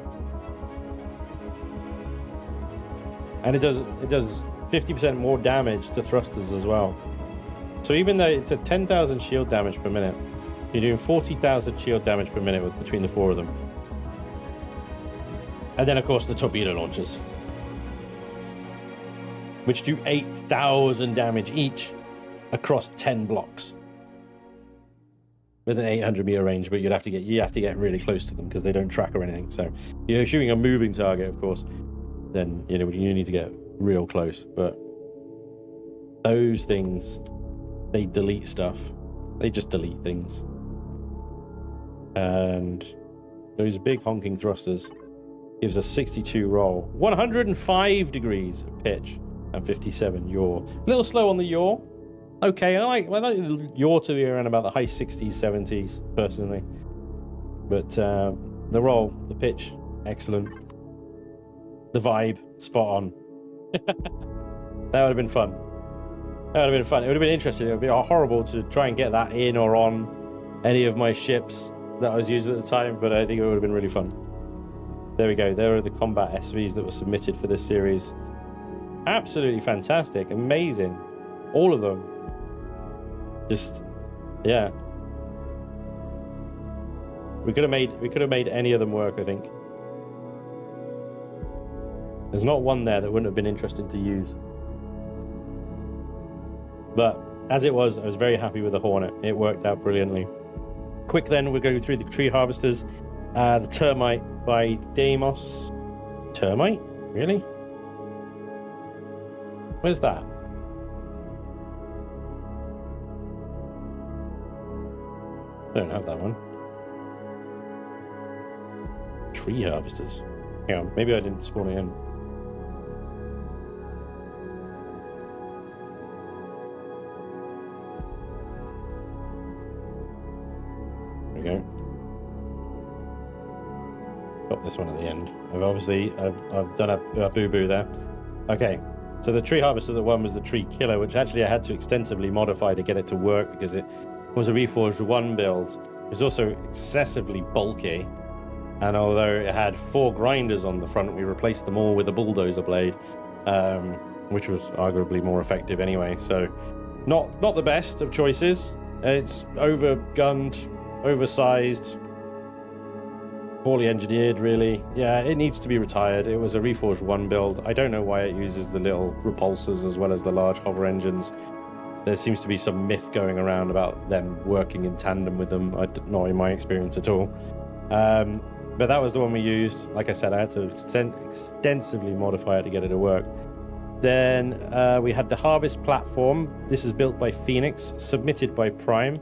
S1: And it does 50% more damage to thrusters as well. So even though it's a 10,000 shield damage per minute, you're doing 40,000 shield damage per minute between the 4 of them. And then, of course, the torpedo launchers, which do 8,000 damage each across 10 blocks with an 800-meter range. But you have to get really close to them because they don't track or anything. So if you're shooting a moving target, of course, then you need to get real close. But those things, they delete stuff. They just delete things. And those big honking thrusters gives us 62 roll, 105 degrees of pitch, and 57 yaw. A little slow on the yaw. Okay, I like the yaw to be around about the high 60s, 70s, personally. But the roll, the pitch, excellent. The vibe, spot on. That would have been fun. That would have been fun. It would have been interesting. It would be horrible to try and get that in or on any of my ships that I was using at the time, but I think it would have been really fun. There we go. There are the combat SVs that were submitted for this series. Absolutely fantastic. Amazing. All of them. Just, yeah. We could have made any of them work, I think. There's not one there that wouldn't have been interesting to use. But as it was, I was very happy with the Hornet. It worked out brilliantly. Quick then, we'll go through the tree harvesters. The Termite by Deimos. Termite? Really? Where's that? I don't have that one. Tree harvesters. Hang on, maybe I didn't spawn it in. There we go. Got this one at the end. I've done a boo-boo there. Okay, so the tree harvester that one was the tree killer, which actually I had to extensively modify to get it to work because it was a Reforged 1 build. It was also excessively bulky, and although it had 4 grinders on the front, we replaced them all with a bulldozer blade, which was arguably more effective anyway. So not the best of choices. It's overgunned, oversized, poorly engineered, really. Yeah, it needs to be retired. It was a Reforged 1 build. I don't know why it uses the little repulsors as well as the large hover engines. There seems to be some myth going around about them working in tandem with them. Not in my experience at all. But that was the one we used. Like I said, I had to extensively modify it to get it to work. Then we had the Harvest platform. This is built by Phoenix, submitted by Prime.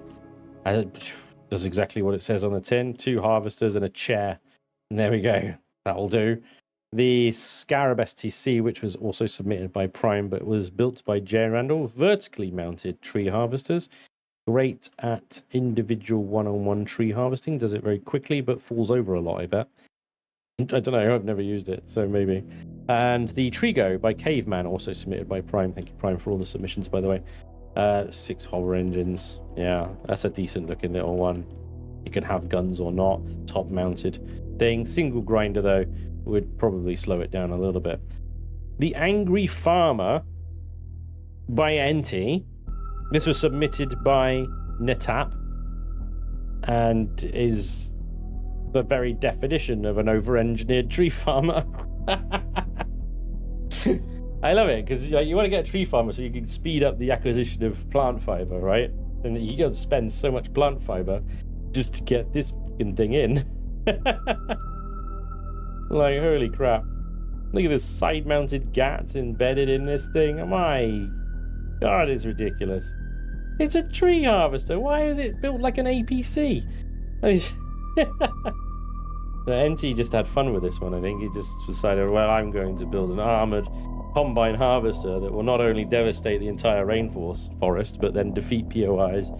S1: Does exactly what it says on the tin. 2 harvesters and a chair. And there we go. That'll do. The Scarab STC, which was also submitted by Prime, but was built by J. Randall. Vertically mounted tree harvesters. Great at individual one-on-one tree harvesting. Does it very quickly, but falls over a lot, I bet. I don't know. I've never used it, so maybe. And the Trigo by Caveman, also submitted by Prime. Thank you, Prime, for all the submissions, by the way. 6 hover engines. Yeah, that's a decent looking little one. You can have guns or not, top mounted thing. Single grinder though would probably slow it down a little bit. The Angry Farmer by NT. This was submitted by Netap and is the very definition of an over-engineered tree farmer. I love it because you want to get a tree farmer so you can speed up the acquisition of plant fiber, right? And you got to spend so much plant fiber just to get this fucking thing in. Like, holy crap. Look at this side-mounted GATs embedded in this thing. Oh my god, it's ridiculous. It's a tree harvester. Why is it built like an APC? The NT just had fun with this one, I think. He just decided, well, I'm going to build an armored combine harvester that will not only devastate the entire rainforest, but then defeat POIs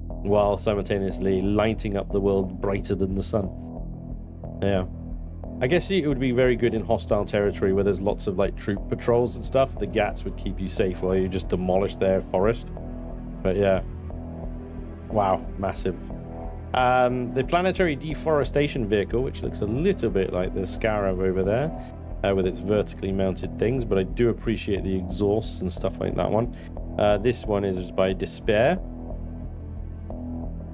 S1: while simultaneously lighting up the world brighter than the sun. Yeah. I guess it would be very good in hostile territory where there's lots of like troop patrols and stuff. The GATs would keep you safe while you just demolish their forest. But yeah. Wow, massive. The planetary deforestation vehicle, which looks a little bit like the Scarab over there, with its vertically mounted things, but I do appreciate the exhausts and stuff like that one. This one is by Despair.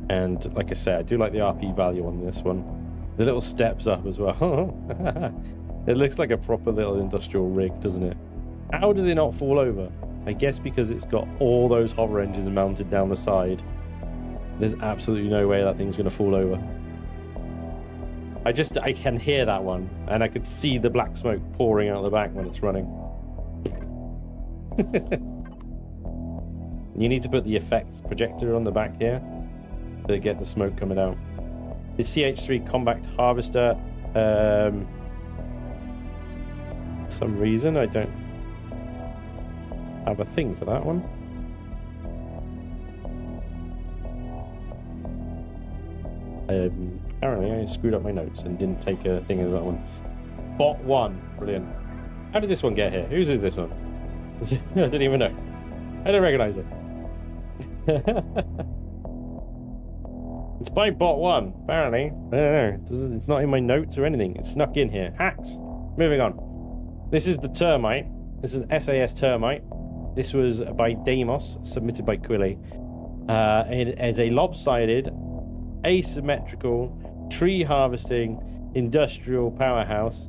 S1: And like I said, I do like the RP value on this one. The little steps up as well. It looks like a proper little industrial rig, doesn't it? How does it not fall over? I guess because it's got all those hover engines mounted down the side. There's absolutely no way that thing's going to fall over. I can hear that one, and I could see the black smoke pouring out the back when it's running. You need to put the effects projector on the back here to get the smoke coming out. The CH3 Compact Harvester, some reason I don't have a thing for that one. Apparently I screwed up my notes and didn't take a thing of that one. Bot 1, brilliant. How did this one get here? Whose is this one? I didn't even know. I don't recognize it. It's by bot 1, apparently. I don't know. It's not in my notes or anything. It's snuck in here. Hacks. Moving on. This is the Termite. This is SAS Termite. This was by Deimos, submitted by Quilly. It is a lopsided, asymmetrical, tree harvesting, industrial powerhouse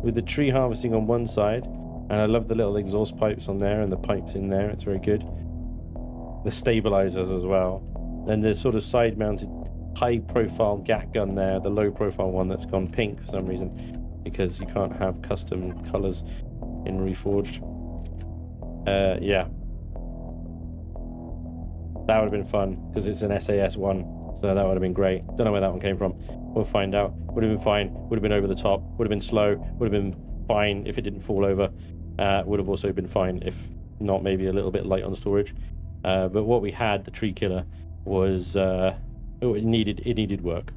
S1: with the tree harvesting on one side. And I love the little exhaust pipes on there and the pipes in there. It's very good. The stabilizers as well. And the sort of side-mounted high-profile GAT gun there, the low-profile one that's gone pink for some reason, because you can't have custom colors in Reforged. Yeah. That would have been fun, because it's an SAS one, so that would have been great. Don't know where that one came from. We'll find out. Would have been fine. Would have been over the top. Would have been slow. Would have been fine if it didn't fall over. Would have also been fine if not maybe a little bit light on storage. But what we had, the tree killer, was it needed work.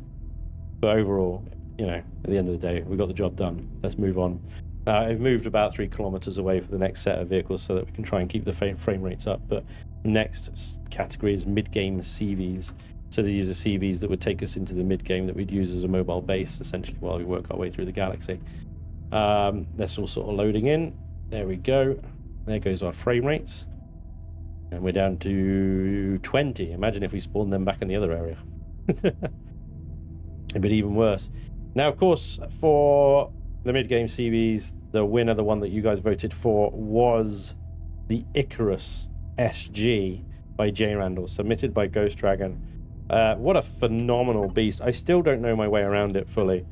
S1: But overall, you know, at the end of the day, we got the job done. Let's move on. I've moved about 3 kilometers away for the next set of vehicles so that we can try and keep the frame rates up. But next category is mid-game CVs. So these are CVs that would take us into the mid-game that we'd use as a mobile base, essentially, while we work our way through the galaxy. That's all sort of loading in. There we go. There goes our frame rates. And we're down to 20. Imagine if we spawned them back in the other area. It'd be even worse. Now, of course, for the mid-game CVs, the winner, the one that you guys voted for, was the Icarus SG by J. Randall, submitted by Ghost Dragon. What a phenomenal beast. I still don't know my way around it fully.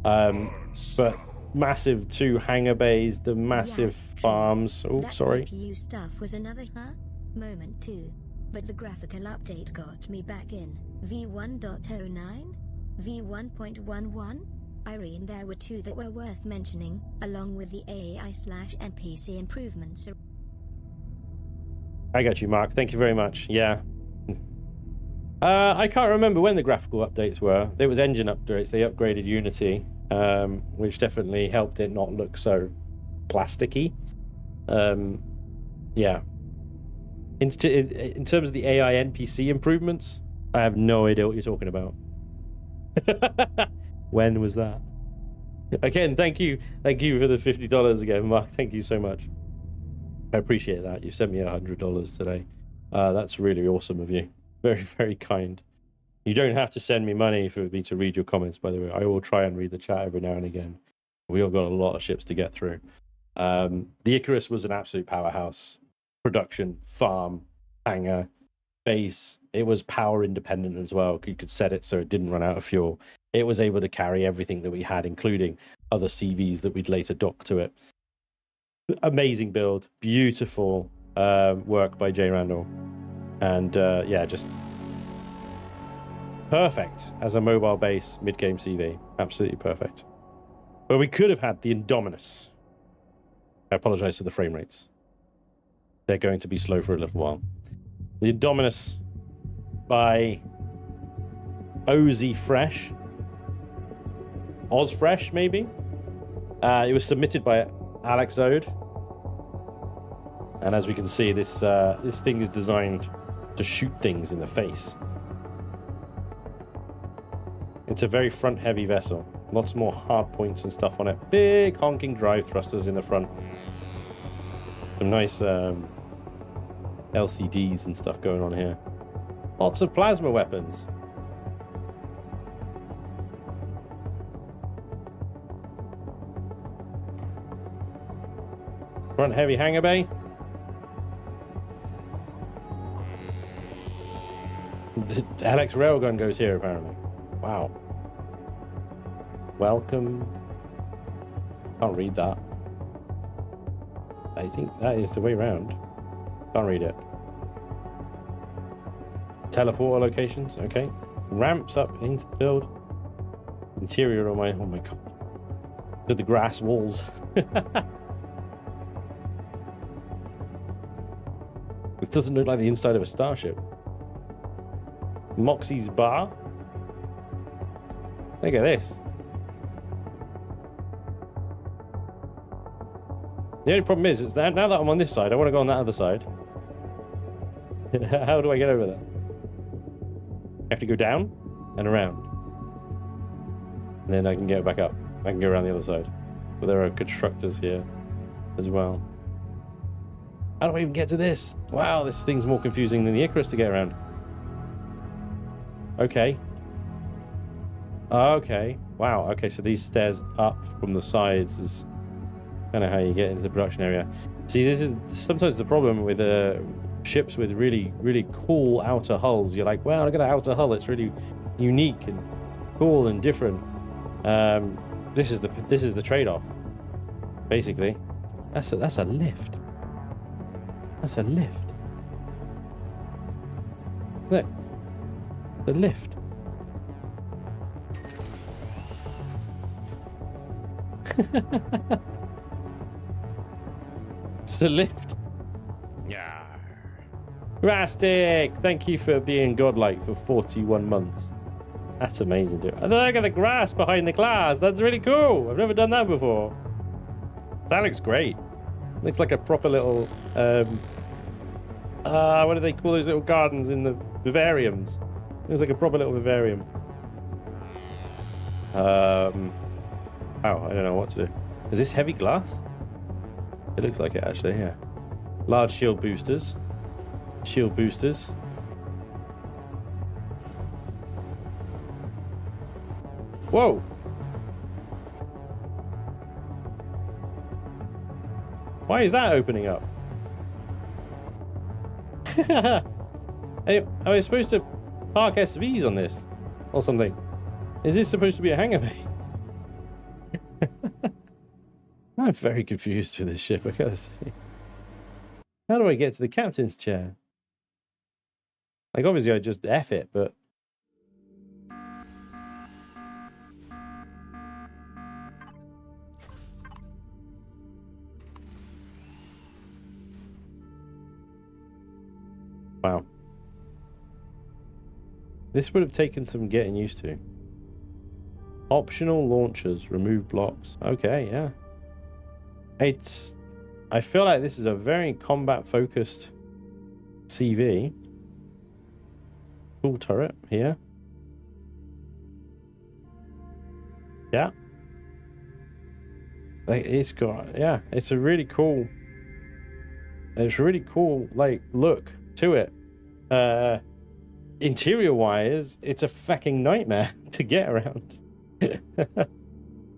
S1: But massive 2 hangar bays, the massive farms. Oh,
S3: that
S1: sorry.
S3: CPU stuff was another moment too. But the graphical update got me back in. V1.09? V1.11? Irene, there were 2 that were worth mentioning, along with the AI/NPC improvements.
S1: I got you, Mark. Thank you very much. Yeah. I can't remember when the graphical updates were. There was engine updates. They upgraded Unity, which definitely helped it not look so plasticky. Yeah. In terms of the AI NPC improvements, I have no idea what you're talking about. When was that? Again, thank you for the $50 again, Mark. Thank you so much. I appreciate that. You sent me $100 today. That's really awesome of you. Very, very kind. You don't have to send me money for me to read your comments, by the way. I will try and read the chat every now and again. We all got a lot of ships to get through. The Icarus was an absolute powerhouse. Production, farm, hangar, base. It was power independent as well. You could set it so it didn't run out of fuel. It was able to carry everything that we had, including other CVs that we'd later dock to it. Amazing build. Beautiful work by Jay Randall. And yeah, just perfect as a mobile base mid-game CV. Absolutely perfect. But we could have had the Indominus. I apologize for the frame rates. They're going to be slow for a little while. The Indominus by OZ Fresh. Oz Fresh, maybe? It was submitted by Alex Ode. And as we can see, this thing is designed to shoot things in the face. It's a very front-heavy vessel. Lots more hard points and stuff on it. Big honking drive thrusters in the front. Some nice LCDs and stuff going on here. Lots of plasma weapons. Front heavy hangar bay. The Alex railgun goes here apparently. Wow. Welcome. Can't read that. I think that is the way around. Can't read it. Teleporter locations, okay. Ramps up into the build. Interior on my, oh my god. To the grass walls. This doesn't look like the inside of a starship. Moxie's bar. Look at this. The only problem is that now that I'm on this side, I want to go on that other side. How do I get over there? I have to go down and around. And then I can get back up. I can go around the other side. But there are constructors here as well. How do I even get to this? Wow, this thing's more confusing than the Icarus to get around. Okay. Okay. Wow. Okay, so these stairs up from the sides is kind of how you get into the production area. See, this is sometimes the problem with ships with really, really cool outer hulls. You're like, well, look at that outer hull. It's really unique and cool and different. This is the trade-off. Basically, that's a lift. That's a lift. Look, the lift. It's the lift. Yeah. Rastic, thank you for being godlike for 41 months. That's amazing, dude. And look at the grass behind the glass. That's really cool. I've never done that before. That looks great. Looks like a proper little what do they call those little gardens in the vivariums? Looks like a proper little vivarium. Oh, I don't know what to do. Is this heavy glass? It looks like it actually, yeah. Large shield boosters. Shield boosters. Whoa! Why is that opening up? Am I supposed to park SVs on this? Or something? Is this supposed to be a hangar bay? I'm very confused with this ship, I gotta say. How do I get to the captain's chair? Like, obviously I just F it, but... Wow. This would have taken some getting used to. Optional launchers, remove blocks. Okay, yeah. I feel like this is a very combat focused CV. Cool turret here. Yeah. Like, it's got, yeah, it's a really cool, like, look to it. Interior wise, it's a fucking nightmare to get around.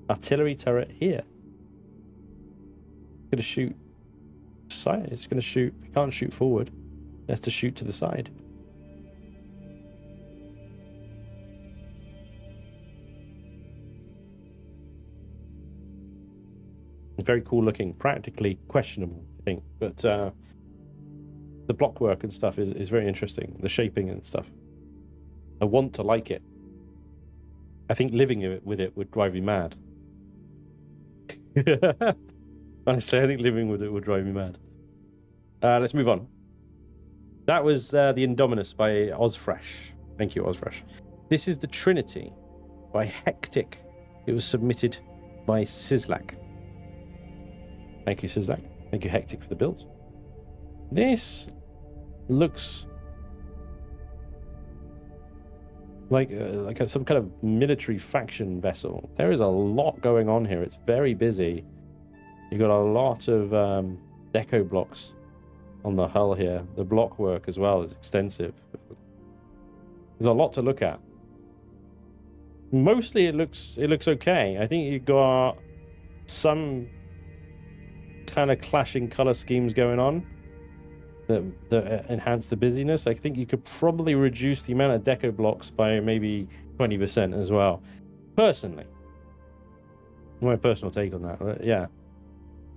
S1: Artillery turret here. Gonna shoot side. It's gonna shoot. It can't shoot forward. It has to shoot to the side. Very cool looking. Practically questionable, I think, but the block work and stuff is very interesting. The shaping and stuff. I want to like it. I think living with it would drive me mad. Honestly, I think living with it would drive me mad. Let's move on. That was the Indominus by Ozfresh. Thank you, Ozfresh. This is the Trinity by Hectic. It was submitted by Sislak. Thank you, Sislak. Thank you, Hectic, for the build. This looks like some kind of military faction vessel. There is a lot going on here. It's very busy. You've got a lot of deco blocks on the hull here. The block work as well is extensive. There's a lot to look at. Mostly it looks okay. I think you've got some kind of clashing color schemes going on that enhance the busyness. I think you could probably reduce the amount of deco blocks by maybe 20% as well. Personally, my personal take on that. But yeah,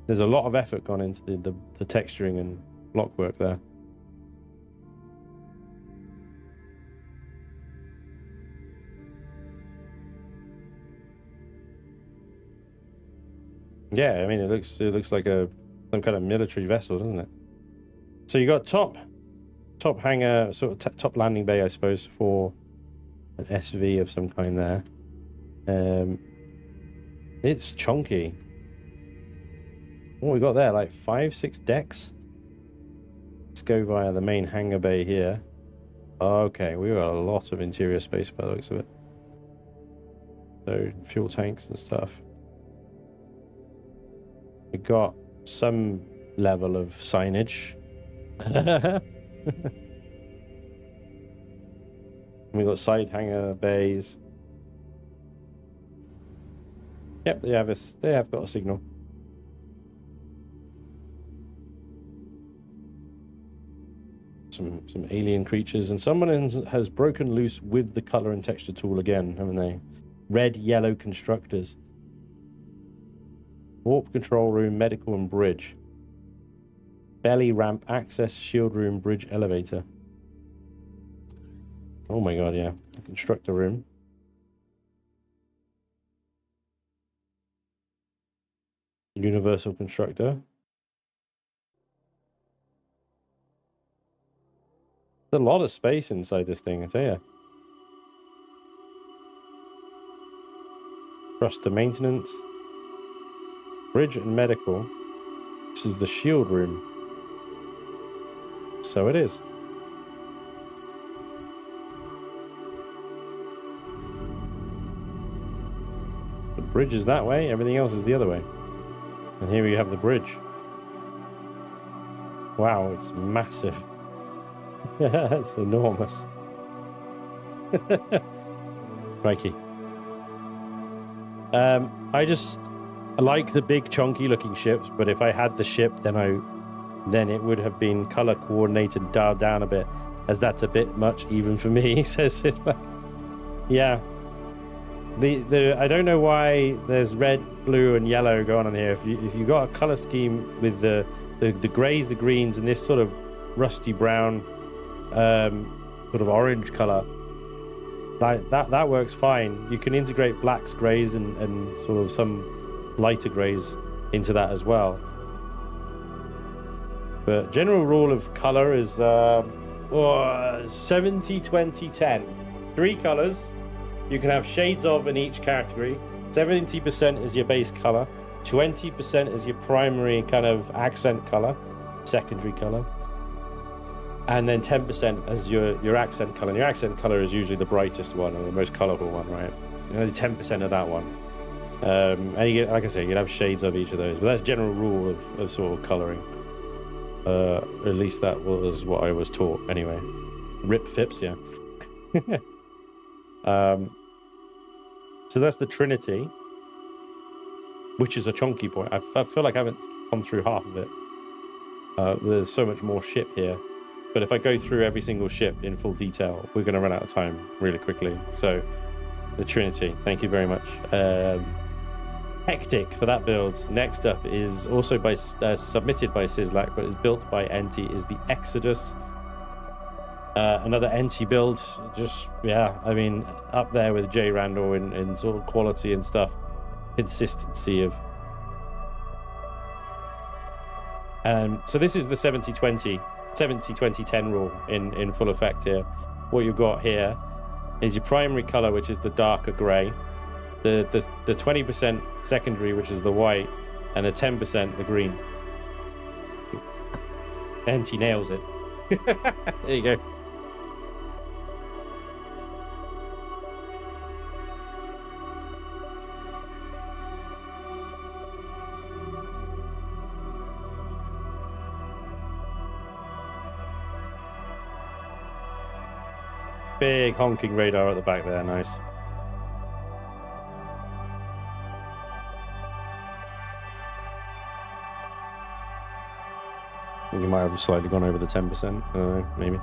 S1: there's a lot of effort gone into the texturing and block work there. Yeah, I mean, it looks like some kind of military vessel, doesn't it? So you got top hangar, sort of top landing bay, I suppose, for an SV of some kind there. It's chunky. What we got there, like 5-6 decks? Let's go via the main hangar bay here. Okay, we got a lot of interior space by the looks of it. So fuel tanks and stuff. We got some level of signage. We got side hangar bays. Yep, they have got a signal. Some alien creatures, and someone has broken loose with the color and texture tool again, haven't they? Red, yellow constructors. Warp control room, medical and bridge. Belly ramp, access, shield room, bridge, elevator. Oh my god, yeah. Constructor room. Universal constructor. There's a lot of space inside this thing, I tell you. Thruster maintenance. Bridge and medical. This is the shield room. So it is. The bridge is that way, everything else is the other way. And here we have the bridge. Wow, it's massive. It's enormous. Crikey. I like the big chunky looking ships, but if I had the ship, then it would have been color coordinated, dialed down a bit, as that's a bit much even for me. He says it's like, yeah. I don't know why there's red, blue, and yellow going on here. If you got a color scheme with the grays, the greens, and this sort of rusty brown, sort of orange color, that works fine. You can integrate blacks, grays, and sort of some lighter grays into that as well. But general rule of color is 70, 20, 10. 3 colors. You can have shades of in each category. 70% is your base color. 20% is your primary kind of accent color, secondary color. And then 10% as your accent color. And your accent color is usually the brightest one or the most colorful one, right? You know, 10% of that one. And you get, like I say, you can have shades of each of those, but that's general rule of sort of coloring. At least that was what I was taught anyway. Rip Phipps, yeah. So that's the Trinity, which is a chunky point. I feel like I haven't gone through half of it. There's so much more ship here. But if I go through every single ship in full detail, we're going to run out of time really quickly. So the Trinity, thank you very much. Hectic for that build. Next up is also by submitted by Sislak, but is built by NT, is the Exodus. Another NT build, just, yeah, I mean, up there with J. Randall in sort of quality and stuff. Consistency of... so this is the 70-20-10 rule in full effect here. What you've got here is your primary color, which is the darker gray, the 20% secondary, which is the white, and the 10% the green. NT nails it. There you go. Big honking radar at the back there, nice. I think you might have slightly gone over the 10%. I don't know, maybe.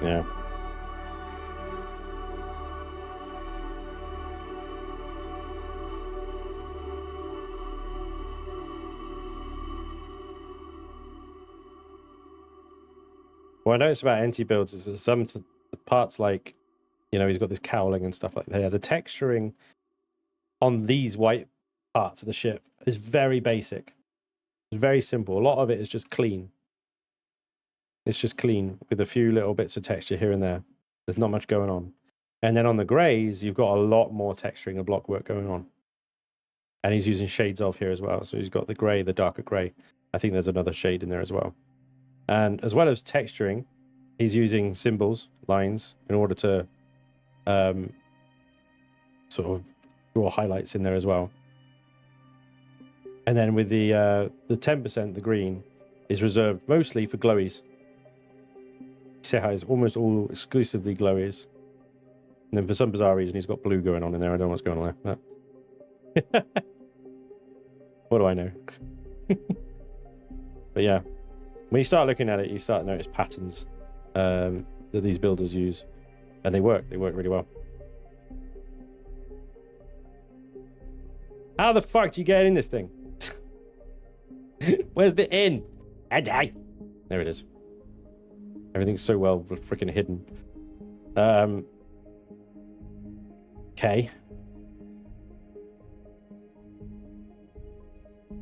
S1: Yeah. What I noticed about NT builds is that some parts, like, you know, he's got this cowling and stuff like that. The texturing on these white parts of the ship is very basic. It's very simple. A lot of it is just clean. It's just clean with a few little bits of texture here and there. There's not much going on. And then on the grays, you've got a lot more texturing and block work going on. And he's using shades of here as well. So he's got the gray, the darker gray. I think there's another shade in there as well. And as well as texturing, he's using symbols, lines, in order to sort of draw highlights in there as well. And then with the 10%, the green, is reserved mostly for glowies. See how it's almost all exclusively glowies. And then for some bizarre reason, he's got blue going on in there. I don't know what's going on there. But... what do I know? But yeah. When you start looking at it, you start to notice patterns that these builders use. And they work. They work really well. How the fuck do you get in this thing? Where's the in? There it is. Everything's so well freaking hidden. Okay.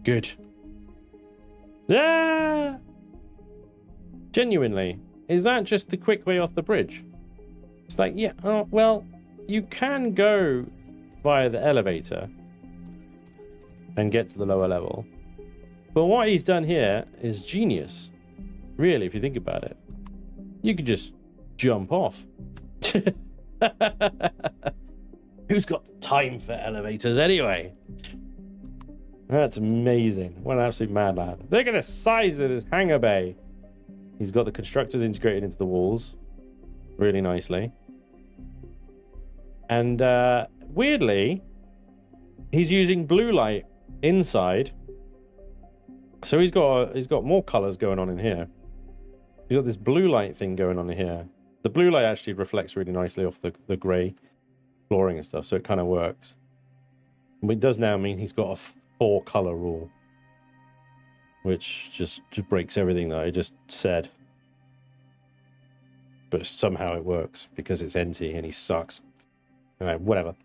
S1: Good. Ah! Genuinely, is that just the quick way off the bridge? It's like, yeah, oh, well, you can go via the elevator and get to the lower level. But what he's done here is genius. Really, if you think about it. You could just jump off. Who's got time for elevators anyway? That's amazing. What an absolute mad lad. Look at the size of this hangar bay. He's got the constructors integrated into the walls really nicely. And weirdly, he's using blue light inside. So he's got more colors going on in here. He's got this blue light thing going on in here. The blue light actually reflects really nicely off the grey flooring and stuff, so it kind of works. But it does now mean he's got a 4-color rule, which just breaks everything that I just said. But somehow it works because it's NT and he sucks. Alright, whatever.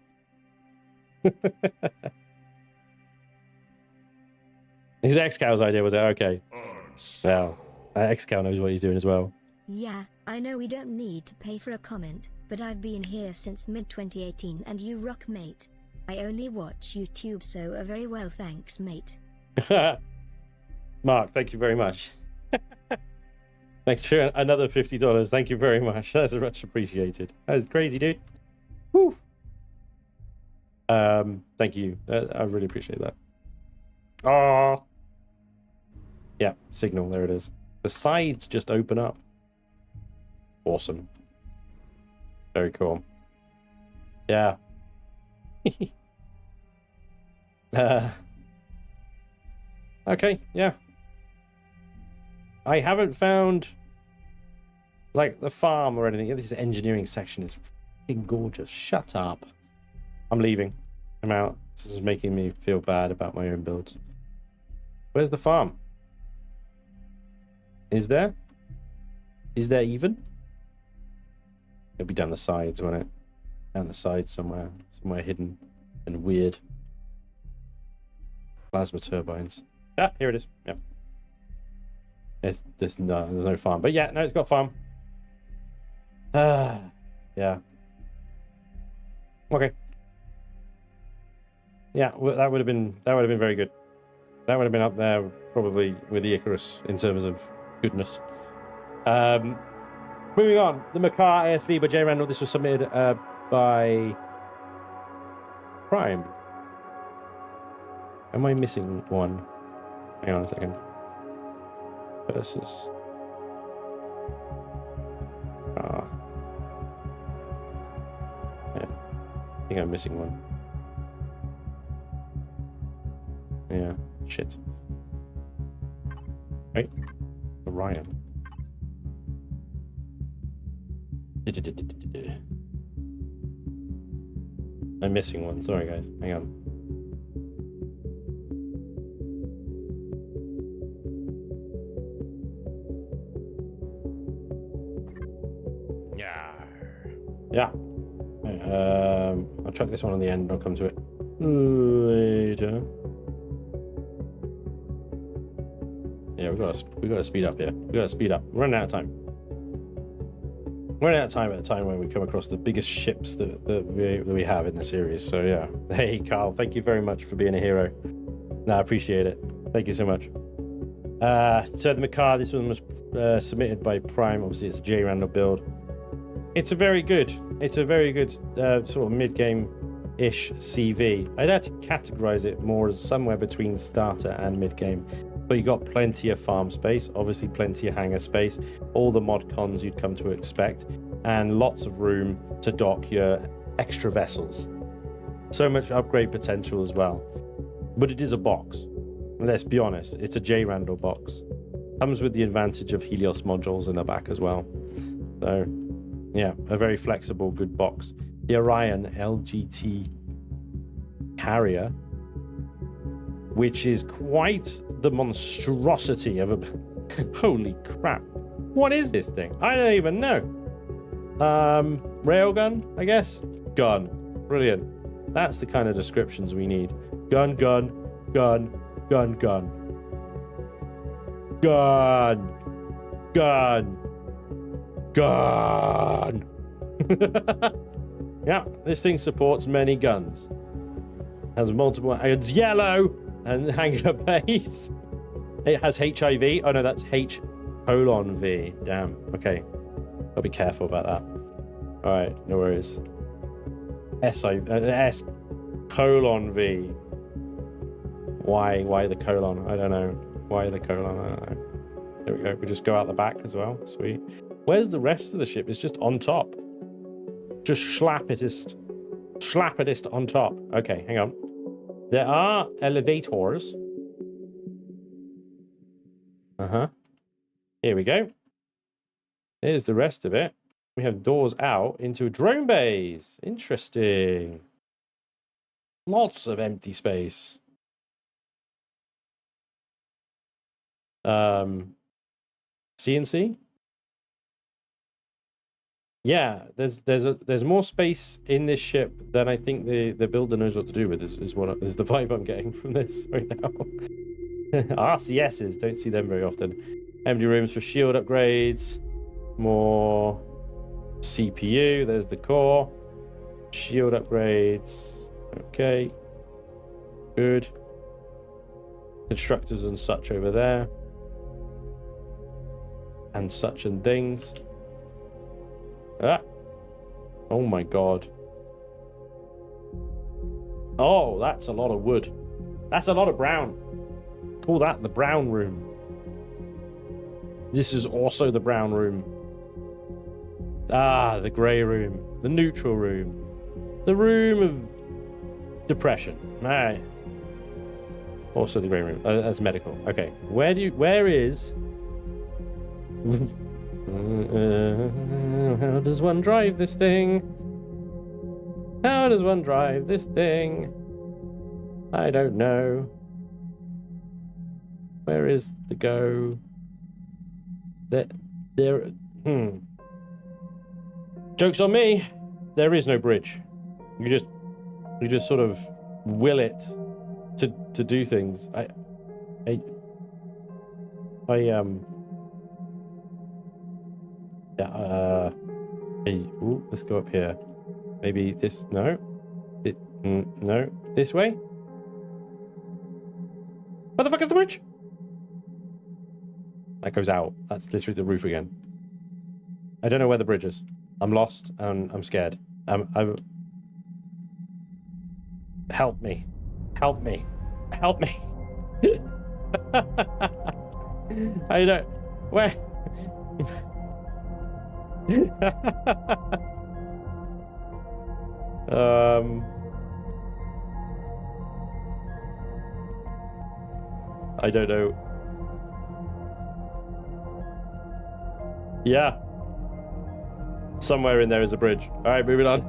S1: His X-Cow's idea was that okay. Well, X-Cow knows what he's doing as well.
S3: Yeah, I know we don't need to pay for a comment, but I've been here since mid-2018 and you rock, mate. I only watch YouTube, so very well, thanks, mate.
S1: Mark, thank you very much. Thanks for another $50. Thank you very much. That's much appreciated. That's crazy, dude. Woo. Thank you. I really appreciate that. Oh. Yeah, signal. There it is. The sides just open up. Awesome. Very cool. Yeah. Okay, yeah. I haven't found like the farm or anything. This engineering section is fucking gorgeous. Shut up. I'm leaving. I'm out. This is making me feel bad about my own builds. Where's the farm? Is there? Is there even? It'll be down the sides, won't it? Down the sides somewhere. Somewhere hidden and weird. Plasma turbines. Ah, here it is. Yep. There's no farm. But yeah, no, it's got farm. Yeah. Okay. Yeah, well, that would have been very good. That would have been up there probably with the Icarus in terms of goodness. Moving on, the Makar ASV by Jay Randall. This was submitted by Prime. Am I missing one? Hang on a second. Versus. Yeah. I think I'm missing one. Yeah, shit. Right? Orion. I'm missing one. Sorry, guys. Hang on. Yeah. I'll chuck this one on the end. I'll come to it later. Yeah, we gotta speed up here. We gotta speed up. We're running out of time. We're running out of time at a time when we come across the biggest ships that we have in the series. So yeah. Hey, Carl. Thank you very much for being a hero. No, I appreciate it. Thank you so much. So the Makar, this one was submitted by Prime. Obviously, it's a J Randall build. It's a very good sort of mid-game-ish CV. I'd had to categorize it more as somewhere between starter and mid-game. But you got plenty of farm space, obviously plenty of hangar space, all the mod cons you'd come to expect, and lots of room to dock your extra vessels. So much upgrade potential as well. But it is a box. Let's be honest, it's a J Randall box. Comes with the advantage of Helios modules in the back as well. So yeah, a very flexible, good box. The Orion LGT carrier, which is quite the monstrosity of a... Holy crap. What is this thing? I don't even know. Railgun, I guess? Gun. Brilliant. That's the kind of descriptions we need. Gun, gun, gun, gun, gun. Gun. Gun. Gun. Yeah, this thing supports many guns. Has multiple. It's yellow and hangar base. It has HIV. Oh no, that's H:V. Damn. Okay, I'll be careful about that. All right, no worries. S:V. Why the colon? I don't know. Why the colon? I don't know. There we go. We just go out the back as well. Sweet. Where's the rest of the ship? It's just on top. Just schlappetest on top. Okay, hang on. There are elevators. Here we go. Here's the rest of it. We have doors out into a drone base. Interesting. Lots of empty space. CNC? Yeah, there's more space in this ship than I think the builder knows what to do with. Is the vibe I'm getting from this right now. RCSs, don't see them very often. Empty rooms for shield upgrades. More CPU. There's the core. Shield upgrades. Okay. Good. Constructors and such over there. and such and things. Ah. Oh my god. Oh, that's a lot of wood. That's a lot of brown. Call that the brown room. This is also the brown room. Ah, the grey room. The neutral room. The room of depression. Alright. Also the grey room. That's medical. Okay. Where is... how does one drive this thing? How does one drive this thing? I don't know. Where is the go? There. Joke's on me. There is no bridge. You just sort of will it to do things. Ooh, let's go up here. Maybe this. No. No. This way. Where the fuck is the bridge? That goes out. That's literally the roof again. I don't know where the bridge is. I'm lost and I'm scared. Help me. Help me. Help me. I don't... Where? I don't know. Yeah. Somewhere in there is a bridge. All right, moving on.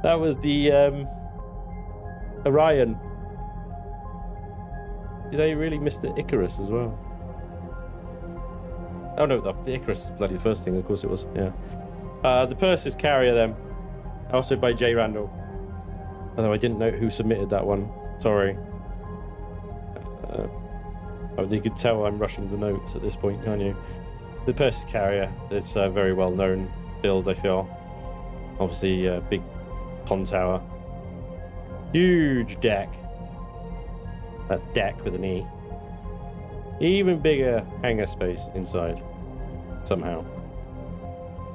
S1: That was the Orion. Did I really miss the Icarus as well? Oh no, the Icarus is bloody the first thing. Of course it was. Yeah. The Persis carrier then, also by J Randall. Although I didn't know who submitted that one. Sorry. You could tell I'm rushing the notes at this point, can't you? The Persis carrier is a very well known build, I feel. Obviously, big con tower. Huge deck. That's deck with an E. Even bigger hangar space inside. Somehow.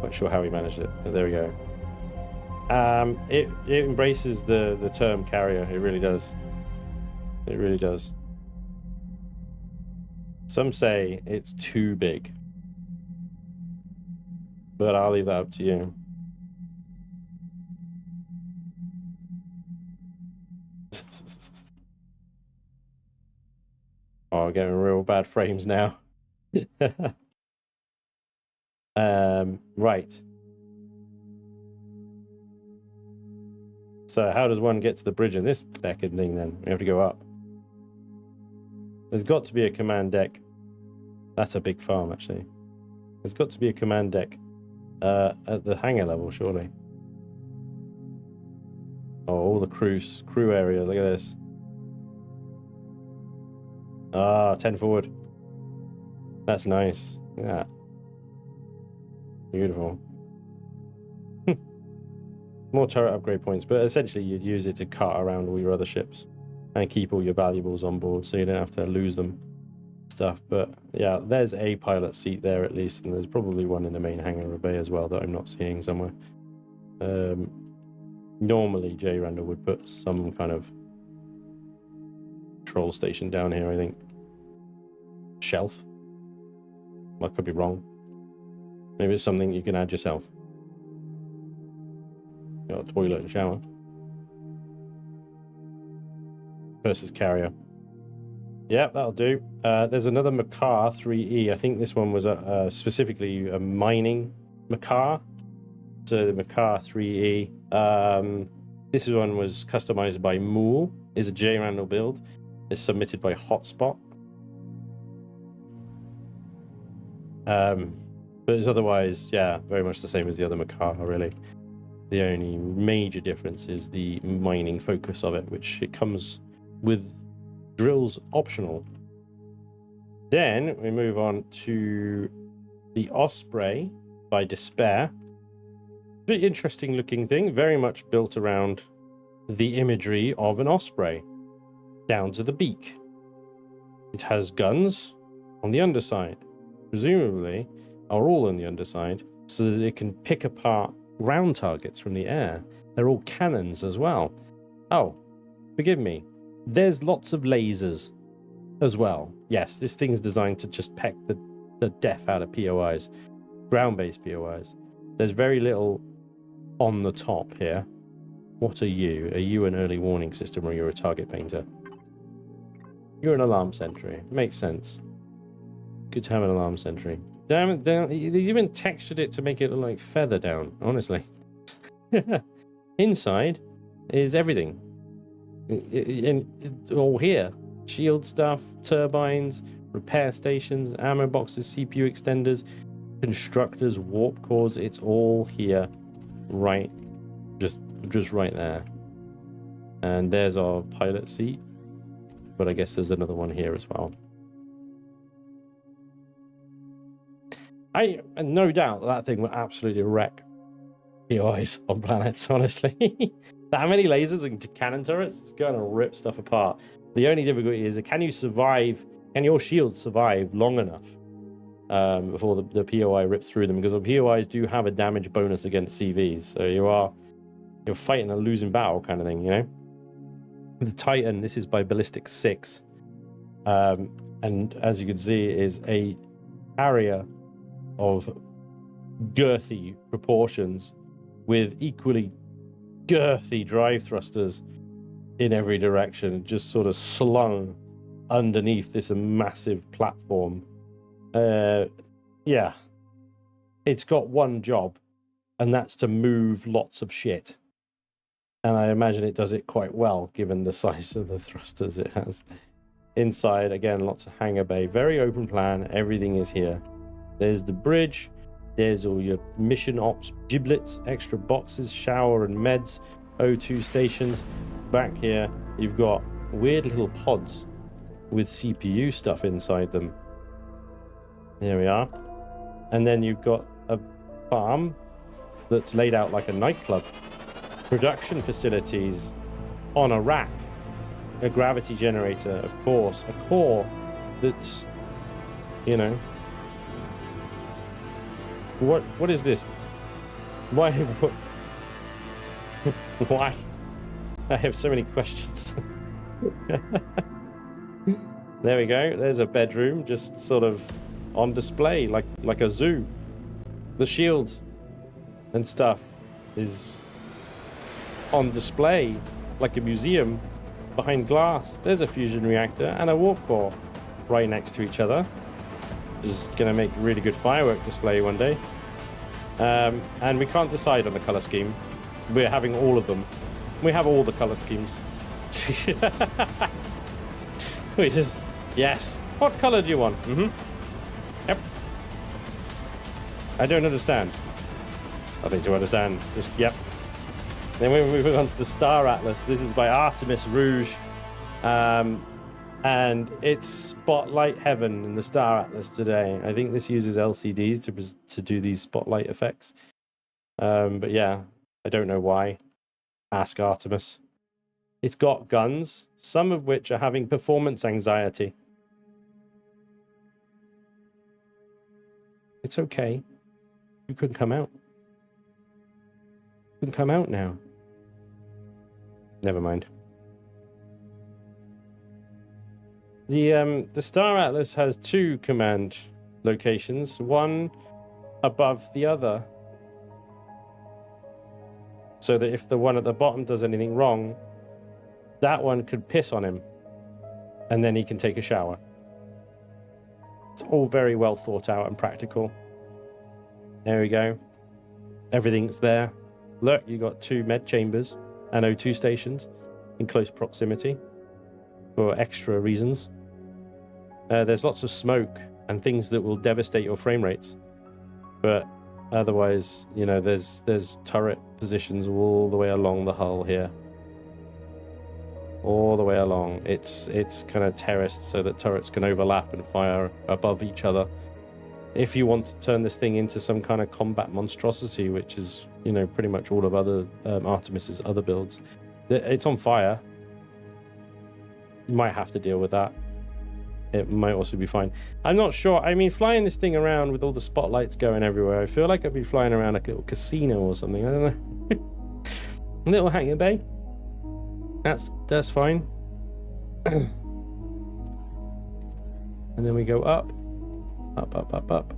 S1: Not sure how he managed it, but there we go. It embraces the term carrier. It really does. It really does. Some say it's too big, but I'll leave that up to you. Oh, getting real bad frames now. Right. So how does one get to the bridge in this fucking thing then? We have to go up. There's got to be a command deck. That's a big farm, actually. There's got to be a command deck at the hangar level, surely. Oh, all the crew area. Look at this. Ah, 10 forward. That's nice. Yeah. Beautiful. More turret upgrade points, but essentially you'd use it to cart around all your other ships and keep all your valuables on board so you don't have to lose them. Stuff. But yeah, there's a pilot seat there at least, and there's probably one in the main hangar bay as well that I'm not seeing somewhere. Normally J Randall would put some kind of control station down here, I think. Shelf. I could be wrong. Maybe it's something you can add yourself. Got a toilet and shower. Versus carrier. Yeah, that'll do. There's another Macar 3E. I think this one was specifically a mining Macar. So the Macar 3E. This one was customized by Mool. Is a J Randall build. It's submitted by Hotspot. But it's otherwise, yeah, very much the same as the other Macar, really. The only major difference is the mining focus of it, which it comes with drills optional. Then we move on to the Osprey by Despair. Very interesting looking thing, very much built around the imagery of an osprey. down to the beak. It has guns on the underside, presumably are all on the underside, so that it can pick apart ground targets from the air. They're all cannons as well. Oh, forgive me. There's lots of lasers as well. Yes, this thing's designed to just peck the death out of POIs, ground-based POIs. There's very little on the top here. What are you? Are you an early warning system or you're a target painter? You're an alarm sentry. Makes sense. Good to have an alarm sentry. Damn it, they even textured it to make it look like feather down, honestly. Inside is everything. All here. Shield stuff, turbines, repair stations, ammo boxes, CPU extenders, constructors, warp cores. It's all here, right, just right there. And there's our pilot seat. But I guess there's another one here as well. And no doubt that thing will absolutely wreck POIs on planets, honestly. That many lasers and cannon turrets, it's going to rip stuff apart. The only difficulty is, can you survive, can your shields survive long enough before the POI rips through them? Because the POIs do have a damage bonus against CVs. So you're fighting a losing battle kind of thing, you know? The Titan, this is by Ballistic 6. And as you can see, it is a area of girthy proportions with equally girthy drive thrusters in every direction, just sort of slung underneath this massive platform. Yeah, it's got one job, and that's to move lots of shit. And I imagine it does it quite well, given the size of the thrusters it has. Inside, again, lots of hangar bay, very open plan, everything is here. There's the bridge, there's all your mission ops giblets, extra boxes, shower and meds, O2 stations. Back here, you've got weird little pods with CPU stuff inside them. There we are. And then you've got a farm that's laid out like a nightclub. Production facilities on a rack. A gravity generator, of course. A core that's, you know... What is this? Why? Why? I have so many questions. There we go. There's a bedroom just sort of on display, like a zoo. The shield and stuff is on display like a museum behind glass. There's a fusion reactor and a warp core right next to each other. Is going to make a really good firework display one day. And we can't decide on the color scheme. We're having all of them. We have all the color schemes. We just, yes. What color do you want? Yep. I don't understand. Nothing to understand. Just, yep. Then we're moving on to the Star Atlas. This is by Artemis Rouge. And it's spotlight heaven in the Star Atlas today. I think this uses LCDs to do these spotlight effects. But yeah, I don't know why. Ask Artemis. It's got guns, some of which are having performance anxiety. It's okay. You couldn't come out. You can come out now. Never mind. The Star Atlas has two command locations, one above the other, so that if the one at the bottom does anything wrong, that one could piss on him, and then he can take a shower. It's all very well thought out and practical. There we go. Everything's there. Look, you got two med chambers and O2 stations in close proximity for extra reasons. There's lots of smoke and things that will devastate your frame rates, but otherwise, you know, there's turret positions all the way along the hull here, all the way along. It's kind of terraced so that turrets can overlap and fire above each other. If you want to turn this thing into some kind of combat monstrosity, which is, you know, pretty much all of other Artemis's other builds, it's on fire. might have to deal with that. It might also be fine. I'm not sure. I mean, flying this thing around with all the spotlights going everywhere, I feel like I'd be flying around like a little casino or something. I don't know. A little hangar bay. That's fine. And then we go up. Up.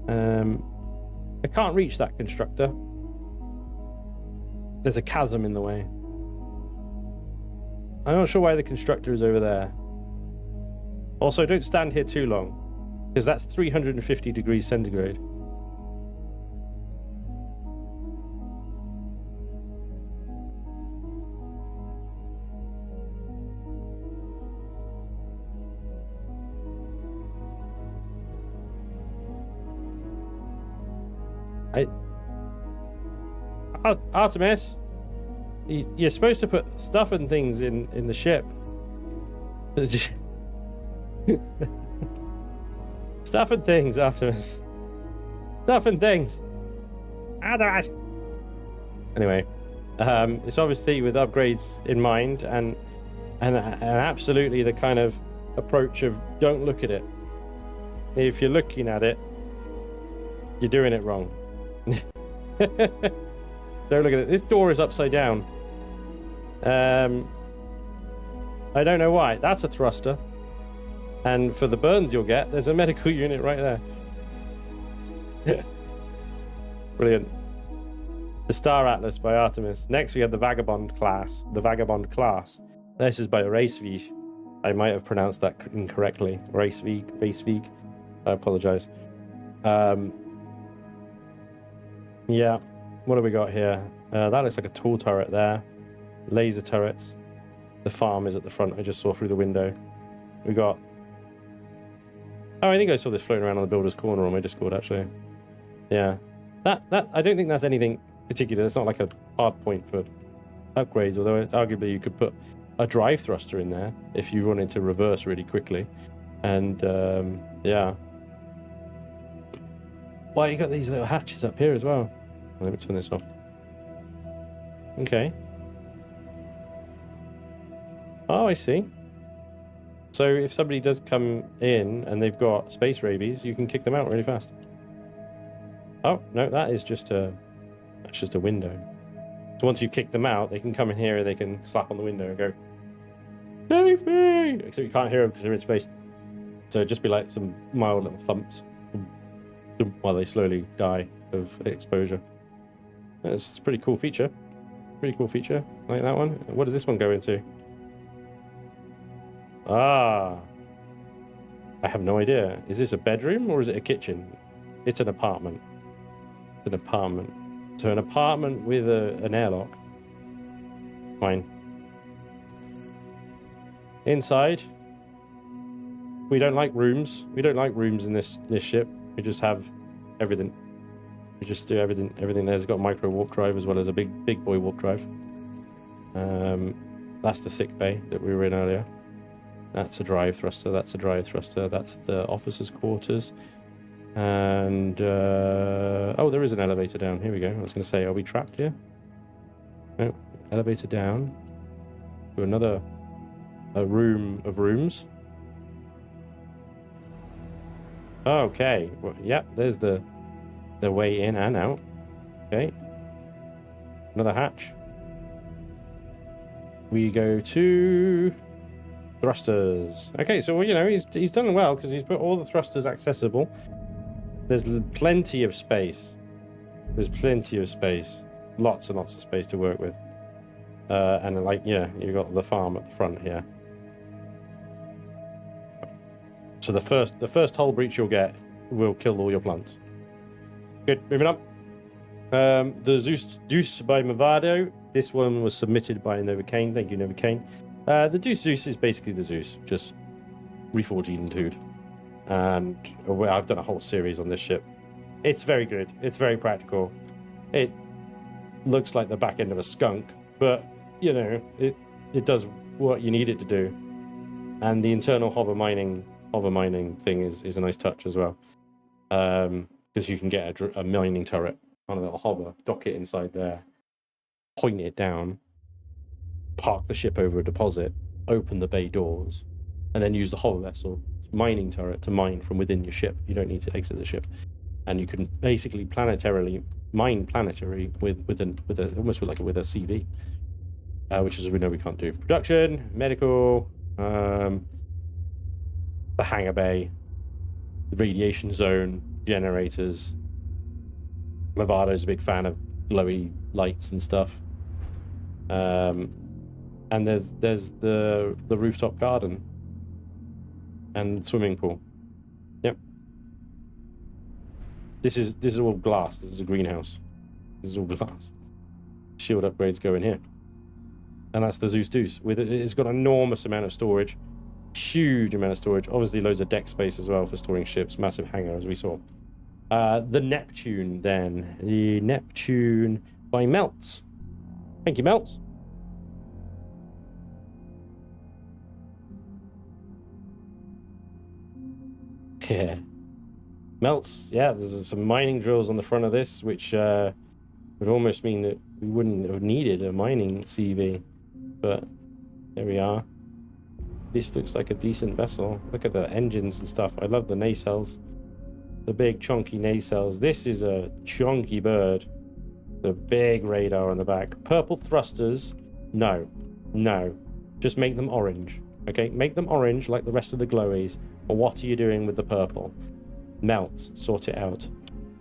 S1: I can't reach that constructor. There's a chasm in the way. I'm not sure why the constructor is over there. Also, don't stand here too long, because that's 350 degrees centigrade. Artemis, you're supposed to put stuff and things in the ship. Stuff and things, Artemis. Stuff and things. Artemis. Anyway, it's obviously with upgrades in mind, and absolutely the kind of approach of don't look at it. If you're looking at it, you're doing it wrong. Don't look at it. This door is upside down. I don't know why. That's a thruster. And for the burns you'll get, there's a medical unit right there. Brilliant. The Star Atlas by Artemis. Next we have the Vagabond class. The Vagabond class. This is by Racevig. I might have pronounced that incorrectly. Racevig. I apologize. Yeah. What do we got here? That looks like a tool turret there. Laser turrets. The farm is at the front. I just saw through the window. We got... Oh, I think I saw this floating around on the builder's corner on my Discord, actually. Yeah. That I don't think that's anything particular. It's not like a hard point for upgrades, although arguably you could put a drive thruster in there if you wanted to reverse really quickly. And, yeah. Well, you got these little hatches up here as well. Let me turn this off. Okay. Oh, I see. So if somebody does come in and they've got space rabies, you can kick them out really fast. Oh, no, that is just a... That's just a window. So once you kick them out, they can come in here and they can slap on the window and go, "Save me!" Except you can't hear them because they're in space. So it'd just be like some mild little thumps while they slowly die of exposure. It's a pretty cool feature. Pretty cool feature. Like that one. What does this one go into? Ah. I have no idea. Is this a bedroom or is it a kitchen? It's an apartment. It's an apartment. So an apartment with an airlock. Fine. Inside. We don't like rooms. We don't like rooms in this ship. We just have everything. We just do everything. Everything there's got a micro warp drive as well as a big boy warp drive. That's the sick bay that we were in earlier. That's a drive thruster. That's a drive thruster. That's the officers' quarters. And oh, there is an elevator down. Here we go. I was going to say, are we trapped here? No. Elevator down to another room of rooms. Okay. Well, yep. There's the way in and out. Okay. Another hatch. We go to thrusters. Okay, so you know he's done well because he's put all the thrusters accessible. There's plenty of space. There's plenty of space. Lots and lots of space to work with. And like, yeah, you've got the farm at the front here. So the first hull breach you'll get will kill all your plants. Good, moving on. The Zeus by Movado. This one was submitted by Nova Kane. Thank you, Nova Kane. The Zeus is basically the Zeus, just reforged and two'd. And I've done a whole series on this ship. It's very good. It's very practical. It looks like the back end of a skunk, but you know, it does what you need it to do. And the internal hover mining thing is a nice touch as well. Because you can get a mining turret on a little hover, dock it inside there, point it down, park the ship over a deposit, open the bay doors, and then use the hull vessel mining turret to mine from within your ship. You don't need to exit the ship, and you can basically planetarily mine planetary with a almost with a CV, which is we know we can't do. Production, medical, the hangar bay, the radiation zone, generators. Movato's a big fan of glowy lights and stuff. And there's the rooftop garden and swimming pool. Yep. This is all glass. This is a greenhouse. This is all glass. Shield upgrades go in here. And that's the Zeus Deuce. It's got an enormous amount of storage. Huge amount of storage. Obviously loads of deck space as well for storing ships. Massive hangar, as we saw. The Neptune, then. The Neptune by Melts. Thank you, Melts. Yeah. Melts. Yeah, there's some mining drills on the front of this, which would almost mean that we wouldn't have needed a mining CV. But there we are. This looks like a decent vessel. Look at the engines and stuff. I love the nacelles. The big chunky nacelles. This is a chunky bird. The big radar on the back. Purple thrusters. No. No. Just make them orange. Okay? Make them orange like the rest of the glowies. Or what are you doing with the purple? Melt. Sort it out.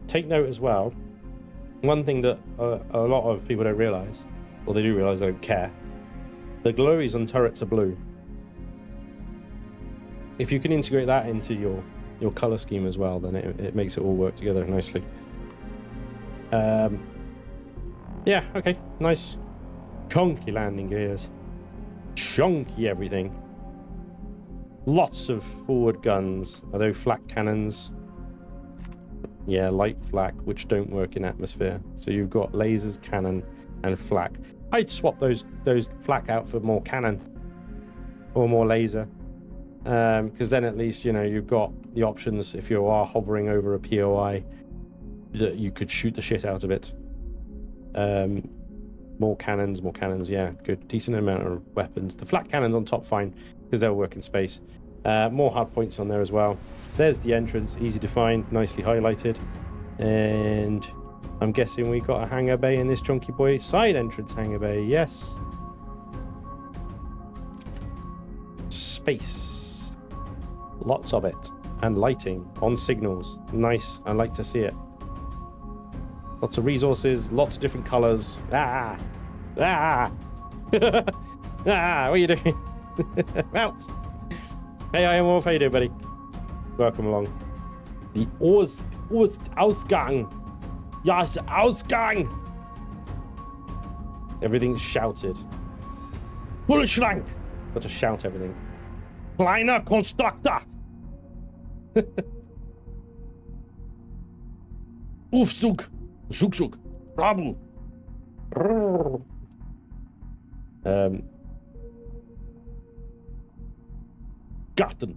S1: Take note as well. One thing that a lot of people don't realise, or they do realise, they don't care. The glowies on turrets are blue. If you can integrate that into your color scheme as well, then it makes it all work together nicely. Yeah, okay, nice. Chunky landing gears. Chunky everything. Lots of forward guns. Are those flak cannons? Yeah, light flak, which don't work in atmosphere. So you've got lasers, cannon, and flak. I'd swap those flak out for more cannon. Or more laser. Because then at least, you know, you've got the options if you are hovering over a POI that you could shoot the shit out of it. More cannons, yeah, good. Decent amount of weapons. The flat cannons on top, fine, because they'll work in space. More hard points on there as well. There's the entrance, easy to find, nicely highlighted. And I'm guessing we got a hangar bay in this chunky boy. Side entrance hangar bay, yes. Space. Lots of it. And lighting on signals. Nice, I like to see it. Lots of resources, lots of different colors. Ah! Ah! Ah! What are you doing? Mounts! Hey, I am Wolf. How you doing, buddy? Welcome along. The Ausgang. Yes, Ausgang! Everything's shouted. Bullschrank! Got to shout everything. Kleiner Konstruktor! Aufzug! Schuk. Problem. Garten.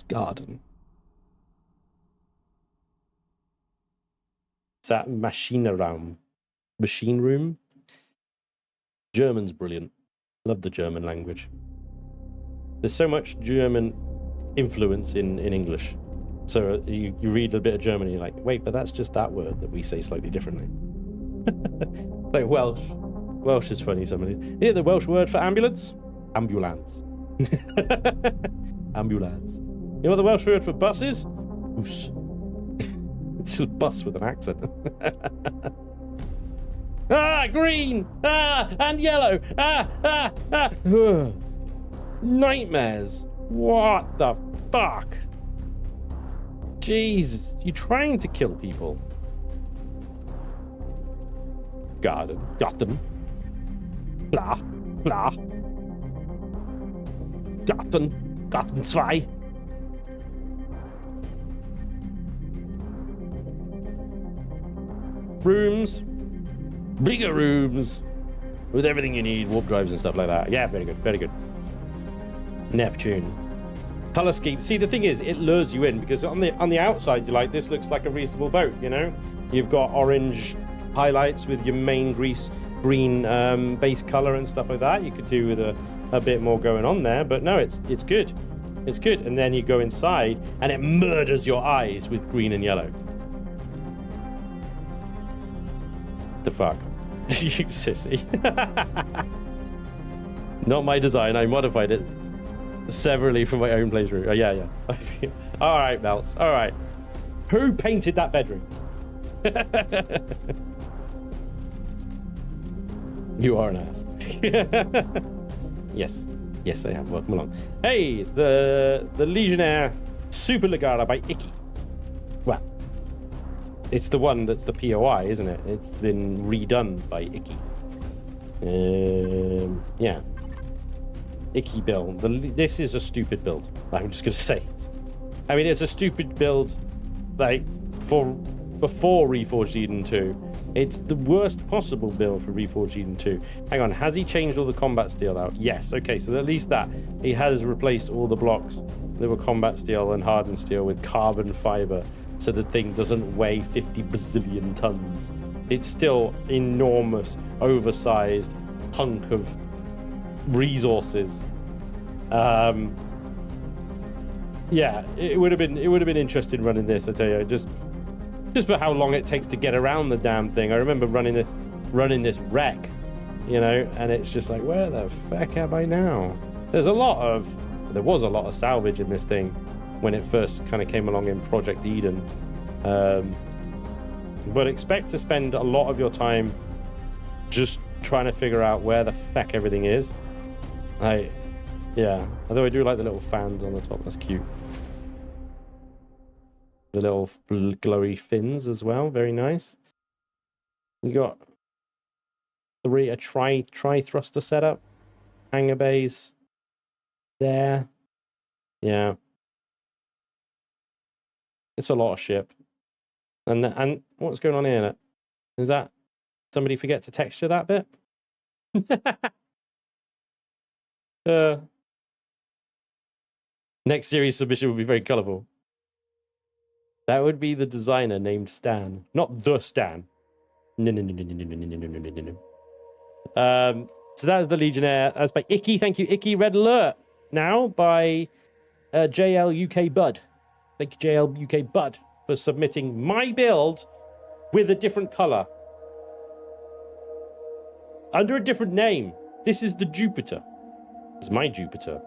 S1: Garden. Is that Maschinenraum? Machine room? German's brilliant. Love the German language. There's so much German influence in English. So you read a bit of German and you're like, wait, but that's just that word that we say slightly differently. Like Welsh. Welsh is funny, somebody. You hear the Welsh word for ambulance? Ambulance. Ambulance. You know what the Welsh word for bus is? Bus. It's just bus with an accent. Ah, green! Ah, and yellow! Ah! Nightmares. What the fuck? Jesus, you trying to kill people? Garden. Blah. Garten 2. Rooms. Bigger rooms. With everything you need, warp drives and stuff like that. Yeah, very good. Neptune. Color scheme. See, the thing is, it lures you in because on the outside, you're like, this looks like a reasonable boat, you know? You've got orange highlights with your main green base color and stuff like that. You could do with a bit more going on there, but no, it's good. It's good. And then you go inside and it murders your eyes with green and yellow. The fuck? You sissy. Not my design. I modified it severally from my own playthrough. Oh, yeah. All right, Melts. All right. Who painted that bedroom? You are an ass. Yes. Yes, I am. Welcome along. Hey, it's the Legionnaire Super Legata by Icky. Well, it's the one that's the POI, isn't it? It's been redone by Icky. Yeah. Icky build. This is a stupid build. I'm just going to say it. I mean, it's a stupid build, like, for before Reforged Eden 2. It's the worst possible build for Reforged Eden 2. Hang on, has he changed all the combat steel out? Yes, okay, so at least that. He has replaced all the blocks that were combat steel and hardened steel with carbon fiber, so the thing doesn't weigh 50 bazillion tons. It's still enormous, oversized hunk of resources. Yeah, it would have been interesting running this, I tell you. Just for how long it takes to get around the damn thing. I remember running this wreck, you know, and it's just like, where the fuck am I now? There was a lot of salvage in this thing when it first kind of came along in Project Eden. But expect to spend a lot of your time just trying to figure out where the fuck everything is. Yeah, although I do like the little fans on the top, that's cute. The little glowy fins as well, very nice. You got a tri thruster setup, hangar bays there. Yeah, it's a lot of ship. And what's going on here? Is that somebody forget to texture that bit? Next series submission will be very colorful. That would be the designer named Stan, not the Stan. No. So that is the Legionnaire. That's by Icky. Thank you, Icky. Red Alert now by JL UK Bud. Thank you, JL UK Bud, for submitting my build with a different color under a different name. This is the Jupiter. It's my Jupiter.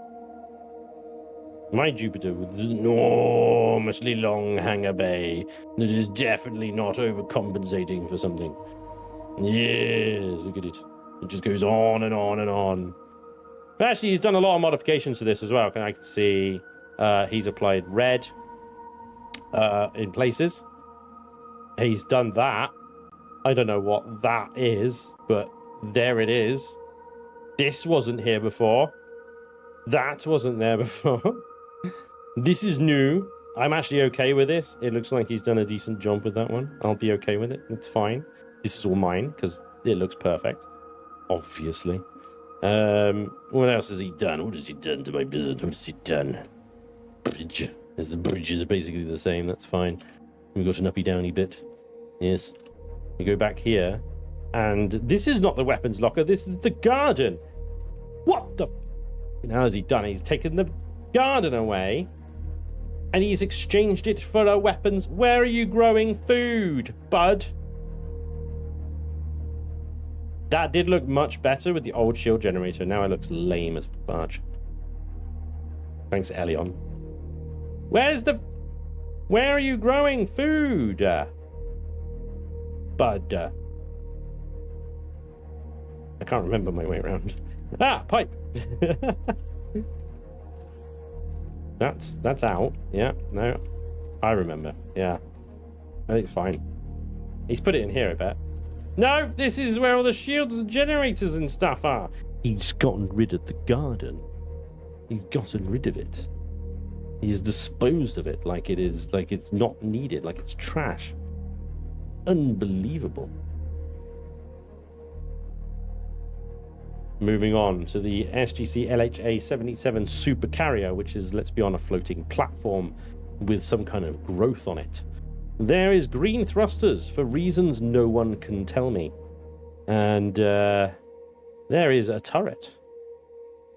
S1: My Jupiter with an enormously long hangar bay that is definitely not overcompensating for something. Yes, look at it. It just goes on and on and on. But actually, he's done a lot of modifications to this as well. I can see he's applied red in places. He's done that. I don't know what that is, but there it is. This wasn't here before. That wasn't there before. This is new. I'm actually okay with this. It looks like he's done a decent job with that one. I'll be okay with it. It's fine. This is all mine because it looks perfect. Obviously. What else has he done? What has he done to my build? What has he done? Bridge. As the bridges are basically the same. That's fine. We've got an uppy downy bit. Yes. We go back here. And this is not the weapons locker. This is the garden. What the... How has he done? He's taken the garden away. And he's exchanged it for a weapons. Where are you growing food, bud? That did look much better with the old shield generator. Now it looks lame as fudge. Thanks, Elion. Where are you growing food, bud? I can't remember my way around. Pipe. That's out. Yeah, no, I remember. Yeah, I think it's fine. He's put it in here, I bet. No, this is where all the shields and generators and stuff are. He's gotten rid of the garden. He's gotten rid of it. He's disposed of it like it is, like it's not needed, like it's trash. Unbelievable. Moving on to the SGC LHA 77 Super Carrier, which is, let's be on a floating platform with some kind of growth on it. There is green thrusters for reasons no one can tell me. And there is a turret.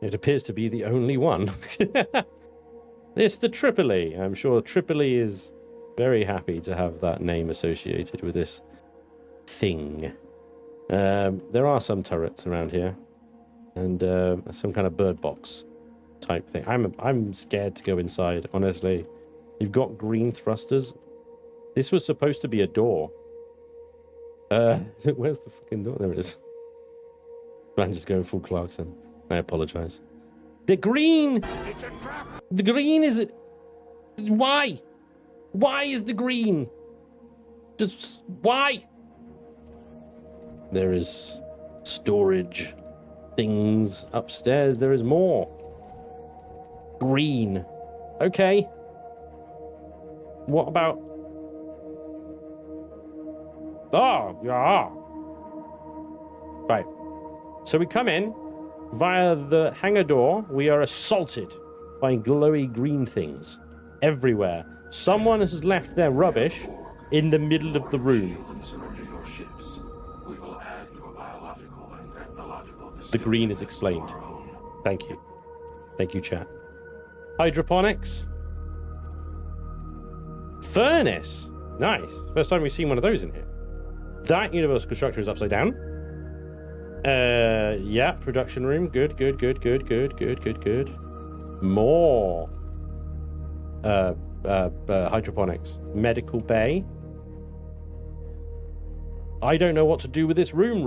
S1: It appears to be the only one. It's the Tripoli. I'm sure Tripoli is very happy to have that name associated with this thing. There are some turrets around here, and some kind of bird box type thing. I'm scared to go inside, honestly. You've got green thrusters. This was supposed to be a door. Where's the fucking door? There it is. I'm just going full Clarkson. I apologize. The green!
S2: It's a trap!
S1: The green is it? Why? Why is the green? Just why? There is storage things upstairs. There is more. Green. Okay. What about... Oh, yeah. Right. So we come in via the hangar door. We are assaulted by glowy green things everywhere. Someone has left their rubbish in the middle of the room. The green is explained. Thank you. Thank you, chat. Hydroponics. Furnace. Nice. First time we've seen one of those in here. That universal constructor is upside down. Yeah, production room. Good. More. Hydroponics. Medical bay. I don't know what to do with this room.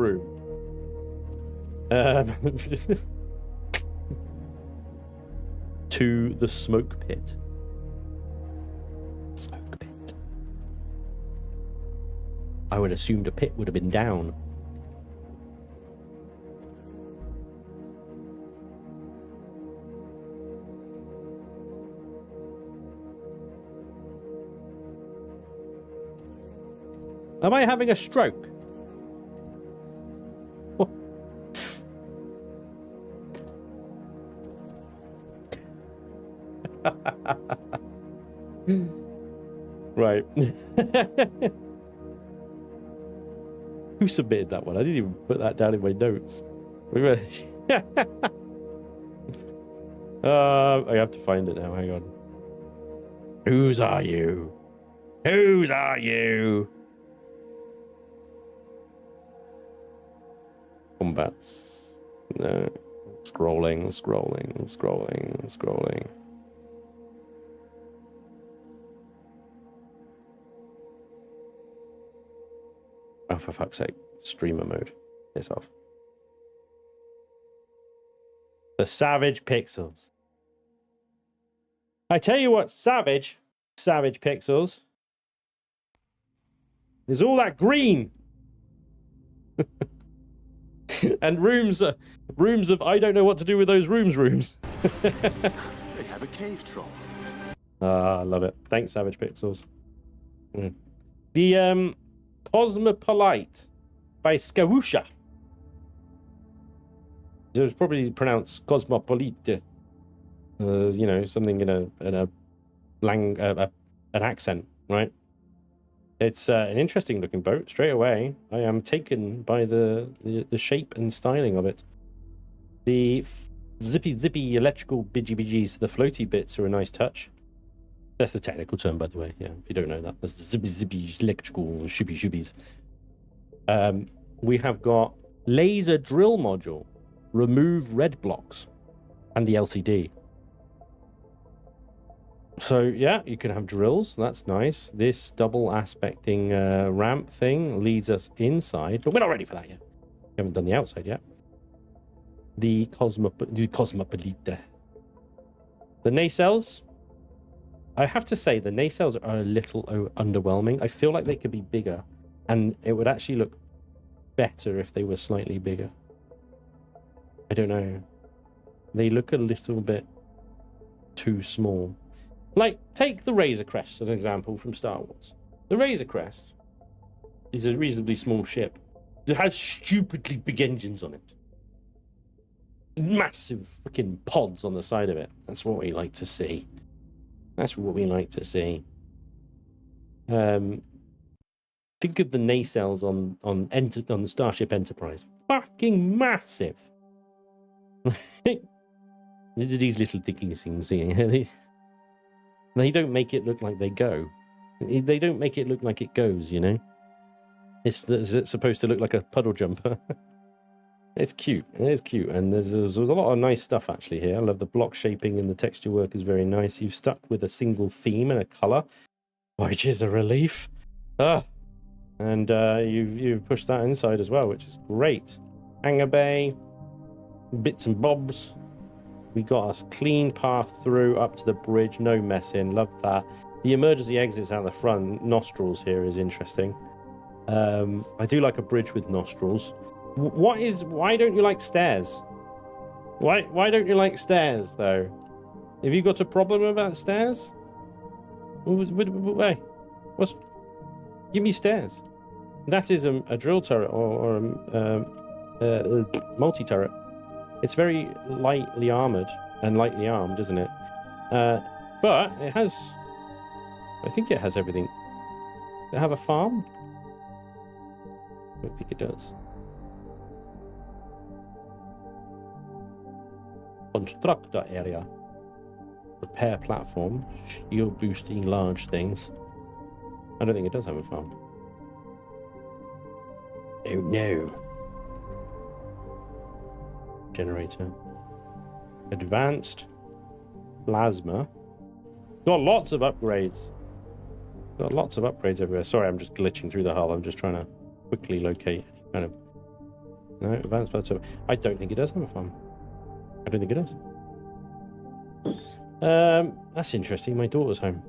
S1: To the smoke pit. Smoke pit. I would assume the pit would have been down. Am I having a stroke? What? Right. Who submitted that one? I didn't even put that down in my notes. I have to find it now. Hang on. Whose are you? Whose are you? Combats. No. Scrolling. Oh, for fuck's sake. Streamer mode. It's off. The Savage Pixels. I tell you what, Savage Pixels, is all that green. And rooms of I don't know what to do with those rooms.
S2: They have a cave troll.
S1: Ah, I love it. Thanks, Savage Pixels. The Cosmopolite by Skawusha. It was probably pronounced Cosmopolite. You know, something in an accent, right? It's an interesting looking boat. Straight away, I am taken by the shape and styling of it. The zippy electrical bidgies, the floaty bits are a nice touch. That's the technical term, by the way. Yeah, if you don't know that, that's the zippy electrical shoobies. We have got laser drill module, remove red blocks, and the LCD. So yeah, you can have drills. That's nice. This double aspecting ramp thing leads us inside, but we're not ready for that yet. We haven't done the outside yet. The Cosmopolite. The nacelles. I have to say the nacelles are a little underwhelming. I feel like they could be bigger, and it would actually look better if they were slightly bigger. I don't know. They look a little bit too small. Like, take the Razor Crest as an example from Star Wars. The Razor Crest is a reasonably small ship. It has stupidly big engines on it. Massive freaking pods on the side of it. That's what we like to see. That's what we like to see. Think of the nacelles on the Starship Enterprise. Fucking massive. These little digging things here. They don't make it look like they go. They don't make it look like it goes, you know? It's supposed to look like a puddle jumper. It's cute. It is cute. And there's a lot of nice stuff actually here. I love the block shaping and the texture work is very nice. You've stuck with a single theme and a color, which is a relief. And you've pushed that inside as well, which is great. Hangar bay, bits and bobs. We got a clean path through up to the bridge, no mess in. Love that. The emergency exits out the front, nostrils here is interesting. I do like a bridge with nostrils. Why don't you like stairs? Why don't you like stairs though? Have you got a problem about stairs? Wait, give me stairs. That is a drill turret or a multi-turret. It's very lightly armored and lightly armed, isn't it? But it has, I think it has everything. Does it have a farm? I don't think it does. Constructor area. Repair platform. Shield boosting large things. I don't think it does have a farm. Oh no. Generator. Advanced. Plasma. Got lots of upgrades. Got lots of upgrades everywhere. Sorry, I'm just glitching through the hull. I'm just trying to quickly locate any kind of... No, advanced plasma. I don't think it does have a farm. I don't think it does. That's interesting. My daughter's home.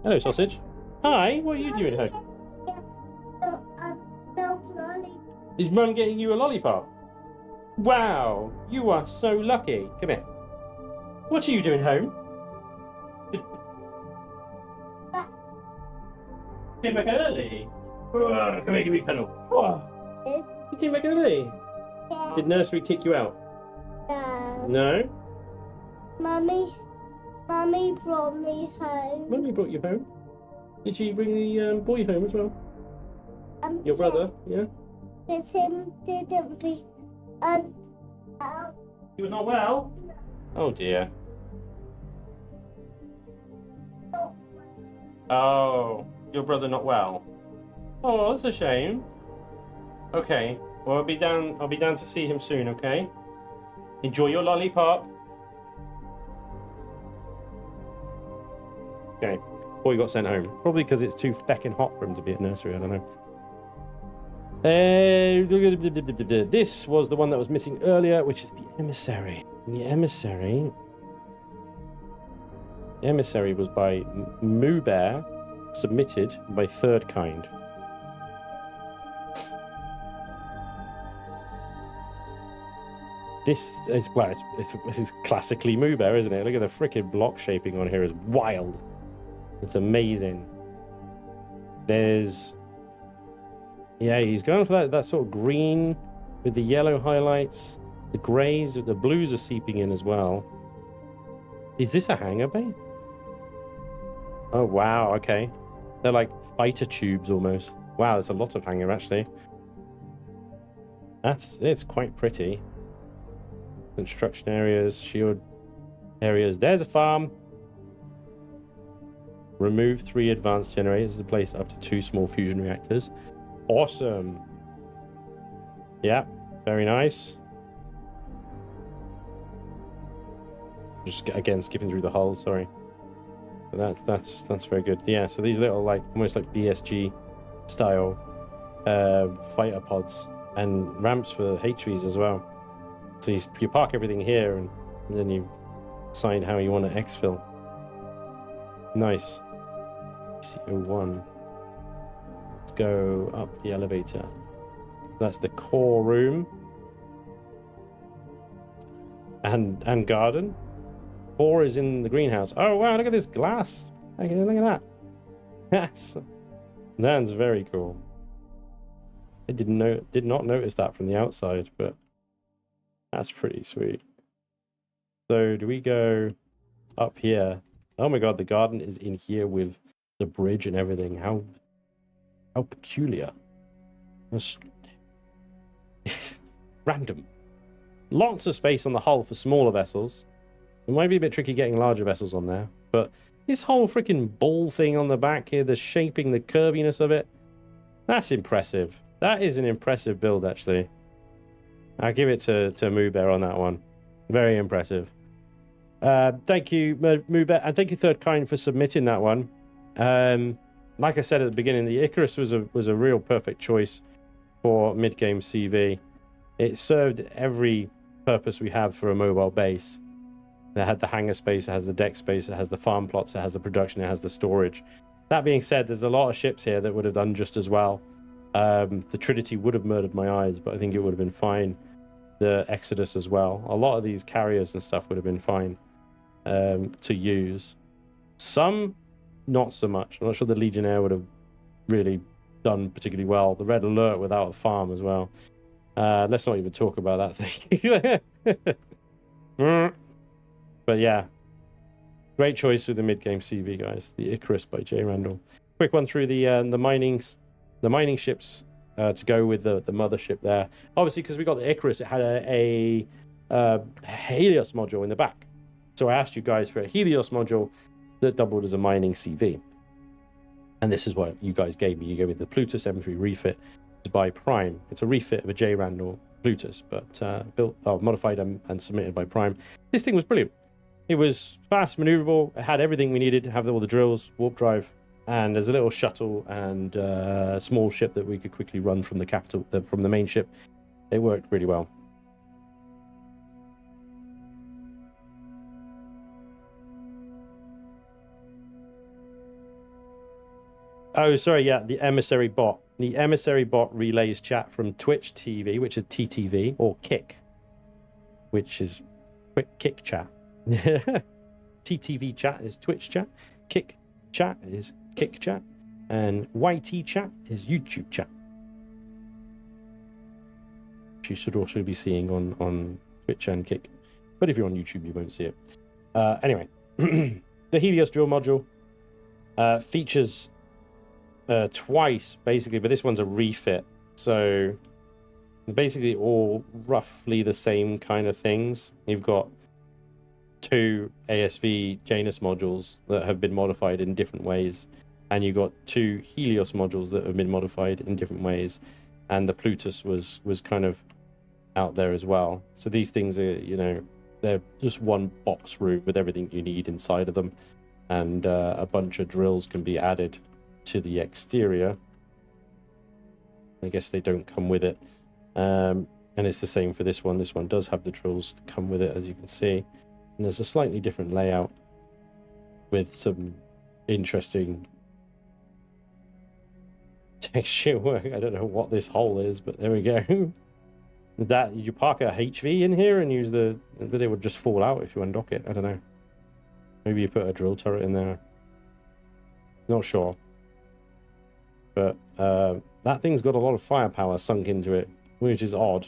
S1: Hello, sausage. Hi, what are you doing at home? Is Mum getting you a lollipop? Wow, you are so lucky. Come here. What are you doing home? Came back early. Come here, give me a cuddle. You came back early. Did nursery kick you out? No?
S4: Mummy brought me home.
S1: Mummy brought you home? Did she bring the boy home as well? Your brother, yeah?
S4: Because him didn't be
S1: He was not well? Oh dear. Oh, your brother not well? Oh, that's a shame. Okay, well I'll be down to see him soon, okay? Enjoy your lollipop. Okay, boy got sent home. Probably because it's too feckin' hot for him to be at nursery, I don't know. This was the one that was missing earlier, which is the emissary. And the emissary was by Moobear, submitted by Third Kind. This is, well, it's classically Moobear, isn't it? Look at the freaking block shaping on here is wild. It's amazing. There's... Yeah, he's going for that sort of green with the yellow highlights. The greys, the blues are seeping in as well. Is this a hangar bay? Oh, wow, okay. They're like fighter tubes almost. Wow, there's a lot of hangar actually. It's quite pretty. Construction areas, shield areas. There's a farm. Remove 3 advanced generators to place up to 2 small fusion reactors. Awesome. Yeah, very nice. Just again skipping through the hull, sorry. But that's very good. Yeah, so these little like almost like BSG style fighter pods and ramps for HVs as well. So you park everything here and then you decide how you want to exfil. Nice. CO1. Let's go up the elevator. That's the core room. And garden. Core is in the greenhouse. Oh wow, look at this glass. Look at that. That's very cool. I did not notice that from the outside, but that's pretty sweet. So do we go up here? Oh my god, the garden is in here with the bridge and everything. How peculiar. Random. Lots of space on the hull for smaller vessels. It might be a bit tricky getting larger vessels on there, but this whole freaking ball thing on the back here, the shaping, the curviness of it, that's impressive. That is an impressive build, actually. I'll give it to Mubear on that one. Very impressive. Thank you, Mubear, and thank you, Third Kind, for submitting that one. Like I said at the beginning, the Icarus was a real perfect choice for mid-game CV. It served every purpose we have for a mobile base. It had the hangar space, it has the deck space, it has the farm plots, it has the production, it has the storage. That being said, there's a lot of ships here that would have done just as well. The Trinity would have murdered my eyes, but I think it would have been fine. The Exodus as well. A lot of these carriers and stuff would have been fine to use. Some, not so much. I'm not sure the Legionnaire would have really done particularly well. The Red Alert without a farm as well. Let's not even talk about that thing. But yeah, great choice with the mid-game CV, guys. The Icarus by J. Randall. Quick one through the mining ships to go with the mothership there. Obviously, because we got the Icarus, it had a Helios module in the back. So I asked you guys for a Helios module that doubled as a mining CV. And this is what you guys gave me. You gave me the Plutus M3 refit by Prime. It's a refit of a J. Randall Plutus, but modified and submitted by Prime. This thing was brilliant. It was fast, maneuverable. It had everything we needed. Have all the drills, warp drive, and there's a little shuttle and a small ship that we could quickly run from the capital, from the main ship. It worked really well. Oh, sorry, yeah, the emissary bot. The emissary bot relays chat from Twitch TV, which is TTV, or Kick, which is quick Kick chat. TTV chat is Twitch chat, Kick chat is Kick chat, and YT chat is YouTube chat. Which you should also be seeing on Twitch and Kick. But if you're on YouTube, you won't see it. Anyway, the Helios drill module features twice, basically, but this one's a refit. So basically all roughly the same kind of things. You've got 2 ASV Janus modules that have been modified in different ways, and you've got 2 Helios modules that have been modified in different ways, and the Plutus was kind of out there as well. So these things are, you know, they're just one box room with everything you need inside of them, and a bunch of drills can be added to the exterior. I guess they don't come with it, and it's the same for this one. This one does have the drills to come with it, as you can see. And there's a slightly different layout with some interesting texture work. I don't know what this hole is, but there we go. That you park a HV in here and use but it would just fall out if you undock it. I don't know. Maybe you put a drill turret in there. Not sure. But that thing's got a lot of firepower sunk into it, which is odd.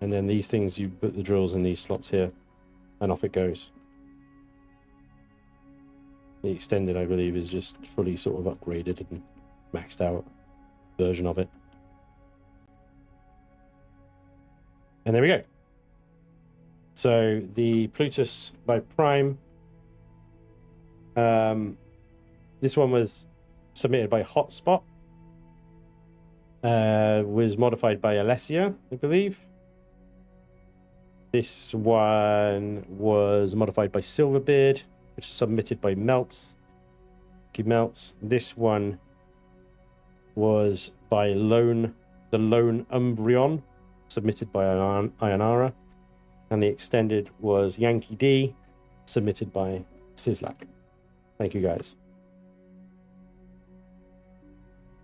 S1: And then these things, you put the drills in these slots here, and off it goes. The extended, I believe, is just fully sort of upgraded and maxed out version of it. And there we go. So the Plutus by Prime. This one was submitted by Hotspot. Was modified by Alessia, I believe. This one was modified by Silverbeard, which is submitted by Melts. Melts. This one was by the Lone Empyrion, submitted by Ionara. And the extended was Yankee D, submitted by Sislak. Thank you, guys.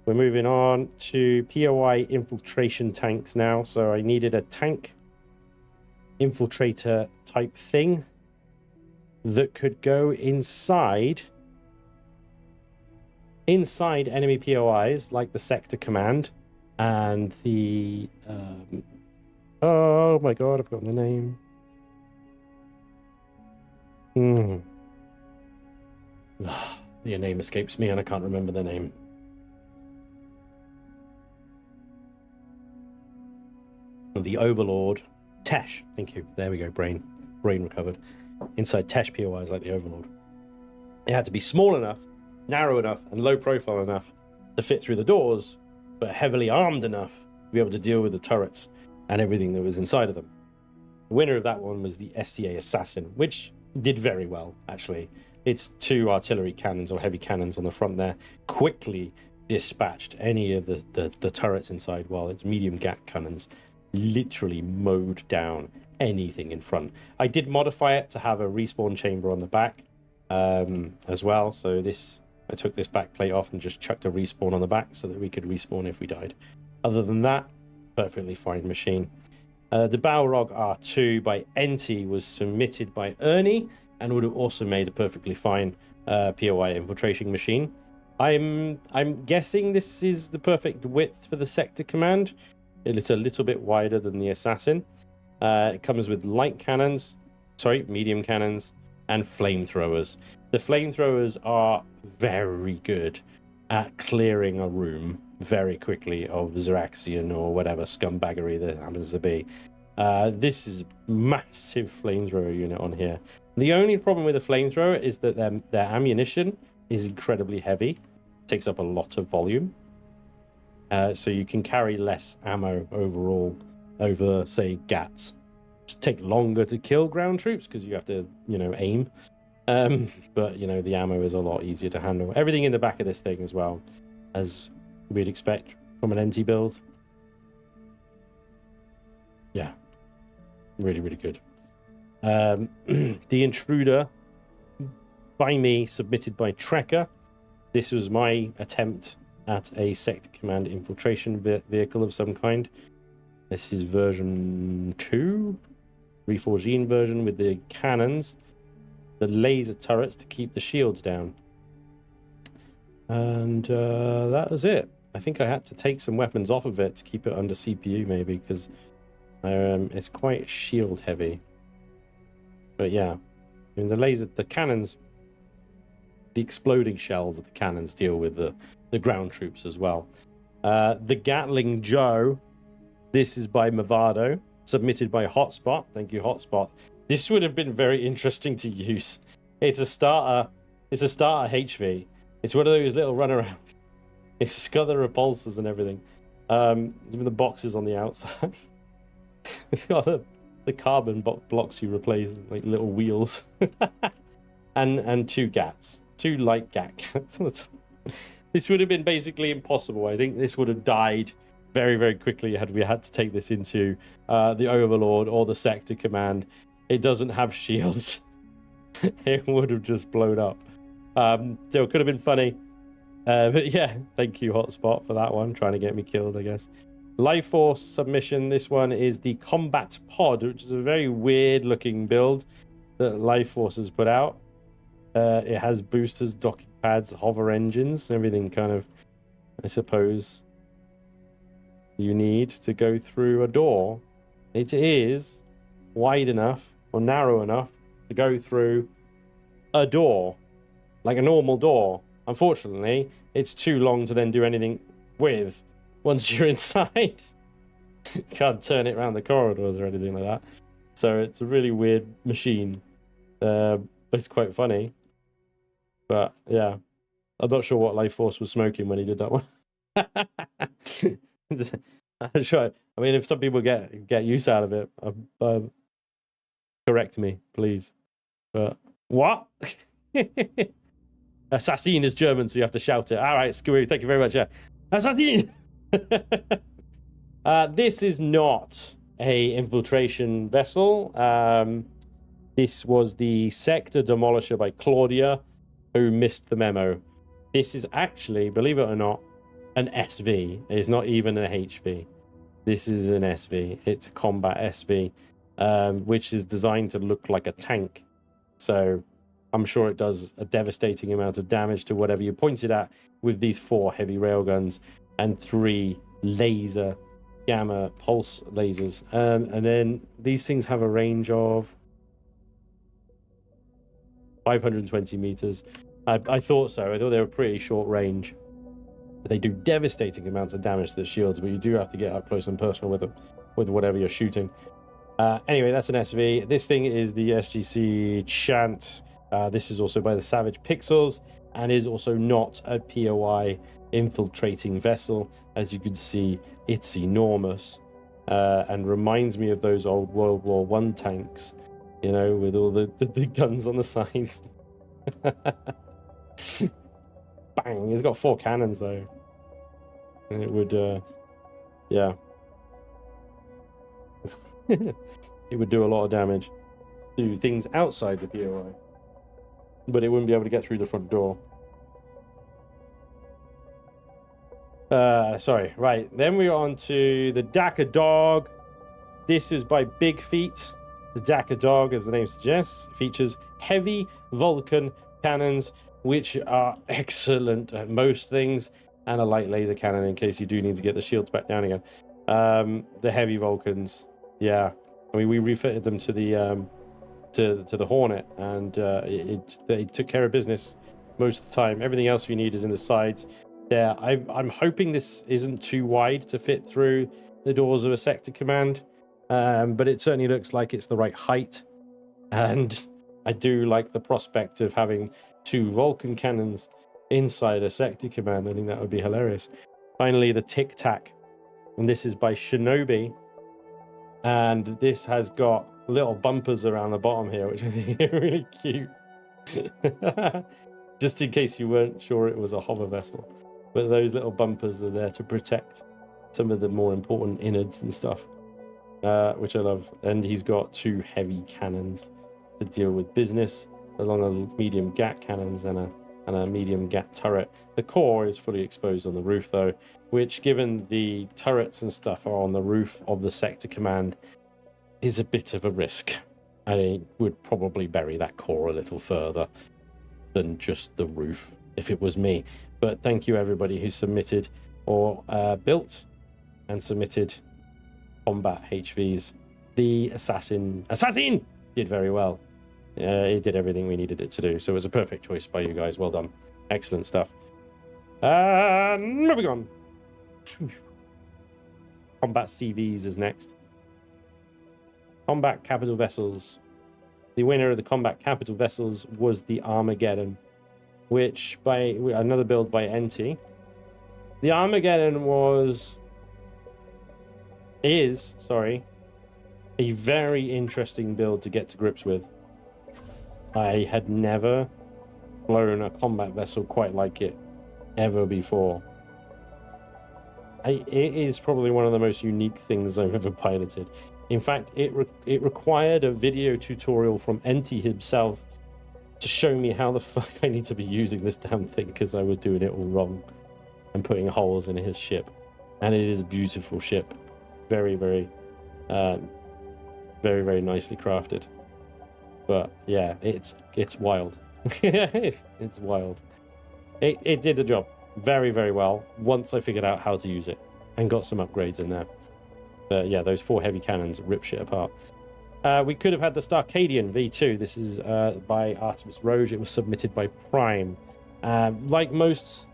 S1: We're moving on to POI infiltration tanks now. So I needed a tank infiltrator type thing that could go inside enemy POIs, like the sector command and the oh my god, I've forgotten the name. The name escapes me and I can't remember the name. The Overlord Tesh, thank you. There we go, brain. brain recovered, inside Tesh POIs like the Overlord. It had to be small enough, narrow enough, and low profile enough to fit through the doors, but heavily armed enough to be able to deal with the turrets and everything that was inside of them. The winner of that one was the SCA Assassin, which did very well, actually. Its 2 artillery cannons or heavy cannons on the front there quickly dispatched any of the turrets inside, while its medium GAT cannons literally mowed down anything in front. I did modify it to have a respawn chamber on the back as well. So I took this back plate off and just chucked a respawn on the back so that we could respawn if we died. Other than that, perfectly fine machine. The Balrog R2 by NT was submitted by Ernie and would have also made a perfectly fine POI infiltration machine. I'm guessing this is the perfect width for the sector command. It's a little bit wider than the Assassin. It comes with medium cannons, and flamethrowers. The flamethrowers are very good at clearing a room very quickly of Zeraxian or whatever scumbaggery that happens to be. This is massive flamethrower unit on here. The only problem with the flamethrower is that their ammunition is incredibly heavy. It takes up a lot of volume. So you can carry less ammo overall over, say, GATs. Just take longer to kill ground troops because you have to, aim. But, the ammo is a lot easier to handle. Everything in the back of this thing as well, as we'd expect from an NT build. Yeah. Really, really good. The Intruder by me, submitted by Trekker. This was my attempt at a sector command infiltration vehicle of some kind. This is version 2, Reforged version, with the cannons, the laser turrets to keep the shields down. And that was it. I think I had to take some weapons off of it to keep it under CPU maybe, because it's quite shield heavy. But yeah, I mean, the cannons, the exploding shells of the cannons deal with the ground troops as well. The Gatling Joe, this is by Movado, submitted by Hotspot. Thank you, Hotspot. This would have been very interesting to use. It's a starter HV. It's one of those little runarounds. It's got the repulsors and everything. Even the boxes on the outside. It's got the carbon blocks you replace, like little wheels. and 2 GATs. 2 light GAT cannons on the top. This would have been basically impossible. I think this would have died very, very quickly had we had to take this into the Overlord or the Sector Command. It doesn't have shields. It would have just blown up. Still, could have been funny. But yeah, thank you, Hotspot, for that one. Trying to get me killed, I guess. Life Force submission. This one is the Combat Pod, which is a very weird-looking build that Life Force has put out. It has boosters, docking pads, hover engines, everything kind of, I suppose, you need to go through a door. It is wide enough or narrow enough to go through a door, like a normal door. Unfortunately, it's too long to then do anything with once you're inside. Can't turn it around the corridors or anything like that. So it's a really weird machine. But it's quite funny. But yeah, I'm not sure what Life Force was smoking when he did that one. I'm sure. I mean, if some people get use out of it, correct me, please. But what? Assassin is German, so you have to shout it. All right, screw. Thank you very much. Yeah, Assassin. This is not a infiltration vessel. This was the Sector Demolisher by Claudia, who missed the memo. This is actually, believe it or not, an SV. It's not even an HV. This is an SV. It's a combat SV, which is designed to look like a tank. So I'm sure it does a devastating amount of damage to whatever you pointed at with these 4 heavy railguns and 3 laser gamma pulse lasers. And then these things have a range of 520 meters. I thought so. I thought they were pretty short range. They do devastating amounts of damage to the shields, but you do have to get up close and personal with them, with whatever you're shooting. Anyway, that's an SV. This thing is the SGC Chant. This is also by the Savage Pixels and is also not a POI infiltrating vessel. As you can see, it's enormous and reminds me of those old World War I tanks, you know, with all the guns on the sides. Bang! It's got 4 cannons though, and it would, yeah. It would do a lot of damage to things outside the POI, but it wouldn't be able to get through the front door. Sorry, right. Then we're on to the Dakar Dog. This is by Big Feet. The Dakar Dog, as the name suggests, features heavy Vulcan cannons, which are excellent at most things, and a light laser cannon in case you do need to get the shields back down again. The heavy Vulcans. Yeah, I mean, we refitted them to the Hornet, and they took care of business most of the time. Everything else we need is in the sides. There, I'm hoping this isn't too wide to fit through the doors of a sector command, but it certainly looks like it's the right height, and I do like the prospect of having 2 Vulcan cannons inside a sector command. I think that would be hilarious. Finally, the Tic Tac, and this is by Shinobi. And this has got little bumpers around the bottom here, which I think are really cute. Just in case you weren't sure it was a hover vessel. But those little bumpers are there to protect some of the more important innards and stuff, which I love. And he's got 2 heavy cannons to deal with business, along with medium GAT cannons and a medium GAT turret. The core is fully exposed on the roof, though, which, given the turrets and stuff are on the roof of the sector command, is a bit of a risk. And it would probably bury that core a little further than just the roof if it was me. But thank you everybody who submitted or built and submitted combat HVs. The assassin did very well. It did everything we needed it to do, so it was a perfect choice by you guys. Well done. Excellent stuff. Moving on. Combat CVs is next. Combat Capital Vessels. The winner of the Combat Capital Vessels was the Armageddon, which by another build by NT. The Armageddon is a very interesting build to get to grips with. I had never flown a combat vessel quite like it ever before. It is probably one of the most unique things I've ever piloted. In fact, it required a video tutorial from NT himself to show me how the fuck I need to be using this damn thing, because I was doing it all wrong and putting holes in his ship. And it is a beautiful ship. Very, very, very nicely crafted. But yeah, it's wild. It's wild. It did the job very, very well once I figured out how to use it and got some upgrades in there. But yeah, those 4 heavy cannons rip shit apart. We could have had the Starcadian V2. This is by Artemis Roge. It was submitted by Prime. Like most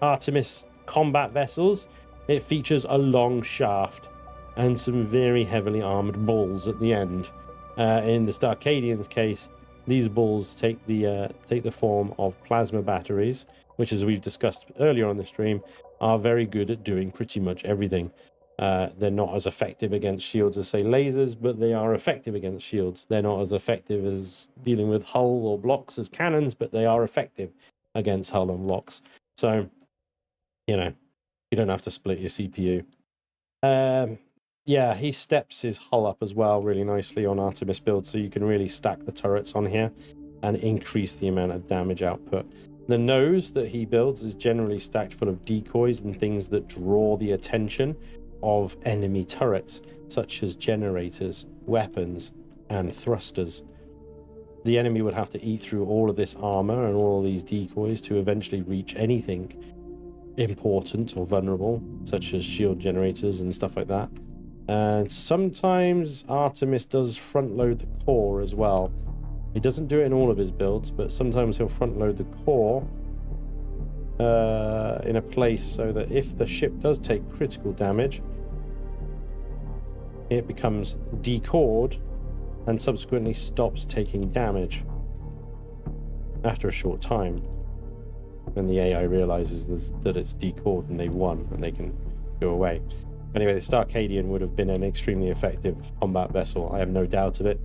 S1: Artemis combat vessels, it features a long shaft and some very heavily armored balls at the end. In the Starcadian's case, these balls take the form of plasma batteries, which, as we've discussed earlier on the stream, are very good at doing pretty much everything. They're not as effective against shields as, say, lasers, but they are effective against shields. They're not as effective as dealing with hull or blocks as cannons, but they are effective against hull and blocks. So, you know, you don't have to split your CPU. Yeah, he steps his hull up as well really nicely on Artemis build, so you can really stack the turrets on here and increase the amount of damage output. The nose that he builds is generally stacked full of decoys and things that draw the attention of enemy turrets, such as generators, weapons, and thrusters. The enemy would have to eat through all of this armor and all of these decoys to eventually reach anything important or vulnerable, such as shield generators and stuff like that. And sometimes Artemis does front load the core as well. He doesn't do it in all of his builds, but sometimes he'll front load the core in a place so that if the ship does take critical damage, it becomes decored and subsequently stops taking damage after a short time. When the AI realizes that it's decored and they've won and they can go away. Anyway, the Starcadian would have been an extremely effective combat vessel. I have no doubt of it.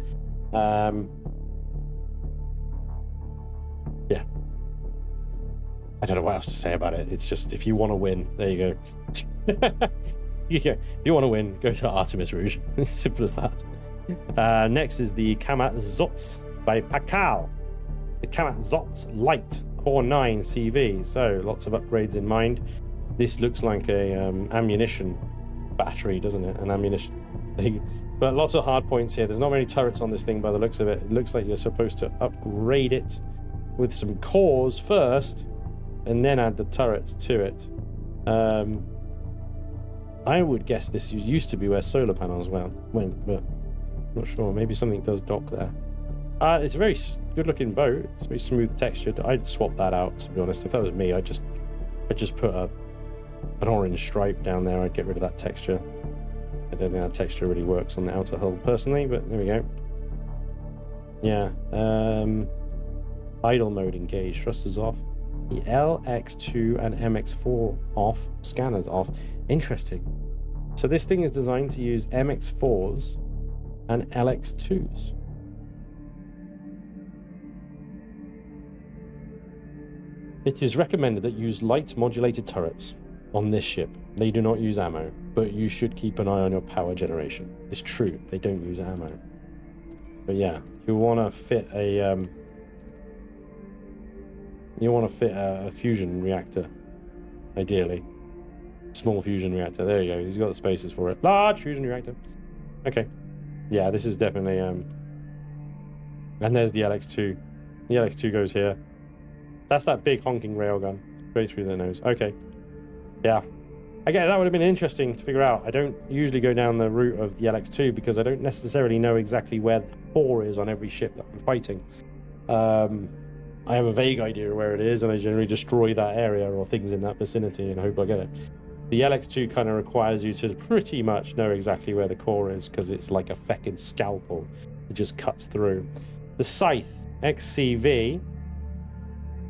S1: Yeah. I don't know what else to say about it. It's just, if you want to win, there you go. Yeah, if you want to win, go to Artemis Rouge. Simple as that. Next is the Kamazots by Pakal. The Kamazots Light Core 9 CV. So lots of upgrades in mind. This looks like a ammunition battery, doesn't it? An ammunition thing. But lots of hard points here. There's not many turrets on this thing by the looks of it. It looks like you're supposed to upgrade it with some cores first and then add the turrets to it. I would guess this used to be where solar panels went, but I'm not sure. Maybe something does dock there. It's a very good looking boat. It's very smooth textured. I'd swap that out, to be honest. If that was me, I'd just put an orange stripe down there. I'd get rid of that texture. I don't think that texture really works on the outer hull personally, but there we go. Yeah. Idle mode engaged. Thrusters off. The LX2 and MX4 off. Scanners off. Interesting. So this thing is designed to use MX4s and LX2s. It is recommended that you use light modulated turrets on this ship. They do not use ammo, but you should keep an eye on your power generation. It's true, they don't use ammo. But yeah, you want to fit a fusion reactor, ideally. Small fusion reactor. There you go. He's got the spaces for it. Large fusion reactor. Okay. Yeah, this is definitely and there's the LX2. The LX2 goes here. That's that big honking railgun straight through the nose. Okay. Yeah. Again, that would have been interesting to figure out. I don't usually go down the route of the LX2 because I don't necessarily know exactly where the core is on every ship that I'm fighting. I have a vague idea of where it is, and I generally destroy that area or things in that vicinity and hope I get it. The LX2 kind of requires you to pretty much know exactly where the core is because it's like a feckin' scalpel. It just cuts through. The Scythe XCV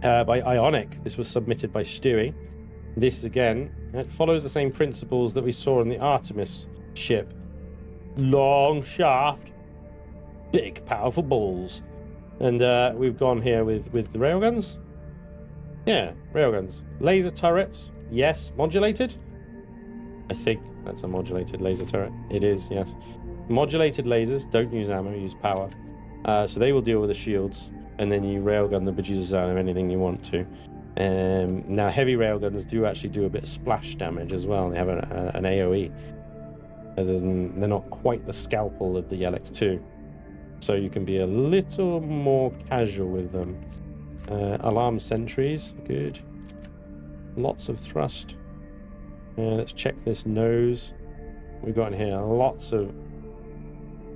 S1: by Ionic. This was submitted by Stewie. This, again, it follows the same principles that we saw in the Artemis ship. Long shaft, big powerful balls. And we've gone here with the railguns. Yeah, railguns. Laser turrets, yes. Modulated? I think that's a modulated laser turret. It is, yes. Modulated lasers don't use ammo, use power. So they will deal with the shields, and then you railgun the bejesus out of anything you want to. Now, heavy railguns do actually do a bit of splash damage as well. They have an AoE. They're not quite the scalpel of the LX2. So you can be a little more casual with them. Alarm sentries, good. Lots of thrust. Let's check this nose. We've got in here lots of...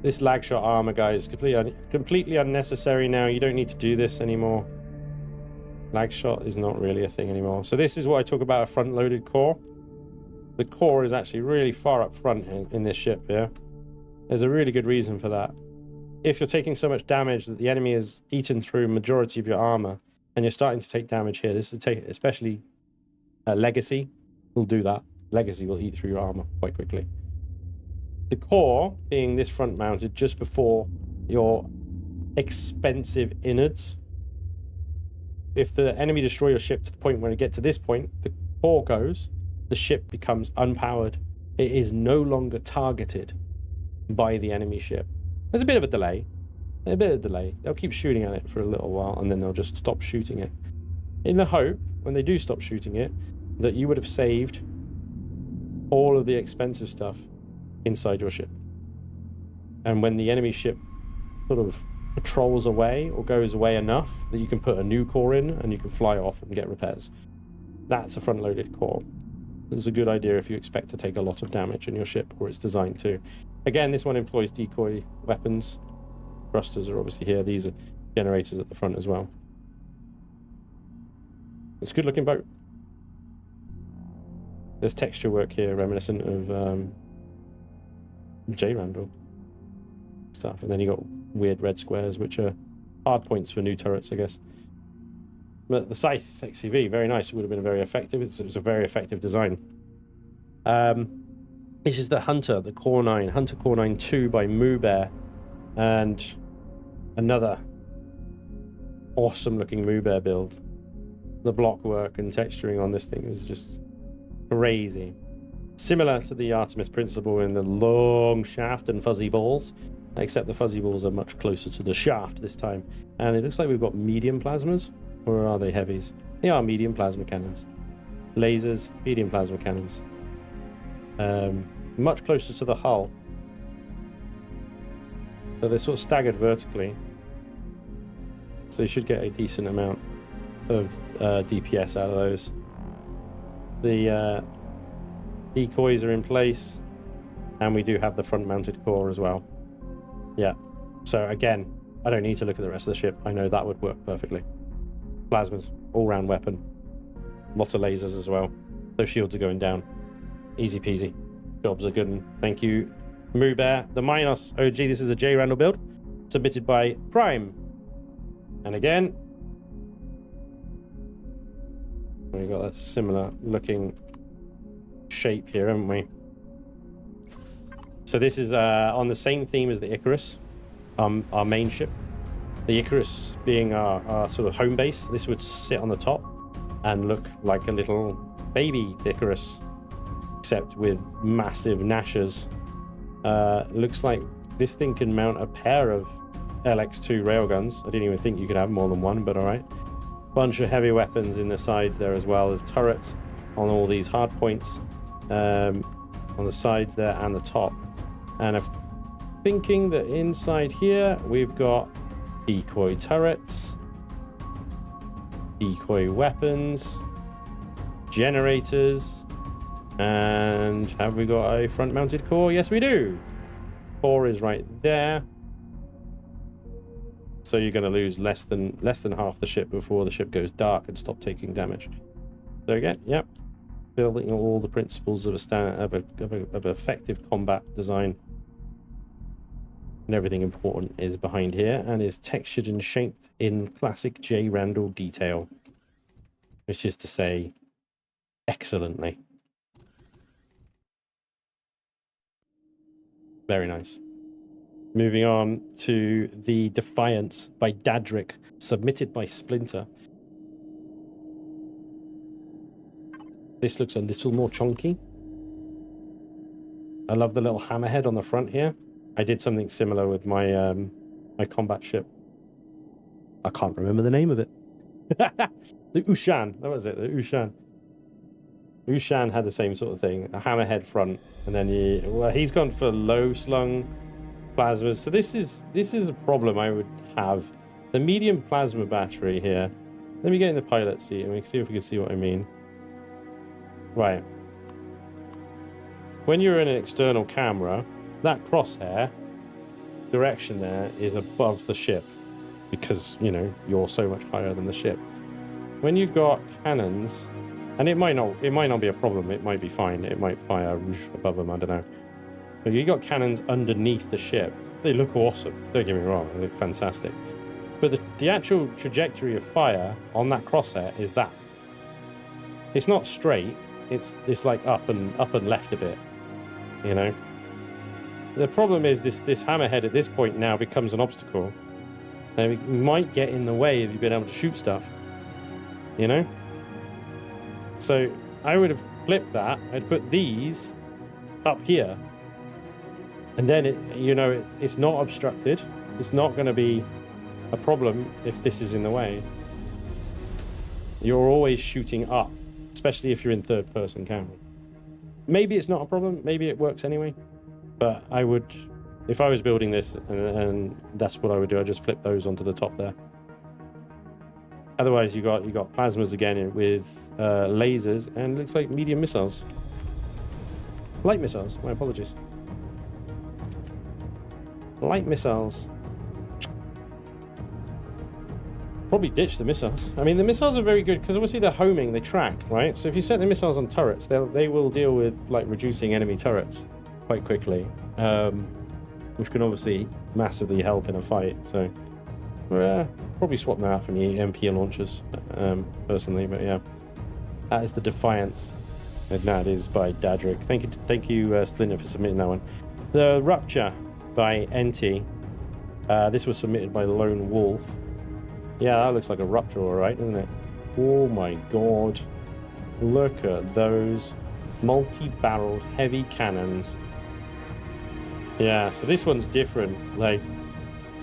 S1: This lag shot armor, guys, completely unnecessary now. You don't need to do this anymore. Lag shot is not really a thing anymore. So this is what I talk about, a front-loaded core. The core is actually really far up front in this ship here. There's a really good reason for that. If you're taking so much damage that the enemy has eaten through majority of your armor, and you're starting to take damage here, this is especially Legacy will do that. Legacy will eat through your armor quite quickly. The core being this front mounted just before your expensive innards. If the enemy destroy your ship to the point where it gets to this point, the core goes, the ship becomes unpowered. It is no longer targeted by the enemy ship. There's a bit of a delay. They'll keep shooting at it for a little while and then they'll just stop shooting it. In the hope, when they do stop shooting it, that you would have saved all of the expensive stuff inside your ship. And when the enemy ship sort of patrols away or goes away enough that you can put a new core in and you can fly off and get repairs. That's a front-loaded core. It's a good idea if you expect to take a lot of damage in your ship, or it's designed to. Again, this one employs decoy weapons. Thrusters are obviously here. These are generators at the front as well. It's a good-looking boat. There's texture work here reminiscent of J Randall stuff. And then you got weird red squares, which are hard points for new turrets, I guess. But the Scythe XCV, very nice. It would have been very effective. It was a very effective design. This is the Hunter, the Core 9, Hunter Core 9 2 by Mubear, and another awesome looking Mubear build. The block work and texturing on this thing is just crazy. Similar to the Artemis principle in the long shaft and fuzzy balls, except the fuzzy balls are much closer to the shaft this time. And it looks like we've got medium plasmas, or are they heavies? They are medium plasma cannons. Lasers, medium plasma cannons. Much closer to the hull. So they're sort of staggered vertically. So you should get a decent amount of DPS out of those. The decoys are in place, and we do have the front mounted core as well. Yeah, so again, I don't need to look at the rest of the ship. I know that would work perfectly. Plasmas, all-round weapon. Lots of lasers as well. Those shields are going down. Easy peasy. Jobs are good. And thank you, Mubear. The Minos OG, this is a J Randall build, submitted by Prime. And again, we've got a similar looking shape here, haven't we? So this is on the same theme as the Icarus, our main ship. The Icarus being our sort of home base. This would sit on the top and look like a little baby Icarus, except with massive nashers. Looks like this thing can mount a pair of LX2 railguns. I didn't even think you could have more than one, but all right. Bunch of heavy weapons in the sides there, as well as turrets on all these hard points on the sides there and the top. And I'm thinking that inside here we've got decoy turrets, decoy weapons, generators, and have we got a front mounted core? Yes, we do. Core is right there. So you're going to lose less than half the ship before the ship goes dark and stop taking damage. So again, yep, building all the principles of of effective combat design, and everything important is behind here and is textured and shaped in classic J Randall detail, which is to say, excellently. Very nice. Moving on to the Defiance by Dadrick, submitted by Splinter. This looks a little more chunky. I love the little hammerhead on the front here. I did something similar with my my combat ship. I can't remember the name of it. The Ushan, that was it, the Ushan. Ushan had the same sort of thing, a hammerhead front, and then he's gone for low slung plasmas. So this is a problem I would have. The medium plasma battery here. Let me get in the pilot seat and we can see if we can see what I mean. Right. When you're in an external camera, that crosshair direction there is above the ship because, you know, you're so much higher than the ship. When you've got cannons, and it might not be a problem, it might be fine, it might fire above them, I don't know. But you got cannons underneath the ship. They look awesome, don't get me wrong, they look fantastic. But the actual trajectory of fire on that crosshair is that. It's not straight, it's like up and left a bit, you know. The problem is this hammerhead at this point now becomes an obstacle. And it might get in the way of you being able to shoot stuff, you know. So I would have flipped that. I'd put these up here, and then it's not obstructed. It's not going to be a problem if this is in the way. You're always shooting up, especially if you're in third-person camera. Maybe it's not a problem. Maybe it works anyway. But I would, if I was building this, and that's what I would do, I'd just flip those onto the top there. Otherwise, you got plasmas again with lasers, and looks like medium missiles. Light missiles. My apologies. Light missiles. Probably ditch the missiles. I mean, the missiles are very good because obviously they're homing, they track, right? So if you set the missiles on turrets, they will deal with like reducing enemy turrets. quite quickly, which can obviously massively help in a fight. So probably swap that out for the MP launchers, personally. But yeah, that is the Defiance, and that is by Dadrick. Thank you, Splinter, for submitting that one. The Rupture by NT. This was submitted by Lone Wolf. Yeah, that looks like a Rupture, all right, doesn't it? Oh my god, look at those multi-barreled heavy cannons. Yeah, so this one's different. Like,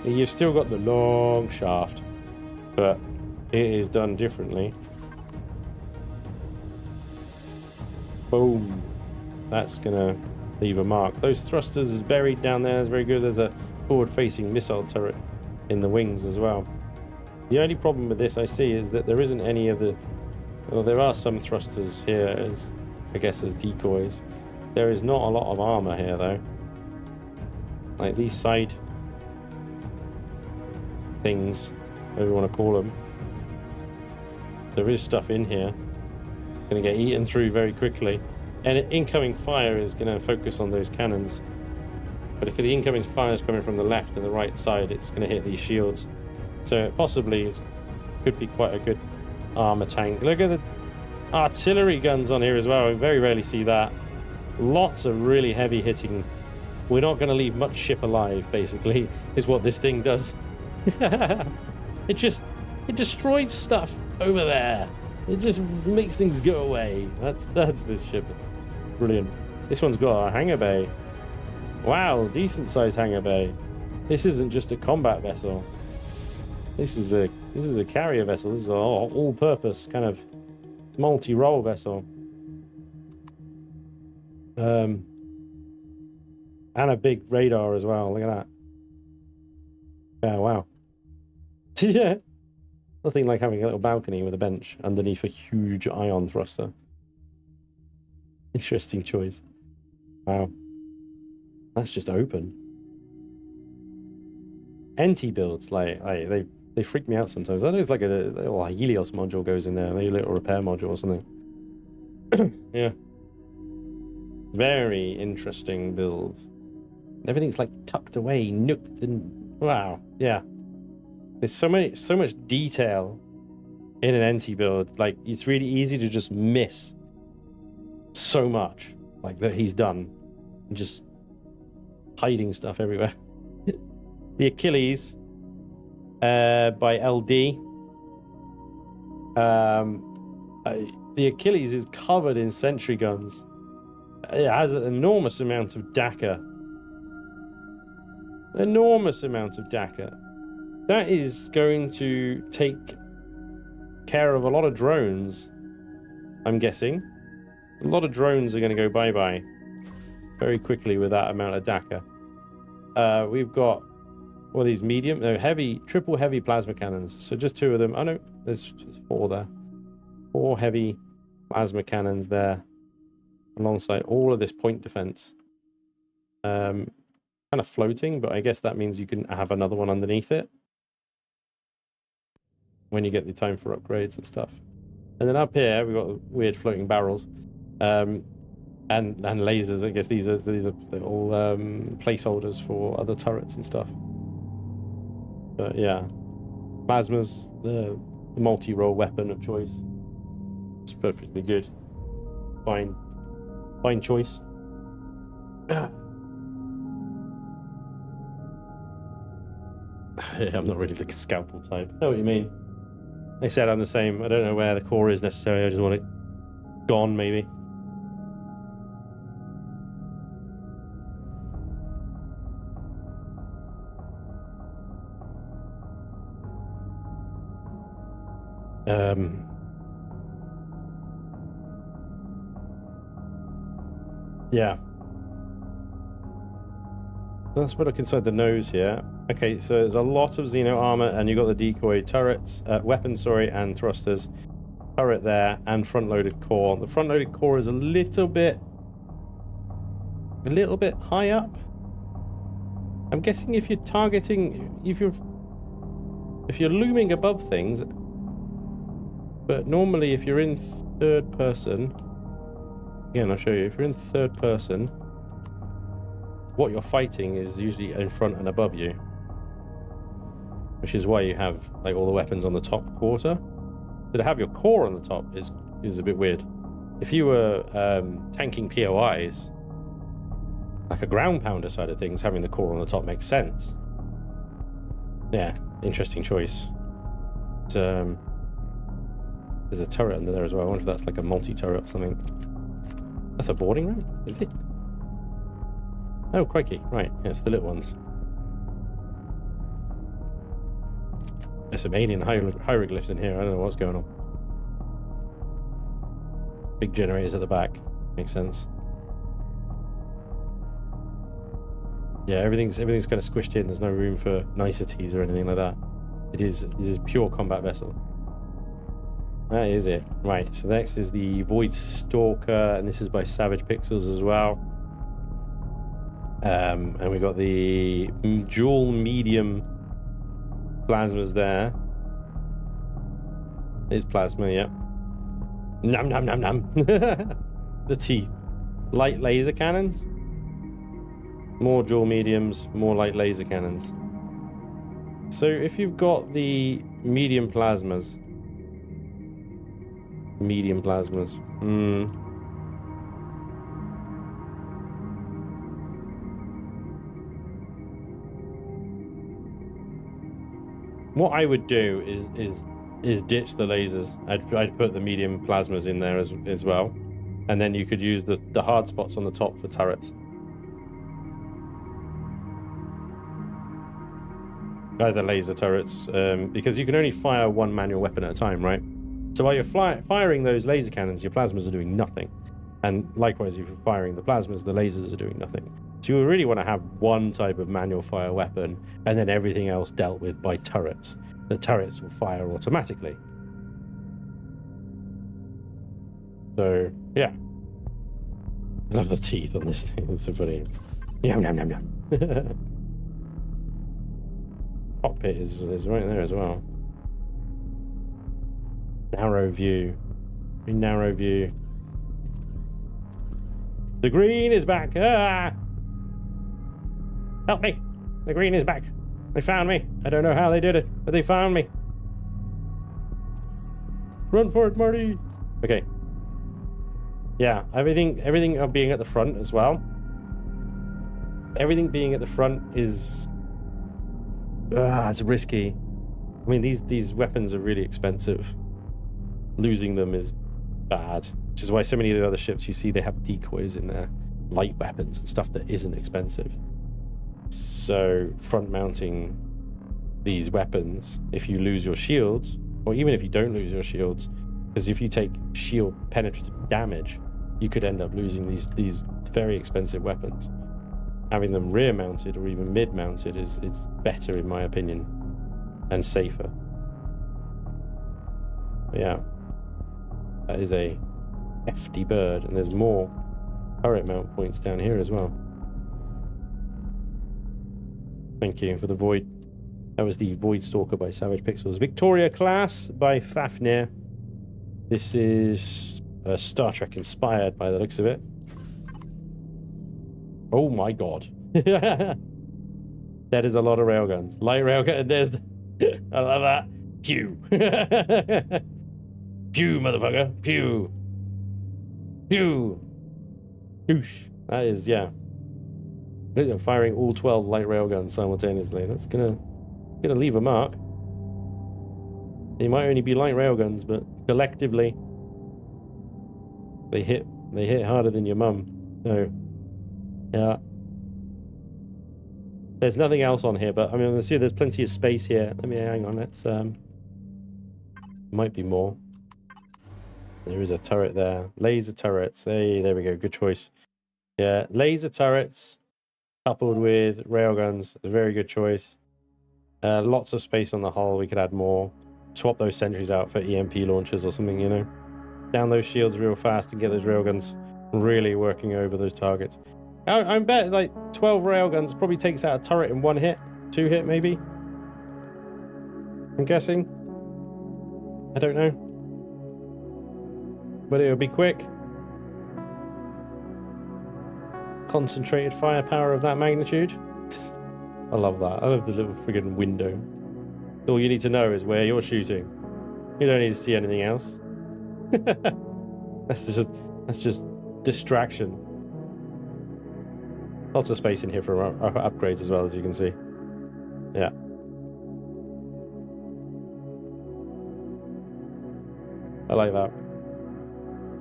S1: you've still got the long shaft, but it is done differently. Boom. That's gonna leave a mark. Those thrusters is buried down there. It's very good. There's a forward-facing missile turret in the wings as well. The only problem with this I see is that there isn't any of the... Well, there are some thrusters here, as I guess as decoys. There is not a lot of armor here, though. Like these side things, whatever you want to call them. There is stuff in here. Going to get eaten through very quickly. And incoming fire is going to focus on those cannons. But if the incoming fire is coming from the left and the right side, it's going to hit these shields. So it possibly could be quite a good armor tank. Look at the artillery guns on here as well. We very rarely see that. Lots of really heavy hitting. We're not going to leave much ship alive, basically, is what this thing does. It destroyed stuff over there. It just makes things go away. That's this ship. Brilliant. This one's got a hangar bay. Wow, decent sized hangar bay. This isn't just a combat vessel. This is a carrier vessel. This is an all-purpose kind of multi-role vessel. And a big radar as well. Look at that. Yeah, wow. Yeah. Nothing like having a little balcony with a bench underneath a huge ion thruster. Interesting choice. Wow. That's just open. NT builds, like they freak me out sometimes. That looks like a Helios module goes in there, maybe a little repair module or something. Yeah. Very interesting build. Everything's like tucked away, nooked, and wow, yeah. There's so much detail in an NT build. Like, it's really easy to just miss so much, like, that he's done, and just hiding stuff everywhere. The Achilles by LD. The Achilles is covered in sentry guns. It has an enormous amount of DACA. Enormous amount of DACA. That is going to take care of a lot of drones, I'm guessing. A lot of drones are going to go bye-bye very quickly with that amount of DACA. We've got, what are these, medium? No, heavy, triple heavy plasma cannons. So just two of them. Oh no, there's 4 there. 4 heavy plasma cannons there, alongside all of this point defense. Kind of floating, but I guess that means you can have another one underneath it when you get the time for upgrades and stuff. And then up here we've got weird floating barrels, and lasers. I guess these are all placeholders for other turrets and stuff. But yeah, plasmas, the multi-role weapon of choice. It's perfectly good. Fine choice. I'm not really like a scalpel type. I know what you mean. They said I'm the same. I don't know where the core is necessarily. I just want it gone, maybe. Yeah. Let's put a look inside the nose here. Okay, so there's a lot of Xeno armor, and you've got the decoy turrets, weapons, and thrusters. Turret there, and front-loaded core. The front-loaded core is a little bit high up. I'm guessing if you're targeting, if you're looming above things, but normally if you're in third person, again, I'll show you. If you're in third person, what you're fighting is usually in front and above you, which is why you have like all the weapons on the top quarter. So to have your core on the top is a bit weird. If you were tanking POIs, like a ground pounder side of things, having the core on the top makes sense. Yeah, interesting choice. But, there's a turret under there as well. I wonder if that's like a multi-turret or something. That's a boarding room? Is it? Oh, crikey. Right, yeah, it's the little ones. There's some alien hieroglyphs in here. I don't know what's going on. Big generators at the back. Makes sense. Yeah, everything's kind of squished in. There's no room for niceties or anything like that. It is a pure combat vessel. That is it. Right, so next is the Void Stalker, and this is by Savage Pixels as well. And we got the dual medium plasmas there. It's plasma, yeah. Nom nom nom nom. The teeth. Light laser cannons. More dual mediums, more light laser cannons. So if you've got the medium plasmas. What I would do is ditch the lasers. I'd put the medium plasmas in there as well, and then you could use the hard spots on the top for turrets. Either laser turrets, because you can only fire one manual weapon at a time, right? So while you're firing those laser cannons, your plasmas are doing nothing. And likewise, if you're firing the plasmas, the lasers are doing nothing. So you really want to have one type of manual fire weapon, and then everything else dealt with by turrets. The turrets will fire automatically. So, yeah. I love the teeth on this thing. It's so funny. Yum, yum, yum, yum. Cockpit is right there as well. Narrow view. Narrow view. The green is back. Ah! Help me. The green is back. They found me. I don't know how they did it, but they found me. Run for it, Marty. Okay. Yeah, everything of being at the front as well. Everything being at the front is it's risky. I mean, these weapons are really expensive. Losing them is bad, which is why so many of the other ships you see, they have decoys in there, light weapons and stuff that isn't expensive. So front mounting these weapons, if you lose your shields, or even if you don't lose your shields, because if you take shield penetrative damage, you could end up losing these very expensive weapons. Having them rear mounted or even mid mounted is better in my opinion, and safer. But yeah, that is a hefty bird, and there's more turret mount points down here as well. Thank you for the Void. That was the Void Stalker by Savage Pixels. Victoria Class by Fafnir. This is Star Trek inspired by the looks of it. Oh my god. That is a lot of railguns. Light railgun. There's I love that. Pew. Pew, motherfucker. Pew. Pew. Douche. That is, yeah. Firing all 12 light railguns simultaneously. That's gonna leave a mark. They might only be light railguns, but collectively they hit harder than your mum. So yeah. There's nothing else on here, but I mean, I'm assuming there's plenty of space here. Let me hang on. Let's might be more. There is a turret there. Laser turrets. There we go. Good choice. Yeah, laser turrets coupled with railguns. A very good choice. Lots of space on the hull. We could add more. Swap those sentries out for EMP launchers or something, you know. Down those shields real fast and get those railguns really working over those targets. I bet like 12 railguns probably takes out a turret in one hit. 2 hit maybe. I'm guessing. I don't know. But it'll be quick. concentrated firepower of that magnitude. I love that. I love the little friggin' window. All you need to know is where you're shooting. You don't need to see anything else. That's just distraction. Lots of space in here for upgrades as well, as you can see. Yeah. I like that.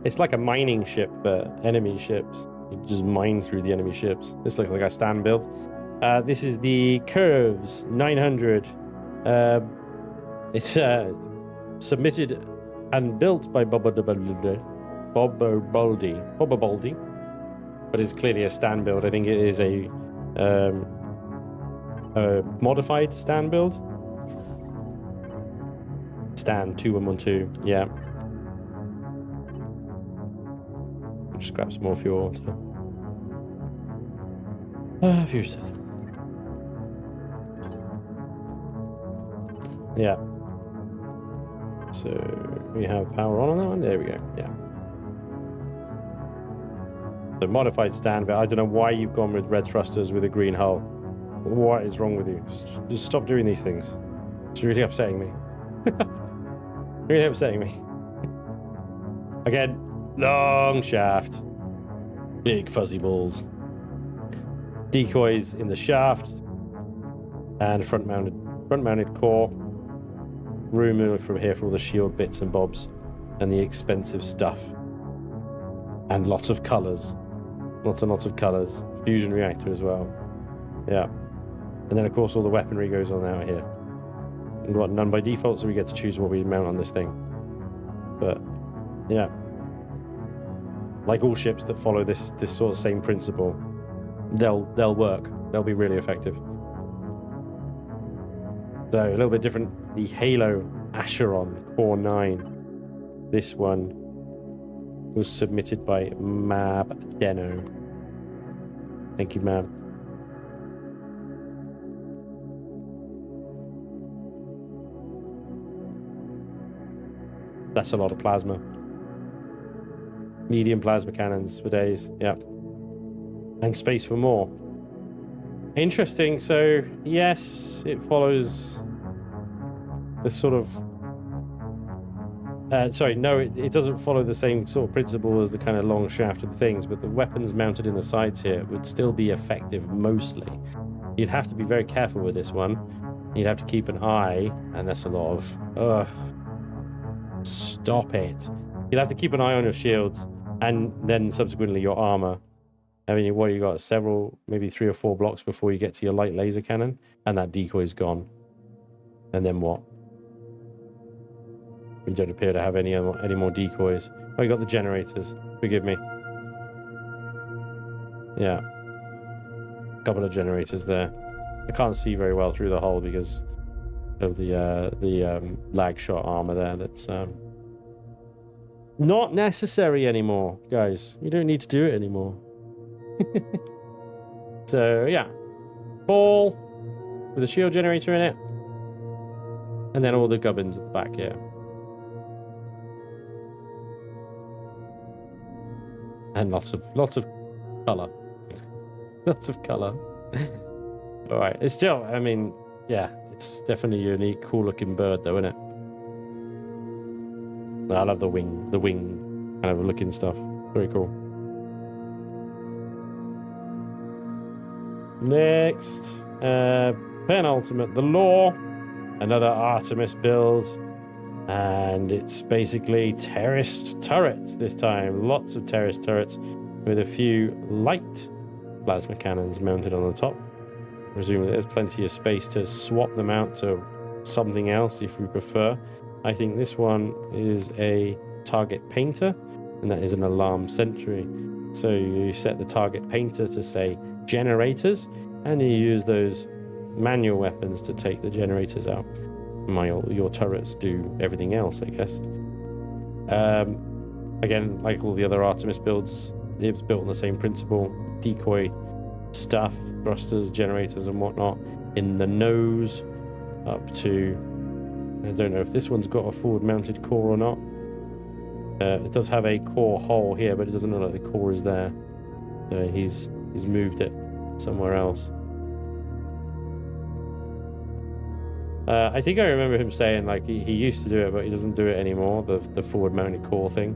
S1: It's like a mining ship for enemy ships. You just mine through the enemy ships. This looks like a stand build. This is the Curves 900. It's submitted and built by Bobo Baldi, but it's clearly a stand build. I think it is a modified stand build. Stand 2112. Yeah. Just grab some more fuel. Fuel set. Yeah. So we have power on that one. There we go. Yeah. The modified stand, but I don't know why you've gone with red thrusters with a green hull. What is wrong with you? Just stop doing these things. It's really upsetting me. Really upsetting me. Again, long shaft. Big fuzzy balls. Decoys in the shaft. And front mounted core. Room from here for all the shield bits and bobs. And the expensive stuff. And lots of colours. Lots and lots of colours. Fusion reactor as well. Yeah. And then of course all the weaponry goes on out here. And what, none by default, so we get to choose what we mount on this thing. But yeah. Like all ships that follow this sort of same principle, they'll work. They'll be really effective. So a little bit different. The Halo Acheron Core 9. This one was submitted by Mab Deno. Thank you, Mab. That's a lot of plasma. Medium plasma cannons for days. Yep. And space for more. Interesting. So, yes, it follows the sort of... sorry, no, it doesn't follow the same sort of principle as the kind of long shaft of the things, but the weapons mounted in the sides here would still be effective mostly. You'd have to be very careful with this one. You'd have to keep an eye, and that's a lot of... Ugh. Stop it. You'll have to keep an eye on your shields, and then subsequently your armor. I mean, what, you got several, maybe 3 or 4 blocks before you get to your light laser cannon, and that decoy's gone. And then what? We don't appear to have any more decoys. Oh, you got the generators. Forgive me. Yeah. A couple of generators there. I can't see very well through the hull because of the lag shot armor there. That's not necessary anymore, guys. You don't need to do it anymore. So yeah, ball with a shield generator in it, and then all the gubbins at the back here. And lots of color. Lots of color. All right, it's still, I mean, yeah, it's definitely a unique, cool looking bird though, isn't it? I love the wing kind of looking stuff. Very cool. Next, penultimate, the Law, another Artemis build, and it's basically terraced turrets this time. Lots of terraced turrets with a few light plasma cannons mounted on the top. Presumably there's plenty of space to swap them out to something else if we prefer. I think this one is a target painter, and that is an alarm sentry. So you set the target painter to say generators, and you use those manual weapons to take the generators out. Your turrets do everything else, I guess. Again, like all the other Artemis builds, it's built on the same principle. Decoy stuff, thrusters, generators and whatnot in the nose up to... I don't know if this one's got a forward mounted core or not. It does have a core hole here, but it doesn't look like the core is there. He's he's moved it somewhere else. I think I remember him saying like he used to do it, but he doesn't do it anymore. The forward mounted core thing.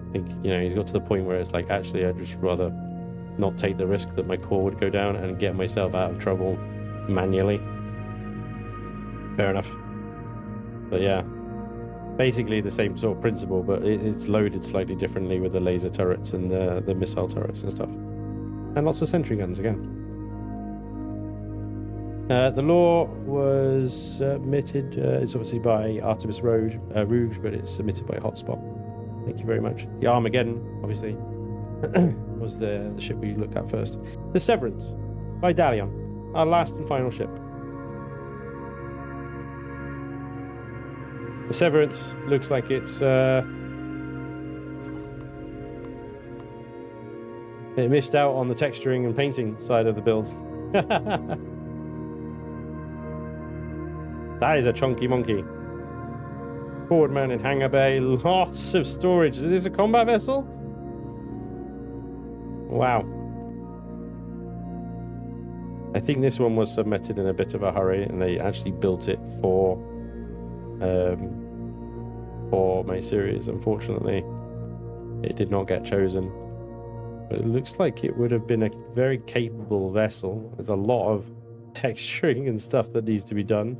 S1: I think, you know, he's got to the point where it's like, actually, I'd just rather not take the risk that my core would go down and get myself out of trouble manually. Fair enough. But yeah, basically the same sort of principle, but it's loaded slightly differently with the laser turrets and the missile turrets and stuff. And lots of sentry guns again. The lore was submitted, it's obviously by Artemis Rouge, but it's submitted by Hotspot. Thank you very much. The Armageddon, obviously, was the ship we looked at first. The Severance by Dalion, our last and final ship. The Severance looks like it's... it missed out on the texturing and painting side of the build. That is a chunky monkey. Forward mounted hangar bay, lots of storage. Is this a combat vessel? Wow. I think this one was submitted in a bit of a hurry, and they actually built it for my series. Unfortunately, it did not get chosen. But it looks like it would have been a very capable vessel. There's a lot of texturing and stuff that needs to be done.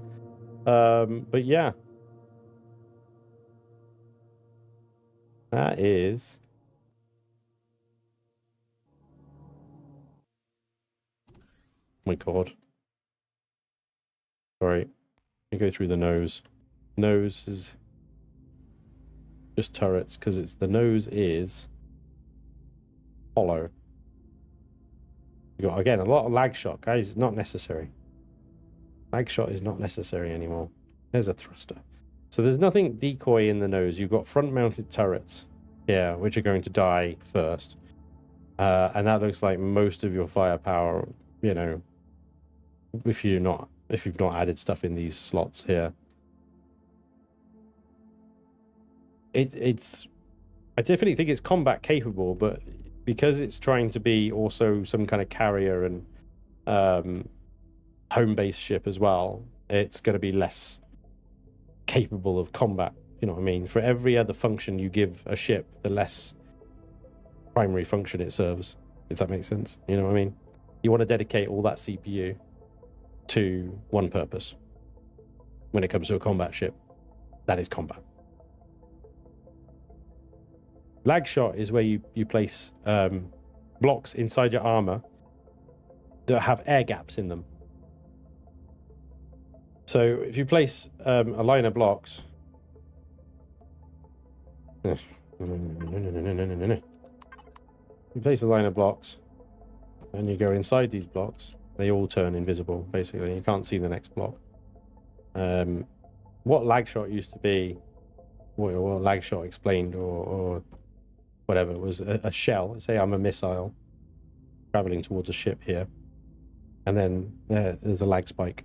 S1: But yeah, that is my god. Sorry, let me go through the nose. Nose is just turrets because it's the nose is hollow. You got again a lot of lag shot, guys. It's not necessary. Lag shot is not necessary anymore. There's a thruster. So there's nothing decoy in the nose. You've got front-mounted turrets here, which are going to die first. And that looks like most of your firepower, you know, if you've not added stuff in these slots here. I definitely think it's combat capable, but because it's trying to be also some kind of carrier and home base ship as well, it's going to be less capable of combat. You know what I mean? For every other function you give a ship, the less primary function it serves, if that makes sense. You know what I mean? You want to dedicate all that CPU to one purpose. When it comes to a combat ship, that is combat. Lag shot is where you place blocks inside your armor that have air gaps in them. So if you place a line of blocks, you place a line of blocks and you go inside these blocks, they all turn invisible, basically. You can't see the next block. What lag shot used to be, what lag shot explained or whatever, was a shell. Say I'm a missile traveling towards a ship here, and then there's a lag spike.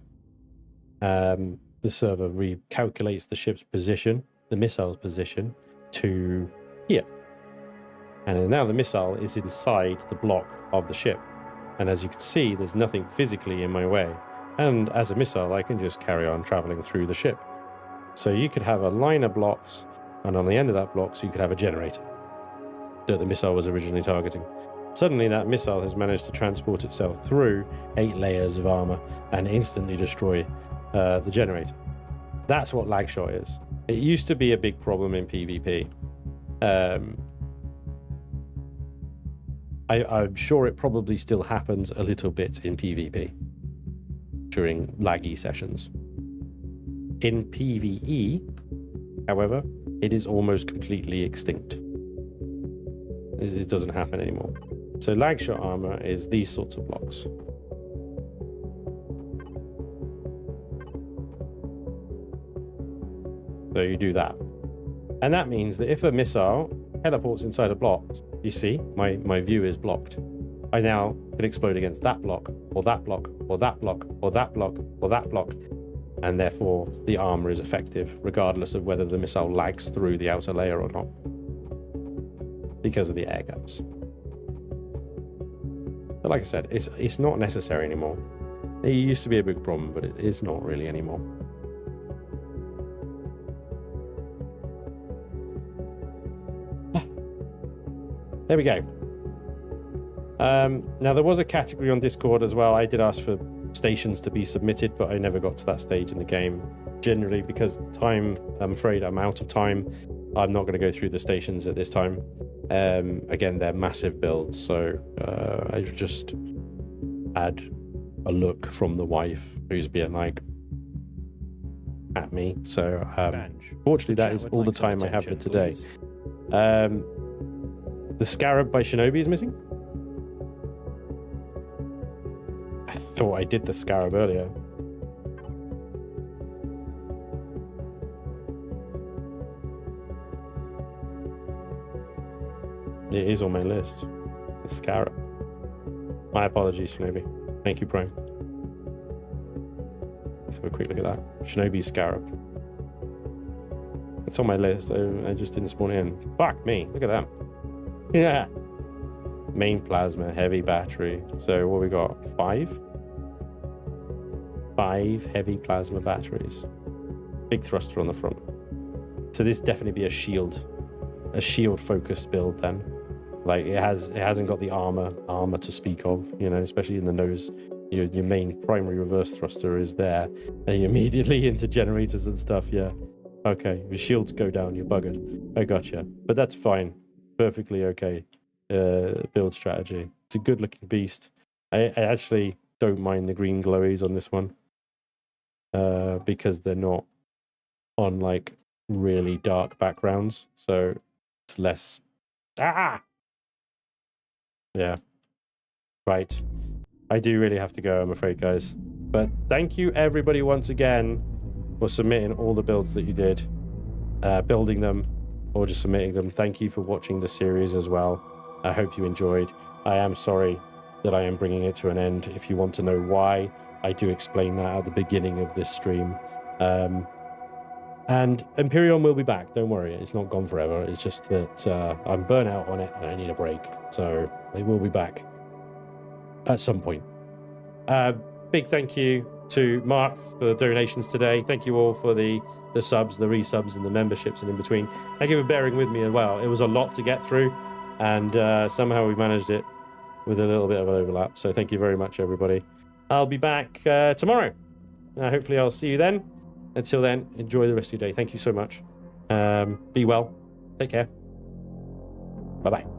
S1: The server recalculates the ship's position, the missile's position, to here. And now the missile is inside the block of the ship. And as you can see, there's nothing physically in my way. And as a missile, I can just carry on traveling through the ship. So you could have a line of blocks, and on the end of that block, so you could have a generator that the missile was originally targeting. Suddenly, that missile has managed to transport itself through 8 layers of armor and instantly destroy the generator. That's what lag shot is. It used to be a big problem in PvP. I'm sure it probably still happens a little bit in PvP during laggy sessions. In PvE, however, it is almost completely extinct. It doesn't happen anymore. So lag shot armor is these sorts of blocks. So you do that. And that means that if a missile teleports inside a block, you see, my view is blocked. I now can explode against that block, or that block, or that block, or that block, or that block. And therefore, the armor is effective, regardless of whether the missile lags through the outer layer or not, because of the air gaps. But like I said, it's not necessary anymore. It used to be a big problem, but it is not really anymore. There we go. Now there was a category on Discord as well. I did ask for stations to be submitted, but I never got to that stage in the game. Generally, because time, I'm afraid I'm out of time. I'm not going to go through the stations at this time. Again, they're massive builds, so I just had a look from the wife who's being like at me. So fortunately, that is all the time I have for today. The Scarab by Shinobi is missing. I thought I did the Scarab earlier. It is on my list. The Scarab. My apologies, Shinobi. Thank you, Prime. Let's have a quick look at that. Shinobi's Scarab. It's on my list. I just didn't spawn it in. Fuck me. Look at that. Yeah. Main plasma, heavy battery. So what we got? 5 heavy plasma batteries. Big thruster on the front. So this definitely be a shield focused build then. Like it hasn't got the armor to speak of, you know, especially in the nose. Your main primary reverse thruster is there, and you're immediately into generators and stuff. Yeah, okay. If your shields go down, you're buggered. I gotcha, but that's fine. Perfectly okay. Build strategy. It's a good looking beast. I actually don't mind the green glowies on this one, because they're not on like really dark backgrounds, so it's less. Yeah. Right. I do really have to go, I'm afraid, guys. But thank you, everybody, once again, for submitting all the builds that you did, building them, or just submitting them. Thank you for watching the series as well. I hope you enjoyed. I am sorry that I am bringing it to an end. If you want to know why, I do explain that at the beginning of this stream. And Empyrion will be back. Don't worry, it's not gone forever. It's just that I'm burnt out on it and I need a break. So they will be back at some point. Big thank you to Mark for the donations today. Thank you all for the subs, the resubs, and the memberships and in between. Thank you for bearing with me as well. It was a lot to get through, and somehow we managed it with a little bit of an overlap. So thank you very much, everybody. I'll be back tomorrow. Hopefully I'll see you then. Until then, enjoy the rest of your day. Thank you so much. Be well. Take care. Bye-bye.